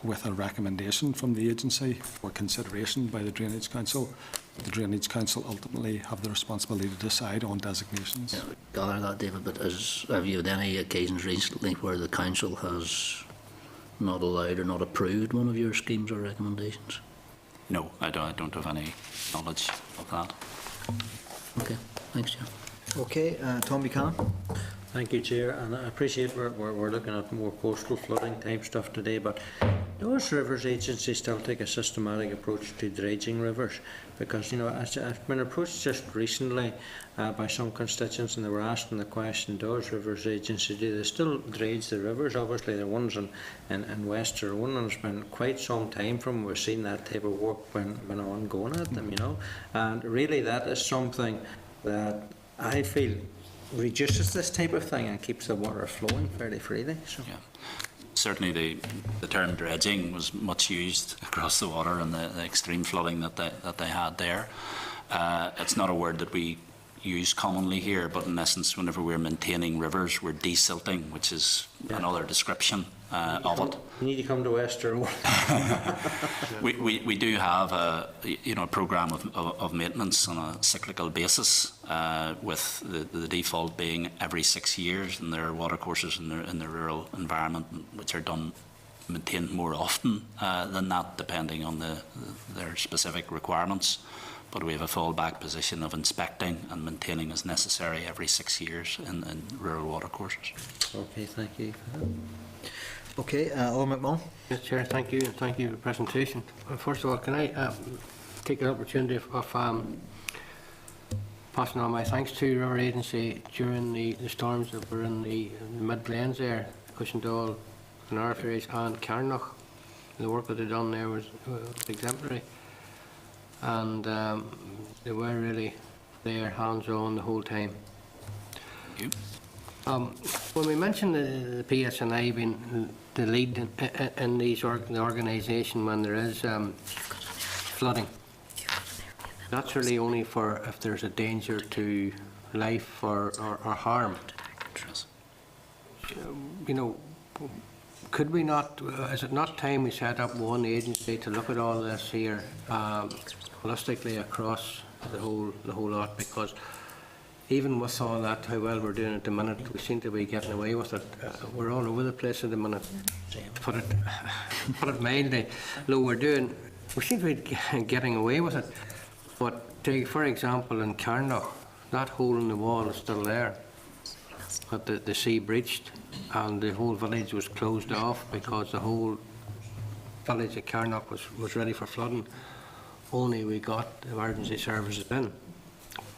with a recommendation from the agency for consideration by the Drainage Council. The Drainage Council ultimately have the responsibility to decide on designations. Yeah, gather that, David, but have you had any occasions recently where the council has not allowed or not approved one of your schemes or recommendations? No, I don't have any knowledge of that. Okay, thanks, Chair. Okay, Tom Buchanan. Thank you, Chair, and I appreciate we're looking at more coastal flooding type stuff today, but does Rivers Agency still take a systematic approach to dredging rivers? Because, you know, I've been approached just recently by some constituents, and they were asking the question, does Rivers Agency, do they still dredge the rivers? Obviously, the ones in West Tyrone, and it's been quite some time from we've seen that type of work been ongoing at them, you know, and really that is something that I feel reduces this type of thing and keeps the water flowing fairly freely. So. Yeah. Certainly the term dredging was much used across the water and the extreme flooding that they had there. It's not a word that we use commonly here, but in essence, whenever we're maintaining rivers, we're desilting, which is another description of it. You need to come to West Tyrone. we do have a program of maintenance on a cyclical basis, with the default being every 6 years, and there are water courses in the rural environment which are maintained more often than that, depending on their specific requirements. But we have a fallback position of inspecting and maintaining as necessary every 6 years in rural water courses. Okay, thank you. Okay, Owen McMullen. Yes, Chair, thank you, and thank you for the presentation. First of all, can I take the opportunity of passing on my thanks to River Agency during the storms that were in the mid-plains there, Cushendall, Narferries and Carnoch. The work that they've done there was exemplary. And they were really there, hands-on the whole time. Thank you. When we mentioned the PSNI being the lead in the organisation when there is flooding, that's really only for if there's a danger to life or harm. You know, could we not, is it not time we set up one agency to look at all this here holistically across the whole lot? Because even with all that, how well we're doing at the minute, we seem to be getting away with it. We're all over the place at the minute. To put it mildly, we seem to be getting away with it. But take, for example, in Carnoch, that hole in the wall is still there. But the sea breached and the whole village was closed off because the whole village of Carnoch was ready for flooding. Only we got emergency services in.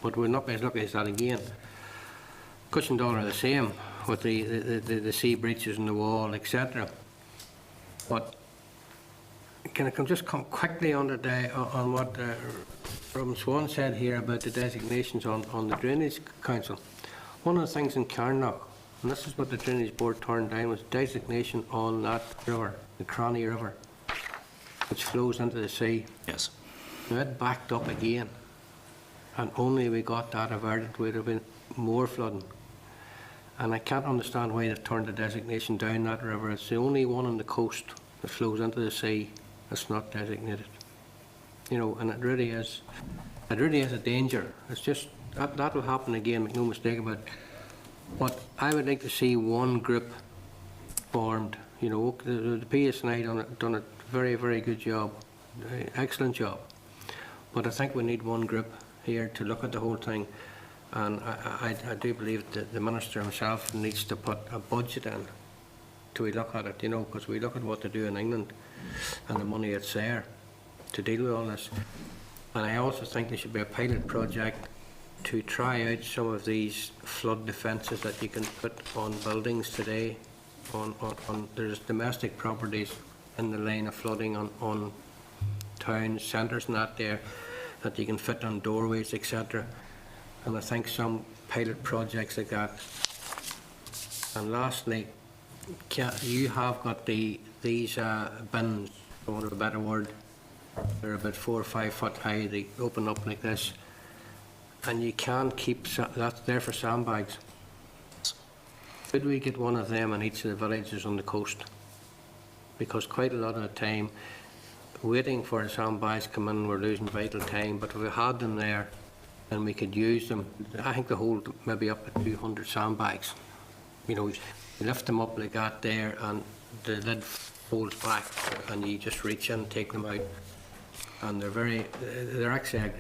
But we're not as lucky as that again. Cushendall are the same with the sea breaches in the wall, etc. But can I just come quickly on what Robin Swan said here about the designations on the Drainage Council? One of the things in Carnoch, and this is what the Drainage Board turned down, was designation on that river, the Cronny River, which flows into the sea. Yes. Now it backed up again, and only we got that averted, would have been more flooding. And I can't understand why they've turned the designation down that river. It's the only one on the coast that flows into the sea that's not designated. You know, and it really is a danger. It's just, that will happen again, make no mistake about it. But I would like to see one group formed. You know, the PSNI done a very, very good job, excellent job. But I think we need one group here to look at the whole thing. And I do believe that the Minister himself needs to put a budget in till we look at it, you know, because we look at what they do in England and the money that's there to deal with all this. And I also think there should be a pilot project to try out some of these flood defences that you can put on buildings today. There's domestic properties in the line of flooding on town centres and that there that you can fit on doorways, etc. and I think some pilot projects like that. And lastly, you have got these bins, for want of a better word. They're about 4 or 5 foot high. They open up like this, and you can't keep that's there for sandbags. Could we get one of them in each of the villages on the coast? Because quite a lot of the time, waiting for the sandbags to come in, we're losing vital time. But if we had them there, and we could use them, I think they hold maybe up to 200 sandbags. You know, you lift them up like that there, and the lid folds back, and you just reach in and take them out. And they're actually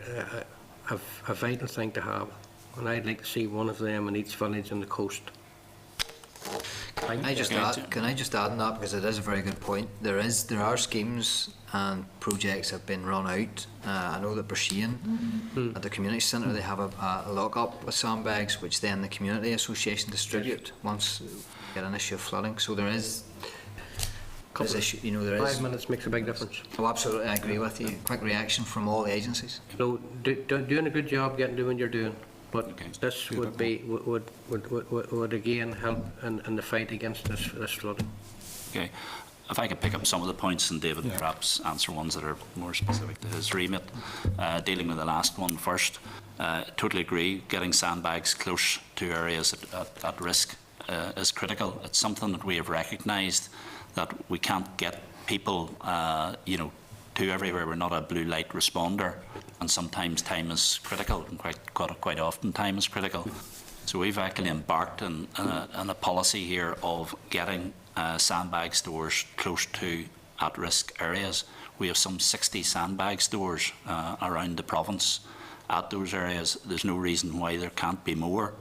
a vital thing to have. And I'd like to see one of them in each village on the coast. Can I just add on that, because it is a very good point. There are schemes and projects have been run out. I know that Bershean at the community centre, they have a lock-up with sandbags, which then the community association distribute once we get an issue of flooding. So there is. You know, there is 5 minutes makes a big difference. Oh, absolutely, I agree with you. Quick reaction from all the agencies. So doing a good job doing what you're doing. But this would again help in the fight against this flooding. Okay. If I could pick up some of the points and David perhaps answer ones that are more specific to his remit. Dealing with the last one first, totally agree, getting sandbags close to areas at risk is critical. It's something that we have recognised that we can't get people to everywhere. We're not a blue light responder, and sometimes time is critical, and quite often time is critical. So we've actually embarked on a policy here of getting sandbag stores close to at-risk areas. We have some 60 sandbag stores around the province at those areas. There's no reason why there can't be more.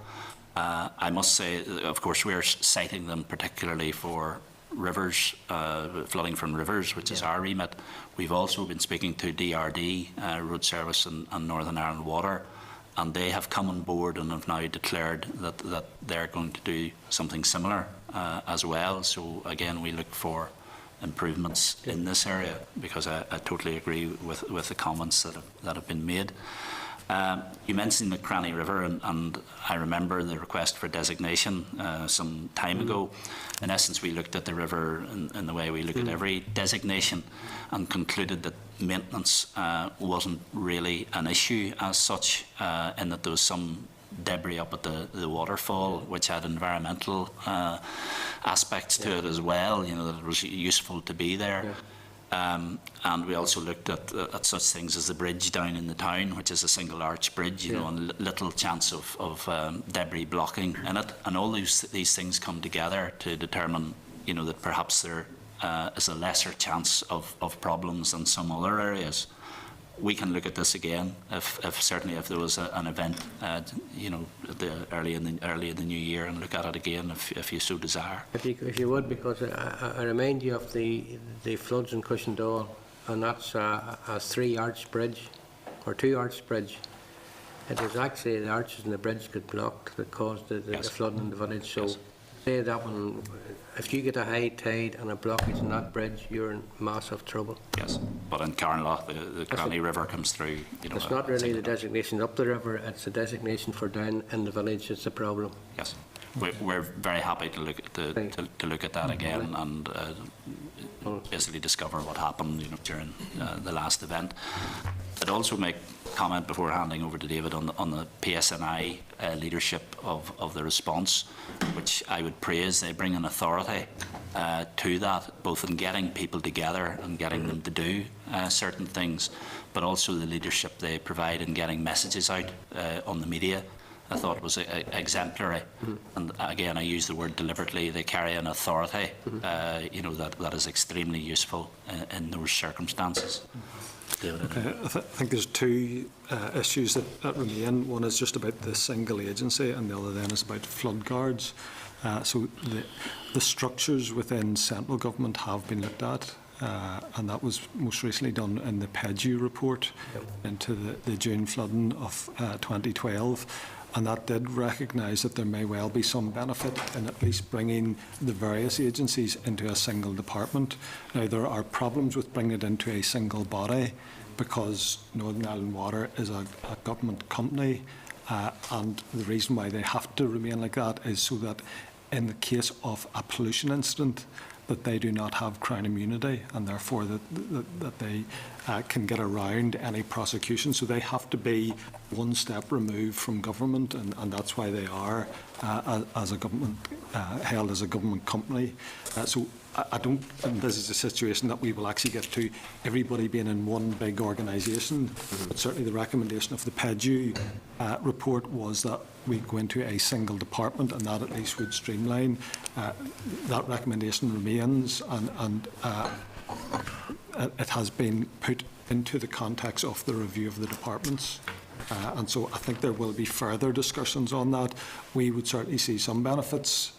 I must say, of course, we're citing them particularly for rivers, flooding from rivers, which is our remit. We've also been speaking to DRD, Road Service and Northern Ireland Water, and they have come on board and have now declared that they're going to do something similar as well. So again, we look for improvements in this area, because I totally agree with the comments that have been made. You mentioned the Cranny River, and I remember the request for designation some time ago. In essence, we looked at the river in the way we look at every designation, and concluded that maintenance wasn't really an issue as such, in that there was some debris up at the waterfall which had environmental aspects to it as well, that it was useful to be there. And we also looked at such things as the bridge down in the town, which is a single arch bridge, and little chance of debris blocking in it. And all these things come together to determine, that perhaps there is a lesser chance of problems than some other areas. We can look at this again certainly if there was an event, early in the new year, and look at it again if you so desire. If you would, because I remind you of the floods in Cushendall, and that's a 3-arch bridge or 2-arch bridge. It was actually the arches and the bridge got blocked that caused the flooding in the village. So say that one, if you get a high tide and a blockage in that bridge, you're in massive trouble. Yes, but in Carnlough, the Cranny River comes through. It's not really the designation up the river; it's the designation for down in the village. It's a problem. Yes, we're very happy to look at to look at that again and basically discover what happened, during the last event. I'd also make comment before handing over to David on the PSNI leadership of the response, which I would praise. They bring an authority to that, both in getting people together and getting them to do certain things, but also the leadership they provide in getting messages out on the media. I thought it was exemplary, and again I use the word deliberately. They carry an authority, that is extremely useful in those circumstances. Okay, I think there's two issues that remain. One is just about the single agency, and the other then is about flood guards. So the structures within central government have been looked at, and that was most recently done in the PEDU report into the June flooding of 2012. And that did recognise that there may well be some benefit in at least bringing the various agencies into a single department. Now, there are problems with bringing it into a single body because Northern Ireland Water is a government company, And the reason why they have to remain like that is so that in the case of a pollution incident, that they do not have Crown immunity, and therefore that they can get around any prosecution. So they have to be one step removed from government, and that's why they are as a government held as a government company. So I don't envisage a situation that we will actually get to everybody being in one big organisation. But certainly the recommendation of the PEDU report was that we go into a single department, and that at least would streamline. That recommendation remains, and it has been put into the context of the review of the departments. And so I think there will be further discussions on that. We would certainly see some benefits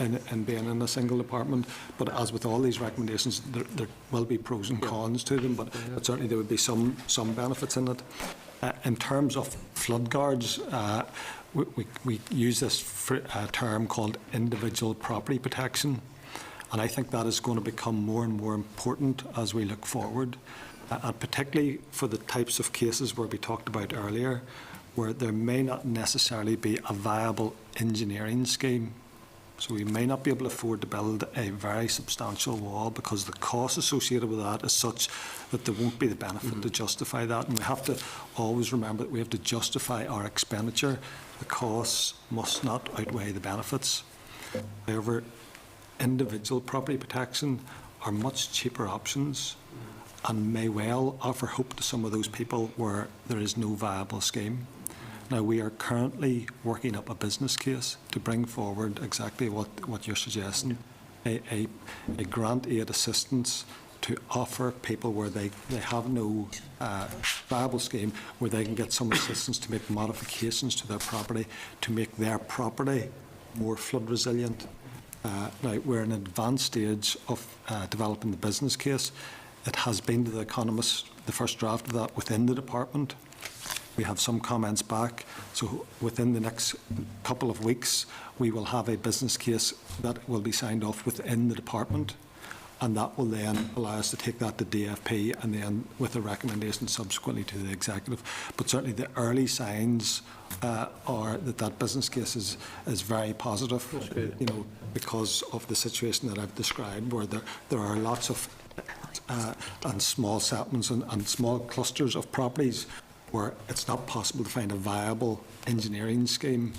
in being in a single department, but as with all these recommendations, there will be pros and cons to them, but certainly there would be some benefits in it. In terms of flood guards, we use this term called individual property protection, and I think that is going to become more and more important as we look forward, and particularly for the types of cases where we talked about earlier, where there may not necessarily be a viable engineering scheme. So we may not be able to afford to build a very substantial wall because the cost associated with that is such that there won't be the benefit to justify that. And we have to always remember that we have to justify our expenditure. The costs must not outweigh the benefits. However, individual property protection are much cheaper options and may well offer hope to some of those people where there is no viable scheme. Now, we are currently working up a business case to bring forward exactly what you're suggesting, a grant aid assistance to offer people where they have no viable scheme, where they can get some assistance to make modifications to their property, to make their property more flood resilient. Now, we're in an advanced stage of developing the business case. It has been to the economists, the first draft of that, within the department. We have some comments back, so within the next couple of weeks we will have a business case that will be signed off within the department, and that will then allow us to take that to DFP and then with a recommendation subsequently to the executive. But certainly the early signs are that business case is very positive, you know, because of the situation that I've described, where there are lots of and small settlements and small clusters of properties where it's not possible to find a viable engineering scheme,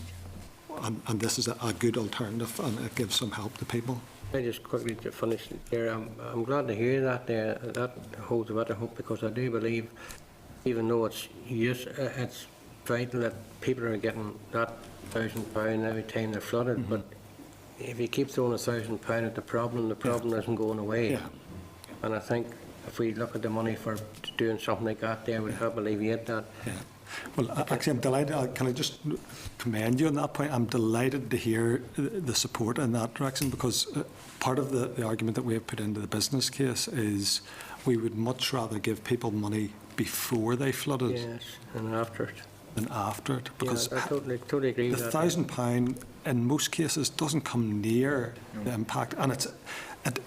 and this is a good alternative, and it gives some help to people. I just quickly to finish there, I'm glad to hear that there. That holds a bit of hope, because I do believe, even though it's vital that people are getting that £1,000 every time they're flooded, but if you keep throwing £1,000 at the problem isn't going away. And I think if we look at the money for doing something like that there, we'd help alleviate that. Well, actually, I'm delighted. Can I just commend you on that point? I'm delighted to hear the support in that direction, because part of the argument that we have put into the business case is we would much rather give people money before they flooded. Yes, and after it. Than after it. Because I totally agree with that. The £1,000 in most cases doesn't come near the impact, and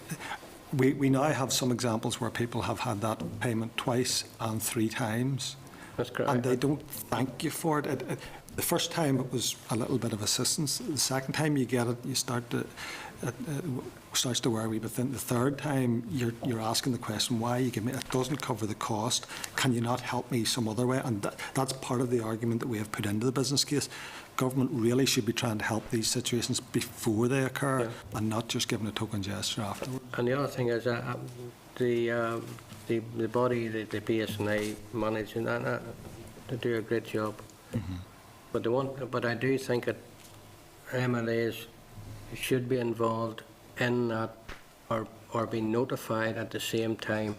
we now have some examples where people have had that payment twice and 3 times. That's correct. And they don't thank you for it. The first time it was a little bit of assistance. The second time you get it, you start to starts to worry. But then the third time you're asking the question, why you give me it doesn't cover the cost. Can you not help me some other way? And that's part of the argument that we have put into the business case. Government really should be trying to help these situations before they occur, and not just giving a token gesture afterwards. And the other thing is the body, the PSNI managing that, they do a great job. But I do think that MLAs should be involved in that, or be notified at the same time,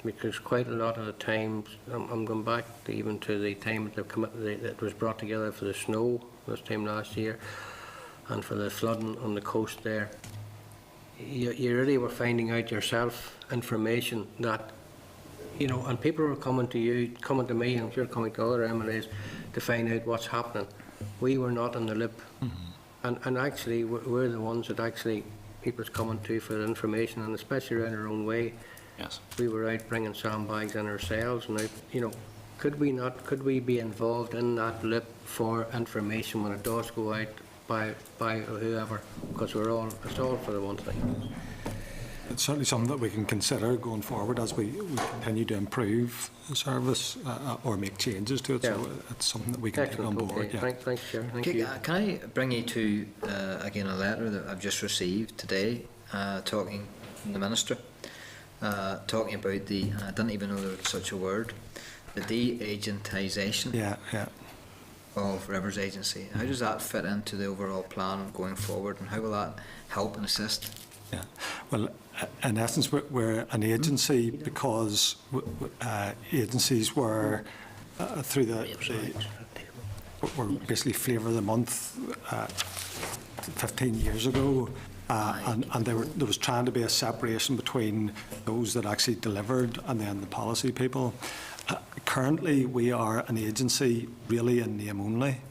because quite a lot of the times, I'm going back even to the time that was brought together for the snow this time last year, and for the flooding on the coast there. You really were finding out yourself information that, you know, and people were coming to you, coming to me, and you're coming to other MLAs to find out what's happening. We were not in the loop. And actually, we're the ones that actually people's coming to for the information, and especially around our own way. Yes. We were out bringing sandbags in ourselves, and out, you know, Could we be involved in that loop for information when it does go out by whoever? Because it's all for the one thing. It's certainly something that we can consider going forward as we continue to improve the service or make changes to it. Yeah. So it's something that we can take on board. Okay. Yeah. Thanks, Chair. Thank you. Can I bring you to, again, a letter that I've just received today, talking from the Minister, talking about the, I didn't even know there was such a word, the de-agentisation of Rivers Agency. How does that fit into the overall plan going forward, and how will that help and assist? Yeah. Well, in essence, we're an agency because agencies were through were basically flavour of the month 15 years ago, and there was trying to be a separation between those that actually delivered and then the policy people. Currently, we are an agency really in name only.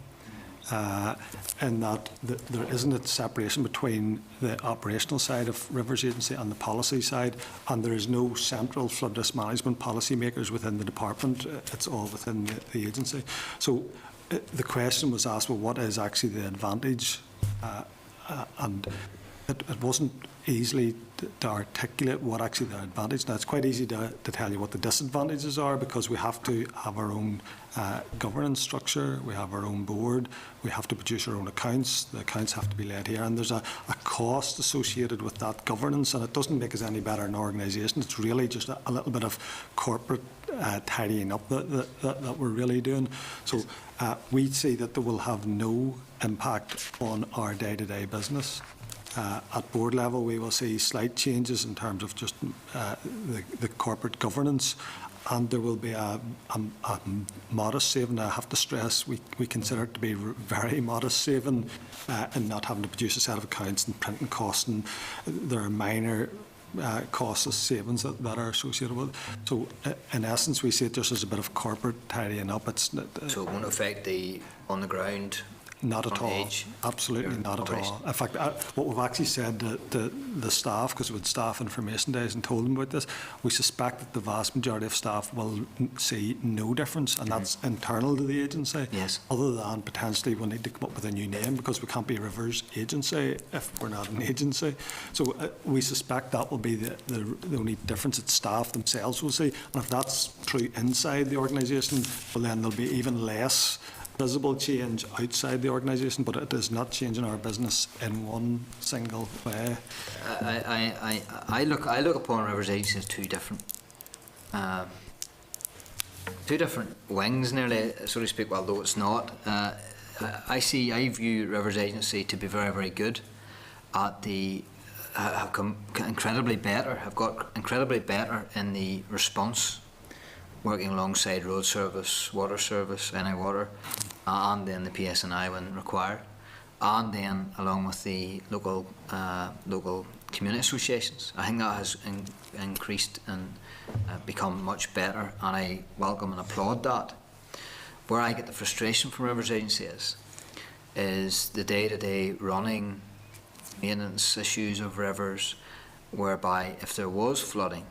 In that there isn't a separation between the operational side of Rivers Agency and the policy side, and there is no central flood risk management policy makers within the department. It's all within the agency. So the question was asked, well, what is actually the advantage? And it wasn't easily to articulate what actually the advantage. Now, it's quite easy to tell you what the disadvantages are, because we have to have our own governance structure, we have our own board, we have to produce our own accounts, the accounts have to be led here, and there's a cost associated with that governance, and it doesn't make us any better an organisation. It's really just a little bit of corporate tidying up that we're really doing. So we see that there will have no impact on our day-to-day business. At board level, we will see slight changes in terms of just the corporate governance, and there will be a modest saving. I have to stress, we consider it to be very modest saving in not having to produce a set of accounts and printing costs, and there are minor costs of savings that are associated with it. So in essence, we see it just as a bit of corporate tidying up. So it won't affect the on-the-ground? Not at all. Absolutely not at all. In fact, what we've actually said to the staff, because we had staff information days and told them about this, we suspect that the vast majority of staff will see no difference, and that's internal to the agency. Yes. Other than potentially we need to come up with a new name, because we can't be Rivers Agency if we're not an agency. So we suspect that will be the only difference that staff themselves will see. And if that's true inside the organisation, well, then there'll be even less visible change outside the organisation, but it is not changing our business in one single way. I look upon Rivers Agency as two different wings, nearly, so to speak, although it's not. I view Rivers Agency to be very, very good at have got incredibly better in the response, working alongside road service, water service, NI Water, and then the PSNI when required, and then along with the local community associations. I think that has increased and become much better, and I welcome and applaud that. Where I get the frustration from Rivers Agency is the day-to-day running maintenance issues of rivers, whereby if there was flooding,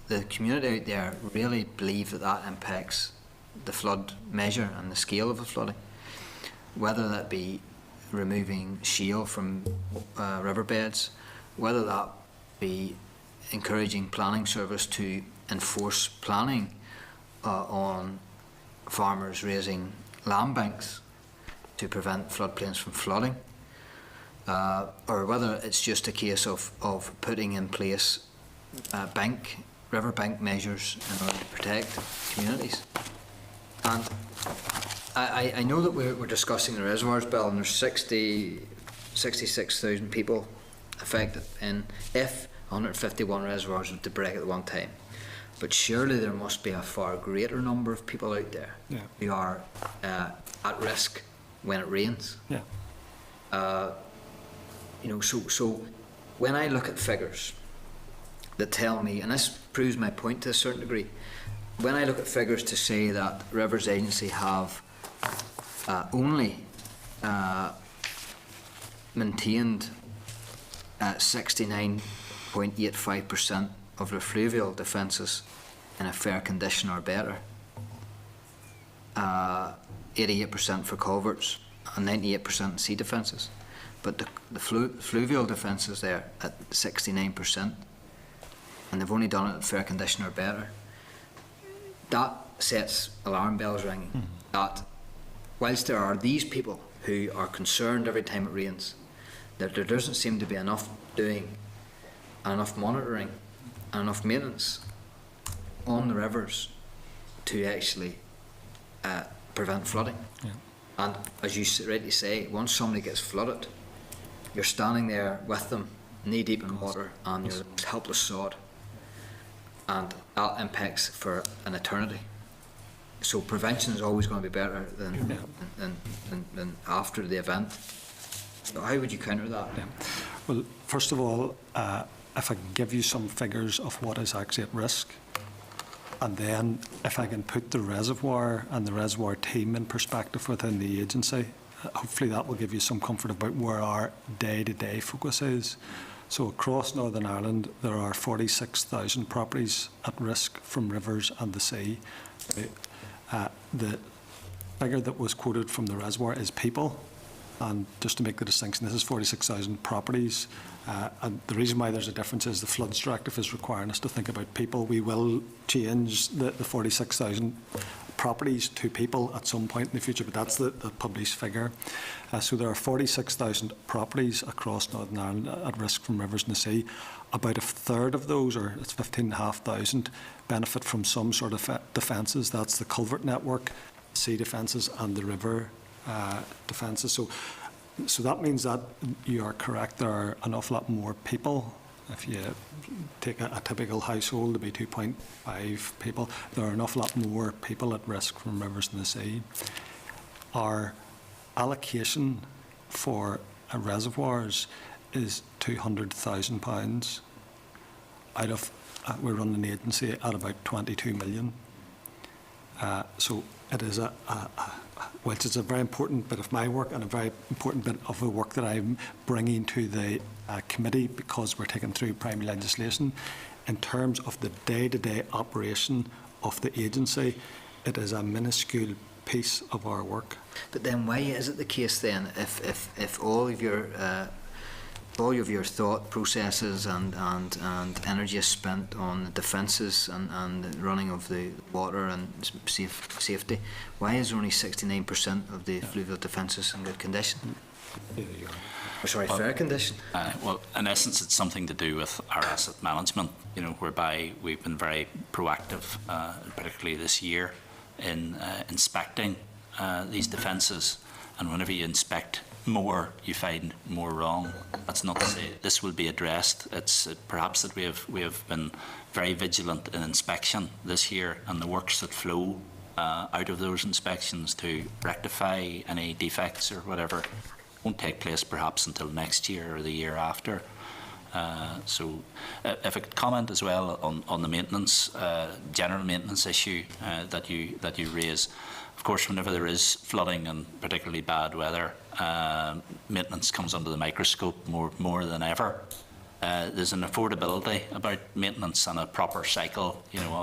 the community out there really believe that impacts the flood measure and the scale of the flooding, whether that be removing shale from riverbeds, whether that be encouraging planning service to enforce planning on farmers raising land banks to prevent floodplains from flooding, or whether it's just a case of putting in place riverbank measures in order to protect communities. And I know that we're discussing the reservoirs bill, and there's 66,000 people affected if 151 reservoirs were to break at one time. But surely there must be a far greater number of people out there who are at risk when it rains. Yeah. So when I look at figures that tell me, and this proves my point to a certain degree, when I look at figures to say that Rivers Agency have only maintained 69.85% of their fluvial defences in a fair condition or better, 88% for culverts and 98% sea defences. But the fluvial defences there at 69%, and they've only done it at fair condition or better. That sets alarm bells ringing. That whilst there are these people who are concerned every time it rains, that there doesn't seem to be enough doing, and enough monitoring, and enough maintenance on the rivers to actually prevent flooding. Yeah. And as you rightly say, once somebody gets flooded, you're standing there with them, knee deep in water, and you're a helpless sod. And that impacts for an eternity. So prevention is always going to be better than after the event. So how would you counter that? Yeah. Well, first of all, if I can give you some figures of what is actually at risk, and then if I can put the reservoir and the reservoir team in perspective within the agency, hopefully that will give you some comfort about where our day-to-day focus is. So across Northern Ireland, there are 46,000 properties at risk from rivers and the sea. The figure that was quoted from the reservoir is people. And just to make the distinction, this is 46,000 properties. And the reason why there's a difference is the Floods Directive is requiring us to think about people. We will change the 46,000 properties to people at some point in the future, but that's the published figure. So there are 46,000 properties across Northern Ireland at risk from rivers and the sea. About a third of those, or it's 15,500, benefit from some sort of defences. That's the culvert network, sea defences and the river defences. So that means that you are correct, there are an awful lot more people. If you take a typical household to be 2.5 people, there are an awful lot more people at risk from rivers in the sea. Our allocation for reservoirs is £200,000 out of, we're running the agency at about 22 million. So it is which is a very important bit of my work and a very important bit of the work that I'm bringing to the committee, because we're taking through primary legislation. In terms of the day-to-day operation of the agency, it is a minuscule piece of our work. But then why is it the case then, if all of your thought processes and energy is spent on the defences and the running of the water and safety, why is only 69% of the fluvial defences in good condition? Fair condition. Well, in essence, it's something to do with our asset management, whereby we've been very proactive, particularly this year, in inspecting these defences. And whenever you inspect more, you find more wrong. That's not to say this will be addressed. It's perhaps that we have been very vigilant in inspection this year, and the works that flow out of those inspections to rectify any defects or whatever won't take place perhaps until next year or the year after. So if I could comment as well on the maintenance, general maintenance issue that you raise. Of course, whenever there is flooding and particularly bad weather, maintenance comes under the microscope more than ever. There's an affordability about maintenance and a proper cycle,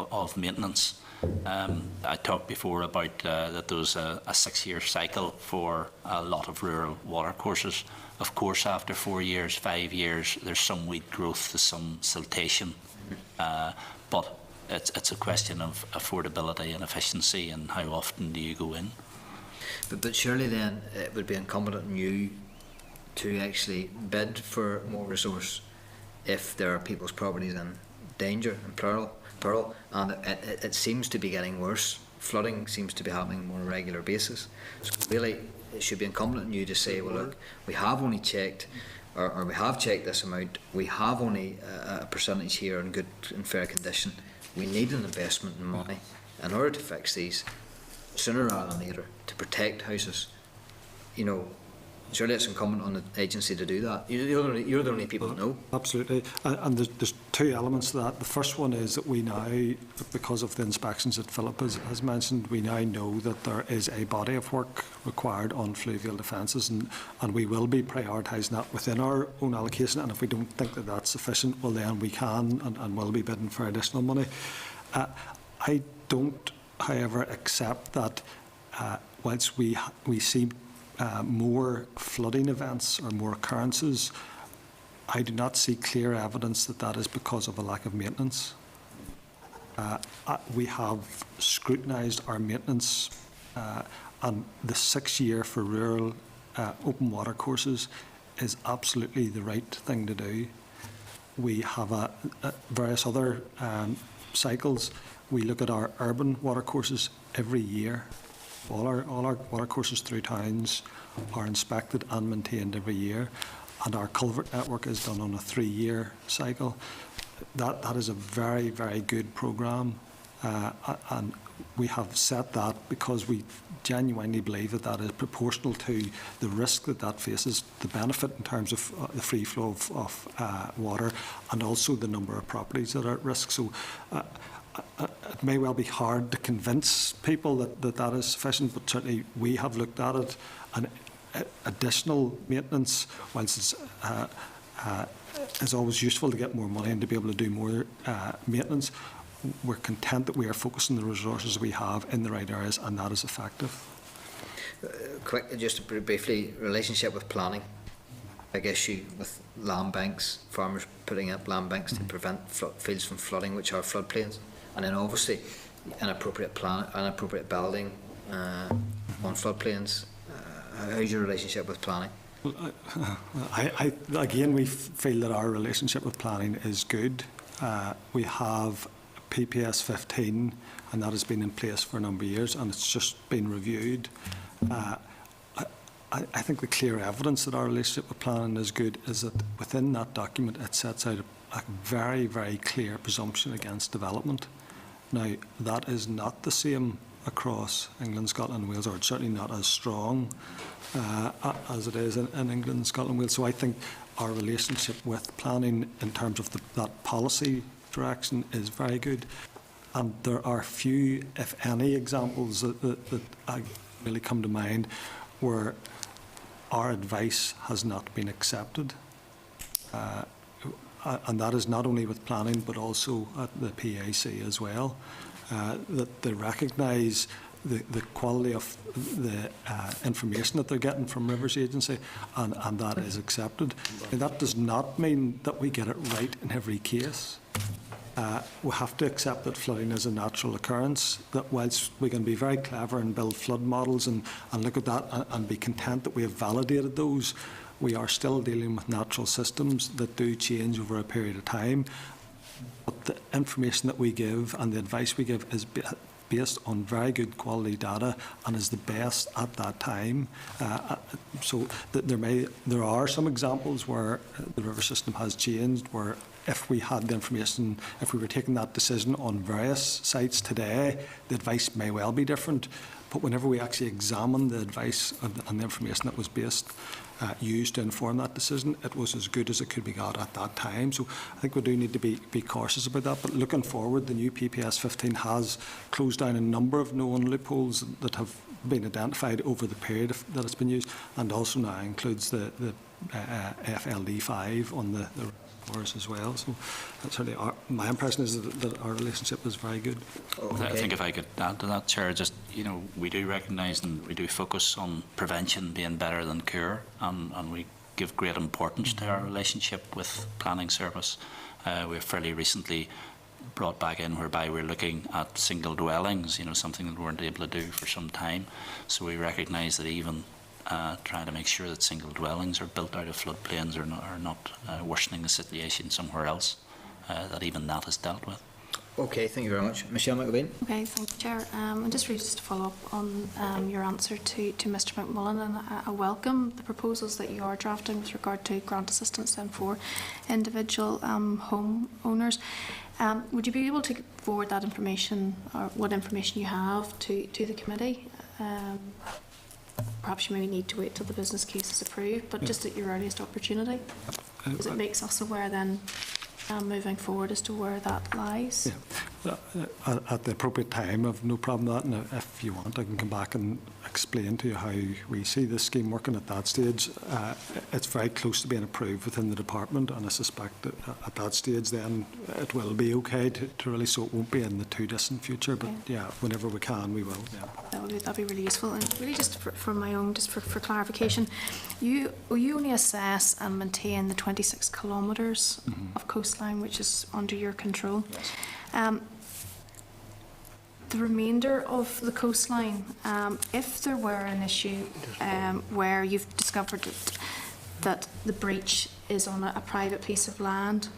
of maintenance. I talked before about that there was a 6-year cycle for a lot of rural watercourses. Of course, after 4 years, 5 years, there's some weed growth, there's some siltation, but it's a question of affordability and efficiency and how often do you go in. But surely then it would be incumbent on you to actually bid for more resource if there are people's properties in danger and peril, and it seems to be getting worse. Flooding seems to be happening on a more regular basis. So really it should be incumbent on you to say, well look, we have only checked, or we have checked this amount, we have only a percentage here in good and fair condition. We need an investment in money in order to fix these sooner rather than later, to protect houses. Surely it's incumbent on the agency to do that. You're the only people that know. Absolutely. And there's two elements to that. The first one is that we now, because of the inspections that Philip has mentioned, we now know that there is a body of work required on fluvial defences, and we will be prioritising that within our own allocation. And if we don't think that that's sufficient, well then we can and will be bidding for additional money. I don't, however, accept that whilst we see more flooding events or more occurrences, I do not see clear evidence that that is because of a lack of maintenance. We have scrutinised our maintenance, and the 6-year for rural open water courses is absolutely the right thing to do. We have various other cycles. We look at our urban water courses every year. All our water courses through towns are inspected and maintained every year, and our culvert network is done on a 3-year cycle. That is a very, very good programme, and we have set that because we genuinely believe that that is proportional to the risk that faces, the benefit in terms of the free flow of water, and also the number of properties that are at risk. So it may well be hard to convince people that is sufficient, but certainly we have looked at it, and additional maintenance, whilst it's always useful to get more money and to be able to do more maintenance, we're content that we are focusing the resources we have in the right areas, and that is effective. Quick, just briefly, relationship with planning. Big issue with land banks, farmers putting up land banks to prevent fields from flooding, which are floodplains, and then obviously inappropriate building on floodplains. How's your relationship with planning? Again, we feel that our relationship with planning is good. We have PPS 15, and that has been in place for a number of years, and it's just been reviewed. I think the clear evidence that our relationship with planning is good is that within that document it sets out a very, very clear presumption against development. Now, that is not the same across England, Scotland and Wales, or it's certainly not as strong as it is in England, Scotland and Wales. So I think our relationship with planning in terms of that policy direction is very good. And there are few, if any, examples that really come to mind where our advice has not been accepted. And that is not only with planning but also at the PAC as well, that they recognise the quality of the information that they're getting from Rivers Agency, and that is accepted. And that does not mean that we get it right in every case. We have to accept that flooding is a natural occurrence, that whilst we can be very clever and build flood models and look at that and be content that we have validated those, we are still dealing with natural systems that do change over a period of time. But the information that we give and the advice we give is based on very good quality data and is the best at that time. So there are some examples where the river system has changed, where if we had the information, if we were taking that decision on various sites today, the advice may well be different. But whenever we actually examine the advice and the information that was used to inform that decision, it was as good as it could be got at that time. So I think we do need to be cautious about that. But looking forward, the new PPS 15 has closed down a number of known loopholes that have been identified over the period that it's been used, and also now includes the FLD 5 on the reservoirs as well. So that's certainly my impression is that our relationship is very good. Okay. I think if I could add to that, Chair, just, we do recognise and we do focus on prevention being better than cure, and we give great importance to our relationship with planning service. We've fairly recently brought back in whereby we're looking at single dwellings, something that we weren't able to do for some time. So we recognise that even trying to make sure that single dwellings are built out of floodplains are not worsening the situation somewhere else, that even that is dealt with. Okay, thank you very much. Michelle McAbeen. Okay, thank you, Chair. And just to follow up on your answer to Mr McMullen, and I welcome the proposals that you are drafting with regard to grant assistance then for individual home owners. Would you be able to forward that information, or what information you have, to the committee? Perhaps you maybe need to wait till the business case is approved, but just at your earliest opportunity, because it makes us aware then moving forward as to where that lies. Yeah. At the appropriate time, I've no problem with that, and if you want I can come back and explain to you how we see this scheme working at that stage. It's very close to being approved within the department, and I suspect that at that stage then it will be okay to release, so it won't be in the too distant future, but yeah, whenever we can we will. Yeah. No, that'd be really useful. And really just for my own, just for clarification, you only assess and maintain the 26 kilometres of coastline, which is under your control. The remainder of the coastline, if there were an issue where you've discovered that the breach is on a private piece of land,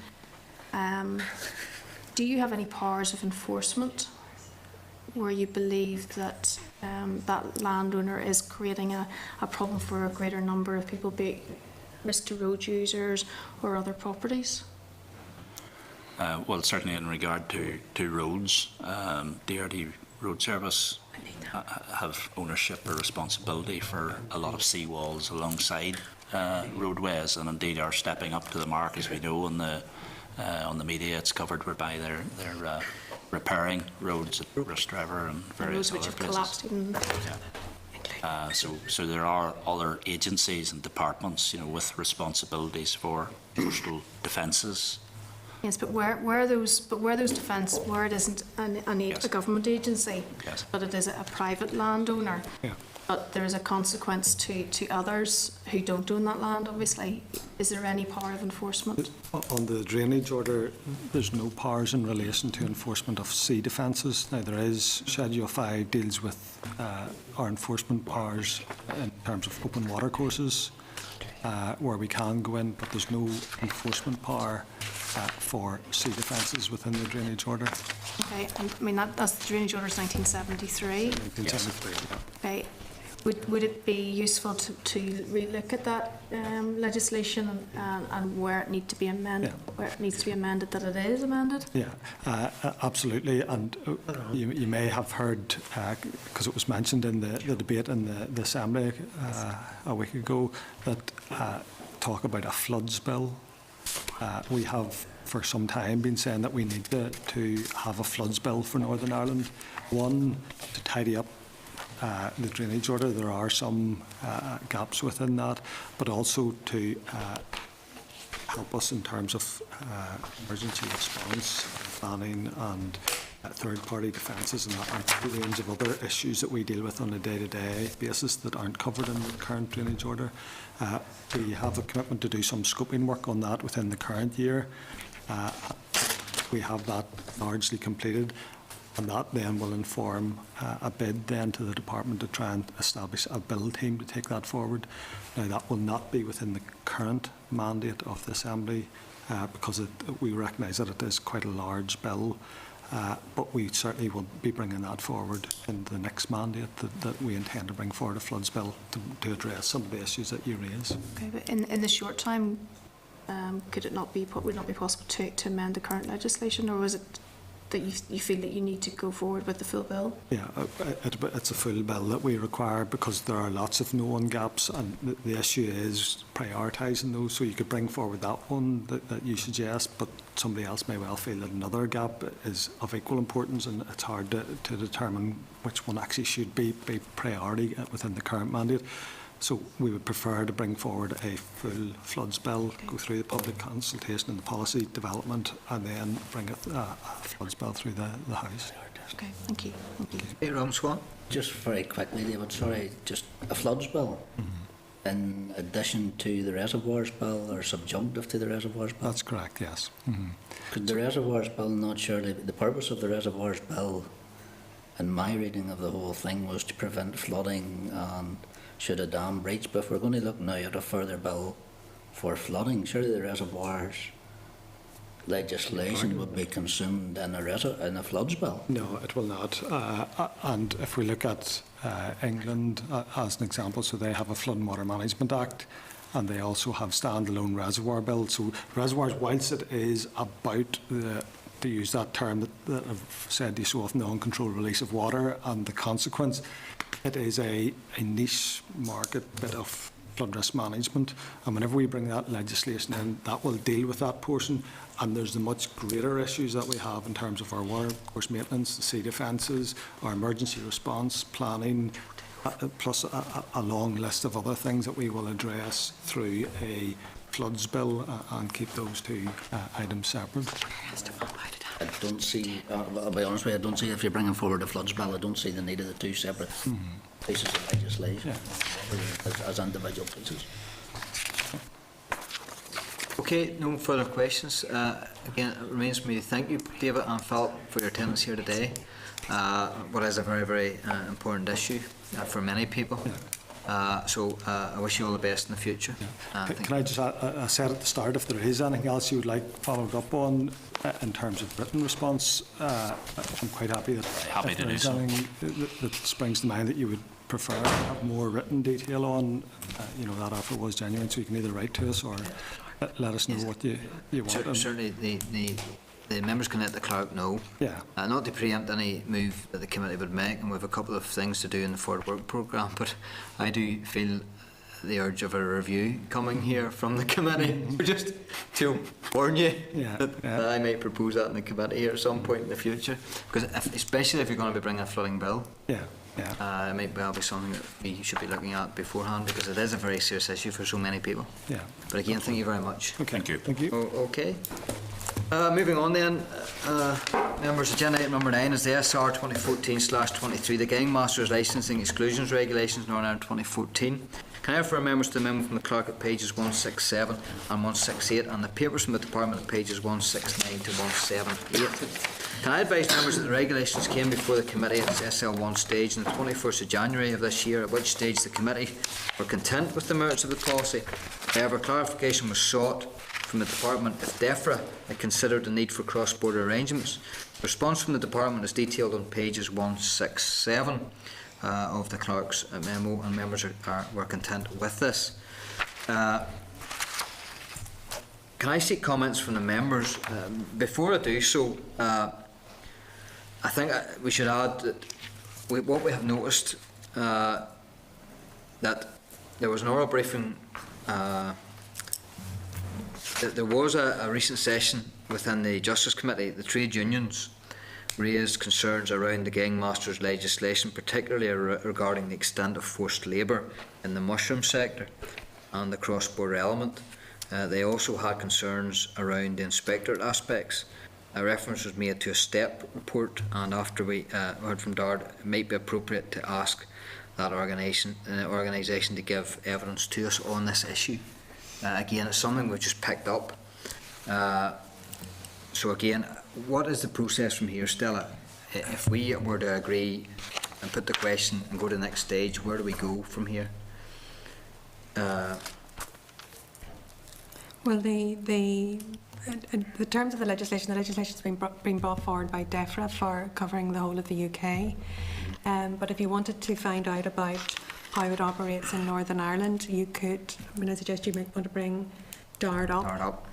do you have any powers of enforcement where you believe that that landowner is creating a problem for a greater number of people, be it risk to road users or other properties? Well, certainly in regard to roads, DRD Road Service have ownership or responsibility for a lot of seawalls alongside roadways, and indeed are stepping up to the mark, as we know on the media. It's covered whereby they're repairing roads at Rust River and various other places. Collapsed even. So there are other agencies and departments, with responsibilities for coastal defences. Yes, but where those defence, where it isn't a government agency, yes, but it is a private landowner, Yeah. but there is a consequence to others who don't own that land, obviously. Is there any power of enforcement? On the drainage order, there's no powers in relation to enforcement of sea defences. Now, there is Schedule 5 deals with our enforcement powers in terms of open water courses, where we can go in, but there's no enforcement power for sea defences within the drainage order. Okay, and I mean that's the drainage order is 1973. 1973, yeah. Okay. Would it be useful to relook at that legislation and where it needs to be amended, that it is amended? Yeah, absolutely. And you may have heard, because it was mentioned in the debate in the Assembly a week ago, that talk about a floods bill. We have for some time been saying that we need to have a floods bill for Northern Ireland. One, to tidy up the drainage order. There are some gaps within that, but also to help us in terms of emergency response planning and third-party defences and a range of other issues that we deal with on a day-to-day basis that aren't covered in the current drainage order. We have a commitment to do some scoping work on that within the current year. We have that largely completed, and that then will inform a bid then to the department to try and establish a build team to take that forward. Now, that will not be within the current mandate of the Assembly because we recognise that it is quite a large bill, but we certainly will be bringing that forward in the next mandate that we intend to bring forward a floods bill to address some of the issues that you raise. Okay, but in the short time, would it not be possible to amend the current legislation, or was it that you feel that you need to go forward with the full bill? Yeah, it's a full bill that we require because there are lots of known gaps, and the issue is prioritising those. So you could bring forward that one that you suggest, but somebody else may well feel that another gap is of equal importance, and it's hard to determine which one actually should be priority within the current mandate. So we would prefer to bring forward a full floods bill, go through the public consultation and the policy development, and then bring a floods bill through the House. Okay, thank you. Hey, Ron Swan. Just very quickly, David, sorry, just a floods bill in addition to the reservoirs bill or subjunctive to the reservoirs bill? That's correct, yes. Could the reservoirs bill not surely, the purpose of the reservoirs bill, in my reading of the whole thing, was to prevent flooding and should a dam breach, but if we're going to look now at a further bill for flooding, surely the reservoirs legislation would be consumed in a floods bill. No, it will not. And if we look at England as an example, so they have a Flood and Water Management Act, and they also have standalone reservoir bills. So reservoirs, whilst it is about to use that term that I've said so often, the uncontrolled release of water and the consequence, it is a niche market bit of flood risk management, and whenever we bring that legislation in, that will deal with that portion. And there's the much greater issues that we have in terms of our water course maintenance, the sea defences, our emergency response planning, plus a long list of other things that we will address through a floods bill and keep those two items separate. I don't see, I'll be honest with you, I don't see, if you're bringing forward a floods bill, I don't see the need of the two separate pieces of legislation as individual pieces. Okay, no further questions. Again, it remains for me to thank you, David and Philip, for your attendance here today. What is a very, very important issue for many people. So I wish you all the best in the future. Can I just, I said at the start, if there is anything else you would like followed up on in terms of written response, I'm quite happy that Happy if to there do is so. anything that springs to mind that you would prefer to have more written detail on, that offer was genuine, so you can either write to us or let us know what you want. Certainly the members can let the clerk know. Yeah. Not to preempt any move that the committee would make, and we have a couple of things to do in the forward work programme, but I do feel the urge of a review coming here from the committee, just to warn you that I might propose that in the committee here at some point in the future, because especially if you're going to be bringing a flooding bill. It might well be something that we should be looking at beforehand, because it is a very serious issue for so many people. But again, thank you very much. Thank you. Thank you. Okay. Moving on then, members, agenda item number 9 is the SR 2014/23, the Gang Masters Licensing Exclusions Regulations, Northern Ireland 2014. Can I refer members to the memo from the clerk at pages 167 and 168, and the papers from the department at pages 169 to 178. Can I advise members that the regulations came before the committee at its SL1 stage on the 21st of January of this year, at which stage the committee were content with the merits of the policy. However, clarification was sought from the department if DEFRA had considered the need for cross-border arrangements. The response from the department is detailed on pages 167 of the clerk's memo, and members were content with this. Can I seek comments from the members? Before I do so, I think we should add that what we have noticed, that there was an oral briefing, that there was a recent session within the Justice Committee. The trade unions raised concerns around the Gang Masters legislation, particularly regarding the extent of forced labour in the mushroom sector and the cross-border element. They also had concerns around the inspectorate aspects. A reference was made to a STEP report, and after we heard from DARD, it might be appropriate to ask that organisation to give evidence to us on this issue. Again, it's something we've just picked up. So again, what is the process from here, Stella? If we were to agree and put the question and go to the next stage, where do we go from here? Well, the terms of the legislation has been brought forward by DEFRA for covering the whole of the UK. But if you wanted to find out about how it operates in Northern Ireland, you could, I suggest you might want to bring DARD up.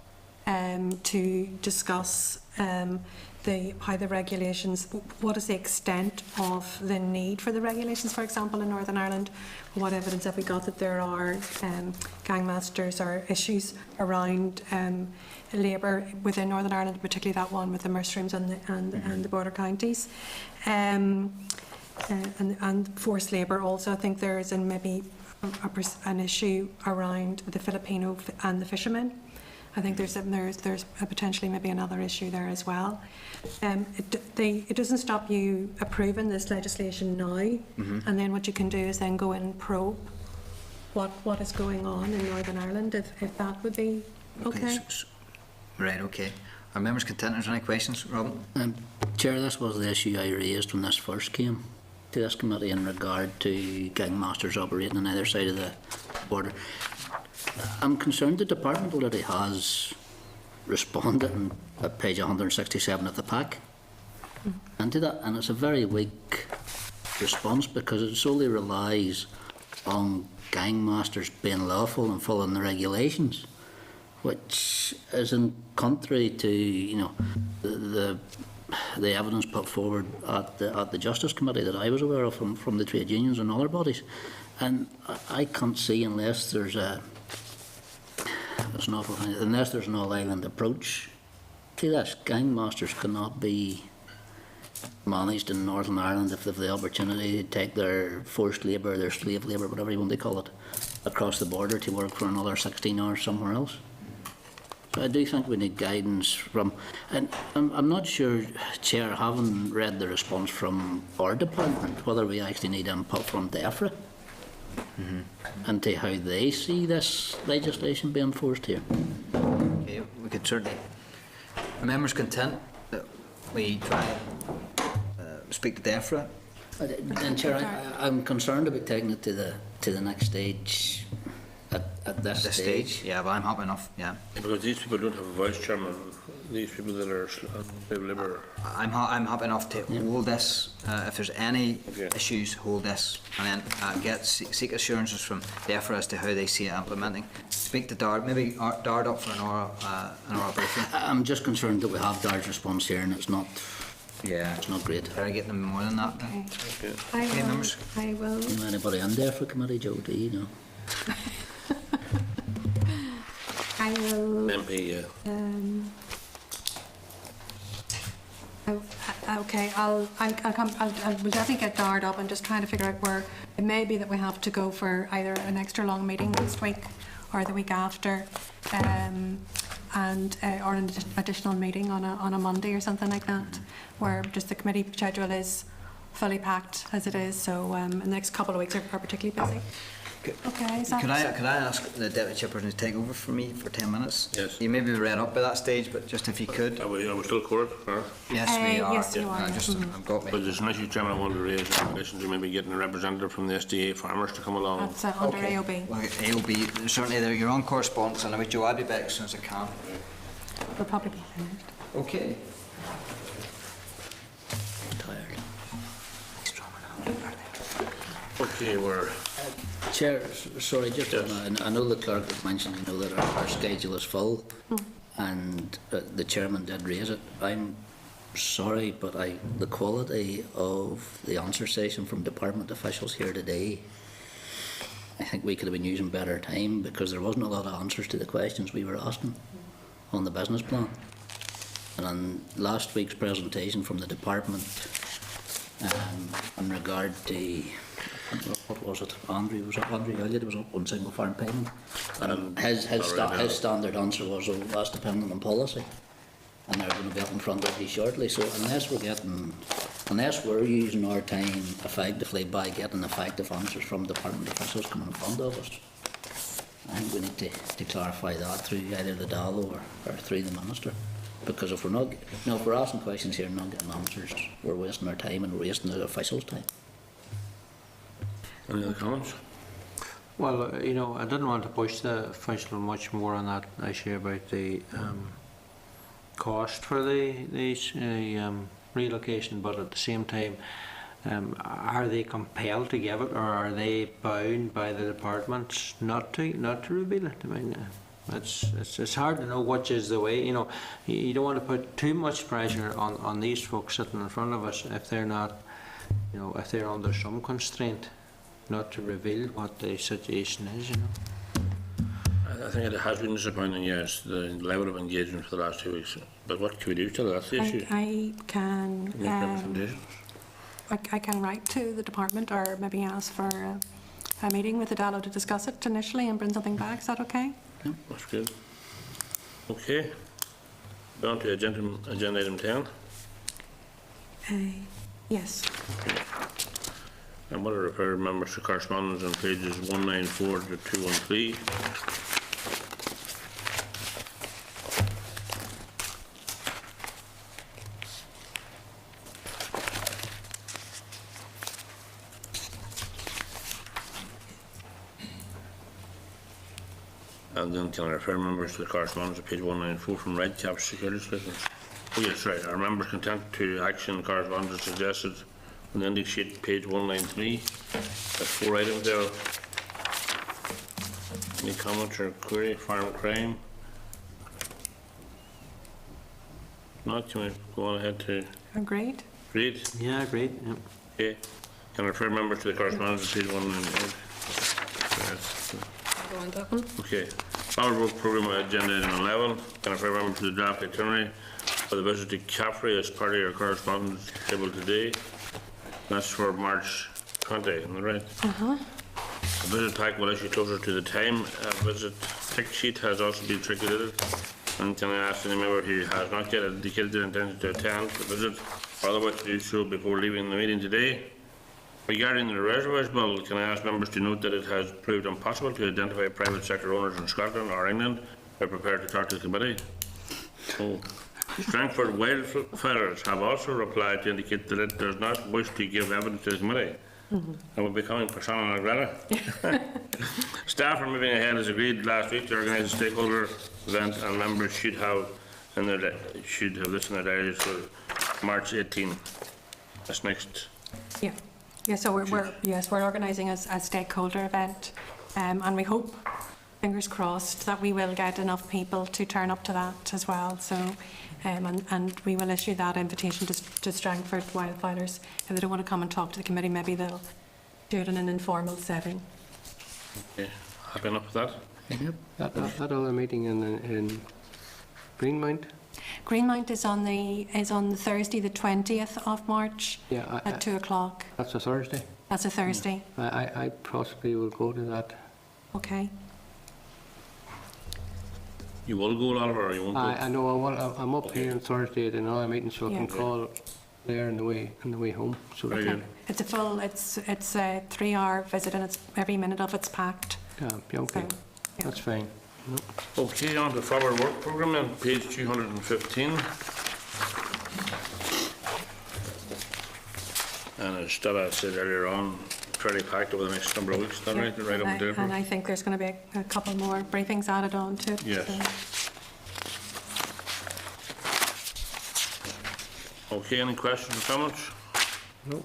To discuss how the regulations, what is the extent of the need for the regulations, for example, in Northern Ireland. What evidence have we got that there are gangmasters or issues around labour within Northern Ireland, particularly that one with the mushrooms and the border counties. And forced labour also. I think there is maybe an issue around the Filipino and the fishermen. I think there's potentially maybe another issue there as well. It doesn't stop you approving this legislation now, and then what you can do is then go in and probe what is going on in Northern Ireland, if that would be okay. Right, okay. Are members content? Is there any questions, Robin? Chair, this was the issue I raised when this first came to this committee in regard to gangmasters operating on either side of the border. I'm concerned the department already has responded at page 167 of the pack and to that, and it's a very weak response because it solely relies on gangmasters being lawful and following the regulations, which is in contrary to the evidence put forward at the Justice Committee that I was aware of from the trade unions and other bodies. And I can't see, unless there's an awful thing, unless there's an all-island approach to this, gangmasters cannot be managed in Northern Ireland if they have the opportunity to take their forced labour, their slave labour, whatever you want to call it, across the border to work for another 16 hours somewhere else. I do think we need guidance from, and I'm not sure, Chair, having read the response from our department, whether we actually need input from DEFRA into how they see this legislation being enforced here. Okay, we could certainly. Are members content that we try and speak to DEFRA? And Chair, I'm concerned about taking it to the next stage at this stage. Yeah, but I'm happy enough, yeah. Because these people don't have a voice, Chairman. These people that are Labour. I'm happy enough to hold this. If there's any issues, hold this, and then seek assurances from DEFRA as to how they see it implementing. Speak to Dard, maybe Dard up for an oral briefing. I'm just concerned that we have Dard's response here, and it's not. Yeah, it's not great. Try to get them more than that. Okay, members. I will. Anybody in there for committee, Joe? Do you know? I will. MP, Okay, I'll we'll definitely get Dard up and just trying to figure out where it may be that we have to go for either an extra long meeting next week or the week after, or an additional meeting on a Monday or something like that, where just the committee schedule is fully packed as it is. So the next couple of weeks are particularly busy. Okay, is that Could I ask the Deputy Chairperson to take over for me for 10 minutes? Yes. You may be read up by that stage, but just if you could. Are we still court? Yes, we are. Yes, you are. I've got me. But there's an issue, Chairman, I wanted to raise in relation to maybe getting a representative from the SDA farmers to come along. That's under AOB. Well, AOB, certainly you're on correspondence, and Joe, I'll be back as soon as I can. We'll probably be finished. Okay. Okay, we're... Chair, sorry, just I know the clerk has mentioned, that our schedule is full, and the chairman did raise it. I'm sorry, but the quality of the answer session from department officials here today, I think we could have been using better time, because there wasn't a lot of answers to the questions we were asking on the business plan. And on last week's presentation from the department, in regard to what was it? Andrew Elliott was up on single farm payment, and his standard answer was, "Oh, that's dependent on policy," and they're going to be up in front of you shortly. So unless we're using our time effectively by getting effective answers from department officials coming in front of us, I think we need to clarify that through either the DALO or through the minister. Because if we're asking questions here and not getting answers, we're wasting our time and we're wasting the officials' time. Any other comments? Well, I didn't want to push the official much more on that issue about the cost for the relocation, but at the same time, are they compelled to give it, or are they bound by the departments not to reveal it? I mean, it's hard to know which is the way. You don't want to put too much pressure on these folks sitting in front of us if they're not, if they're under some constraint, not to reveal what the situation is. I think it has been disappointing, yes, the level of engagement for the last 2 weeks. But what can we do to that's the issue? I can Make recommendations. I can write to the department, or maybe ask for a meeting with the DALO to discuss it initially and bring something back. Is that okay? Yeah, that's good. Okay. Down to agenda item 10. Yes. I want to refer members to correspondence on pages 194 to 213. And then can I refer members to the correspondence at page 194 from Redcap Security Solutions? Oh yes, right. Are members content to action correspondence suggested on the index sheet, page 193? There's 4 items there. Any comments or query? Farm crime? Not, can we go on ahead to... Agreed. Agreed? Yeah, agreed. Yep. Okay. Can I refer members to the correspondence at page 198? Go on that one. Okay. Farmer Work Programme agenda item 11. Can I refer members to the draft itinerary for the visit to Caffrey as part of your correspondence table today? That's for March 20, isn't that right? A visit pack will issue closer to the time. A visit tick sheet has also been circulated. And can I ask any member who has not yet indicated their intention to attend the visit or otherwise to do so before leaving the meeting today? Regarding the reservoirs bill, can I ask members to note that it has proved impossible to identify private sector owners in Scotland or England who are prepared to talk to the committee? Oh. Strangford Wildfires have also replied to indicate that it does not wish to give evidence to the committee. And we're becoming persona non grata. Staff are moving ahead as agreed last week to organise a stakeholder event, and members should have this in their diaries for March 18. That's next. Yeah. Yeah, so we're organising a stakeholder event, and we hope, fingers crossed, that we will get enough people to turn up to that as well. So, and we will issue that invitation to Strangford Wildfires. If they don't want to come and talk to the committee, maybe they'll do it in an informal setting. Okay, happy enough with that? Yep. That other meeting in Greenmount? Greenmount is on the Thursday, the 20th of March, at 2 o'clock. That's a Thursday? That's a Thursday. I possibly will go to that. Okay. You will go, Oliver, or you won't go? I know. I'm up here on Thursday at another meeting, so I can call there on the way home. So very good. It's a full. It's a 3-hour visit, and it's every minute of it's packed. Yeah. Okay. So, that's fine. No. Okay, on to the forward work programme on page 215. And as Stella said earlier on, fairly packed over the next number of weeks, is that right? Right up there. And I think there's going to be a couple more briefings added on to it. Yes. So. Okay, any questions or comments? No.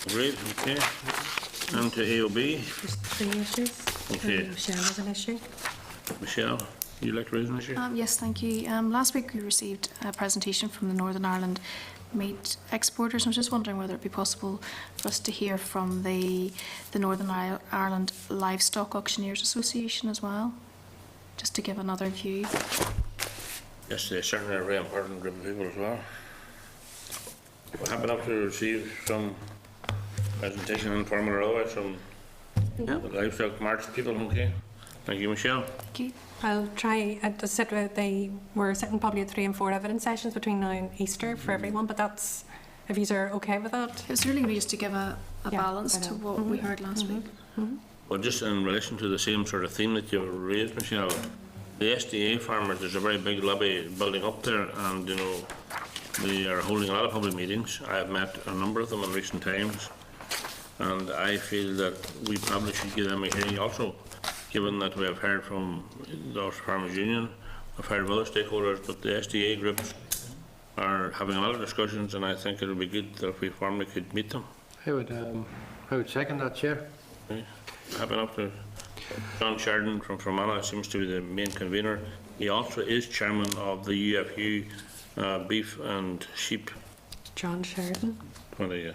Great, okay. And to AOB. Just 3 issues. Okay. Michelle has an issue. Michelle, you like to raise an issue? Yes, thank you. Last week we received a presentation from the Northern Ireland meat exporters. I was just wondering whether it would be possible for us to hear from the Northern Ireland Livestock Auctioneers Association as well, just to give another view. Yes, they certainly are a very important group of people as well. We're happy enough to receive some presentation, informal or otherwise, from the livestock market people. Okay. Thank you, Michelle. Thank you. I'll try. We're sitting probably at 3 and 4 evidence sessions between now and Easter for everyone, but that's, if you are okay with that. It's really just to give a balance to what we heard last week. Well, just in relation to the same sort of theme that you raised, Michelle, the SDA farmers, there's a very big lobby building up there, and you know, they are holding a lot of public meetings. I have met a number of them in recent times, and I feel that we probably should give them a hearing also, given that we have heard from the Ulster Farmers Union, we've heard of other stakeholders, but the SDA groups are having a lot of discussions, and I think it would be good that if we formally could meet them. I would second that, Chair. Okay. Happy enough to. John Sheridan from Fermanagh seems to be the main convener. He also is chairman of the UFU Beef and Sheep. John Sheridan. Okay.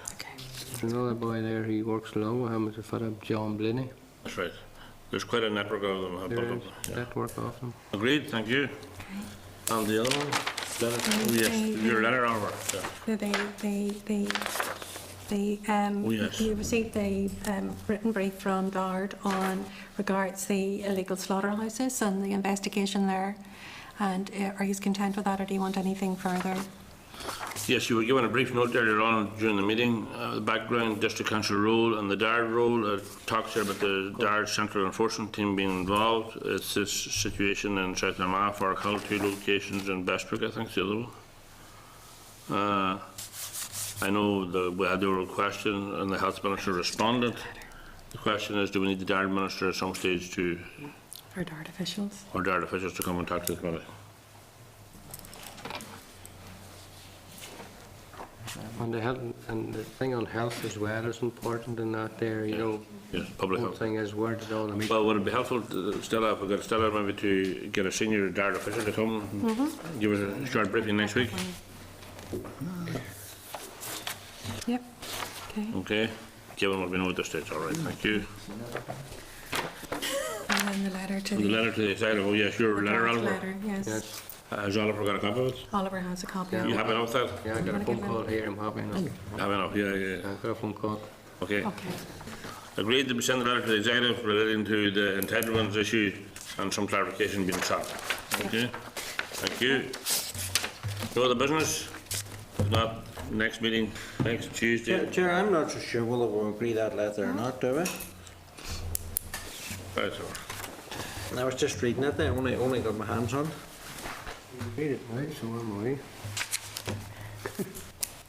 There's another boy there, he works along with him, is a fellow John Blinny. That's right. There's quite a network of them. There is a network of them. Agreed, thank you. And the other one? Your letter, Oliver. You received a written brief from DARD on regards the illegal slaughterhouses and the investigation there. And are you content with that, or do you want anything further? Yes, you were given a brief note earlier on during the meeting, the background, District Council role and the DARD role. It talks here about the DARD Central Enforcement Team being involved. It's this situation in South Armagh, Farkhill, 2 locations, in Bestwick, I think, is the other one. I know that we had the oral question and the Health Minister responded. The question is, do we need the DARD Minister at some stage to... Or DARD officials. Or DARD officials to come and talk to the committee. And the thing on health as well is important in that there, you know. Yes, public health. The thing is, where did all the meetings... Well, would it be helpful, Stella, if we got Stella maybe to get a senior DARD official to come and give us a short briefing next week? Yep. Okay. Okay. Given what we know at this stage, all right. Thank you. And then the letter to the letter to the executive. Oh yes, your letter, Oliver. Letter, yes. Has Oliver got a copy of it? Oliver has a copy. You happy enough with that? Yeah, I got a phone call here. I'm happy enough. Happy enough. Yeah. I got a phone call. Okay. Okay. Agreed to be sent a letter to the executive relating to the entitlements issue and some clarification being sought. Okay, thank you. No other business? If not, next meeting, next Tuesday. Chair, I'm not so sure whether we'll agree that letter or not, do we? Right, so. I was just reading it there, only got my hands on. Read it now, so am I.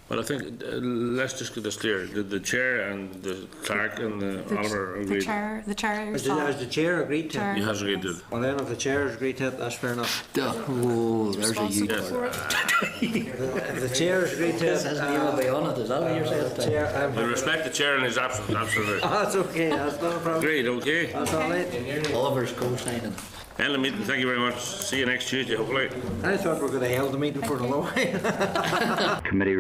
Well, I think, let's just get this clear. Did the chair and the clerk and the Oliver agreed? The chair Has the chair agreed to it? He has agreed to it. Well then, if the chair has agreed to it, that's fair enough. Oh, there's a huge If the chair has agreed to it... His name will be on it, is that what you're saying? We respect the chair in his absence, absolutely. That's okay, that's not a problem. Agreed, okay. That's all right. Oliver's co-signing. End the meeting, thank you very much. See you next Tuesday, hopefully. I thought we were going to held the meeting for a long while. Committee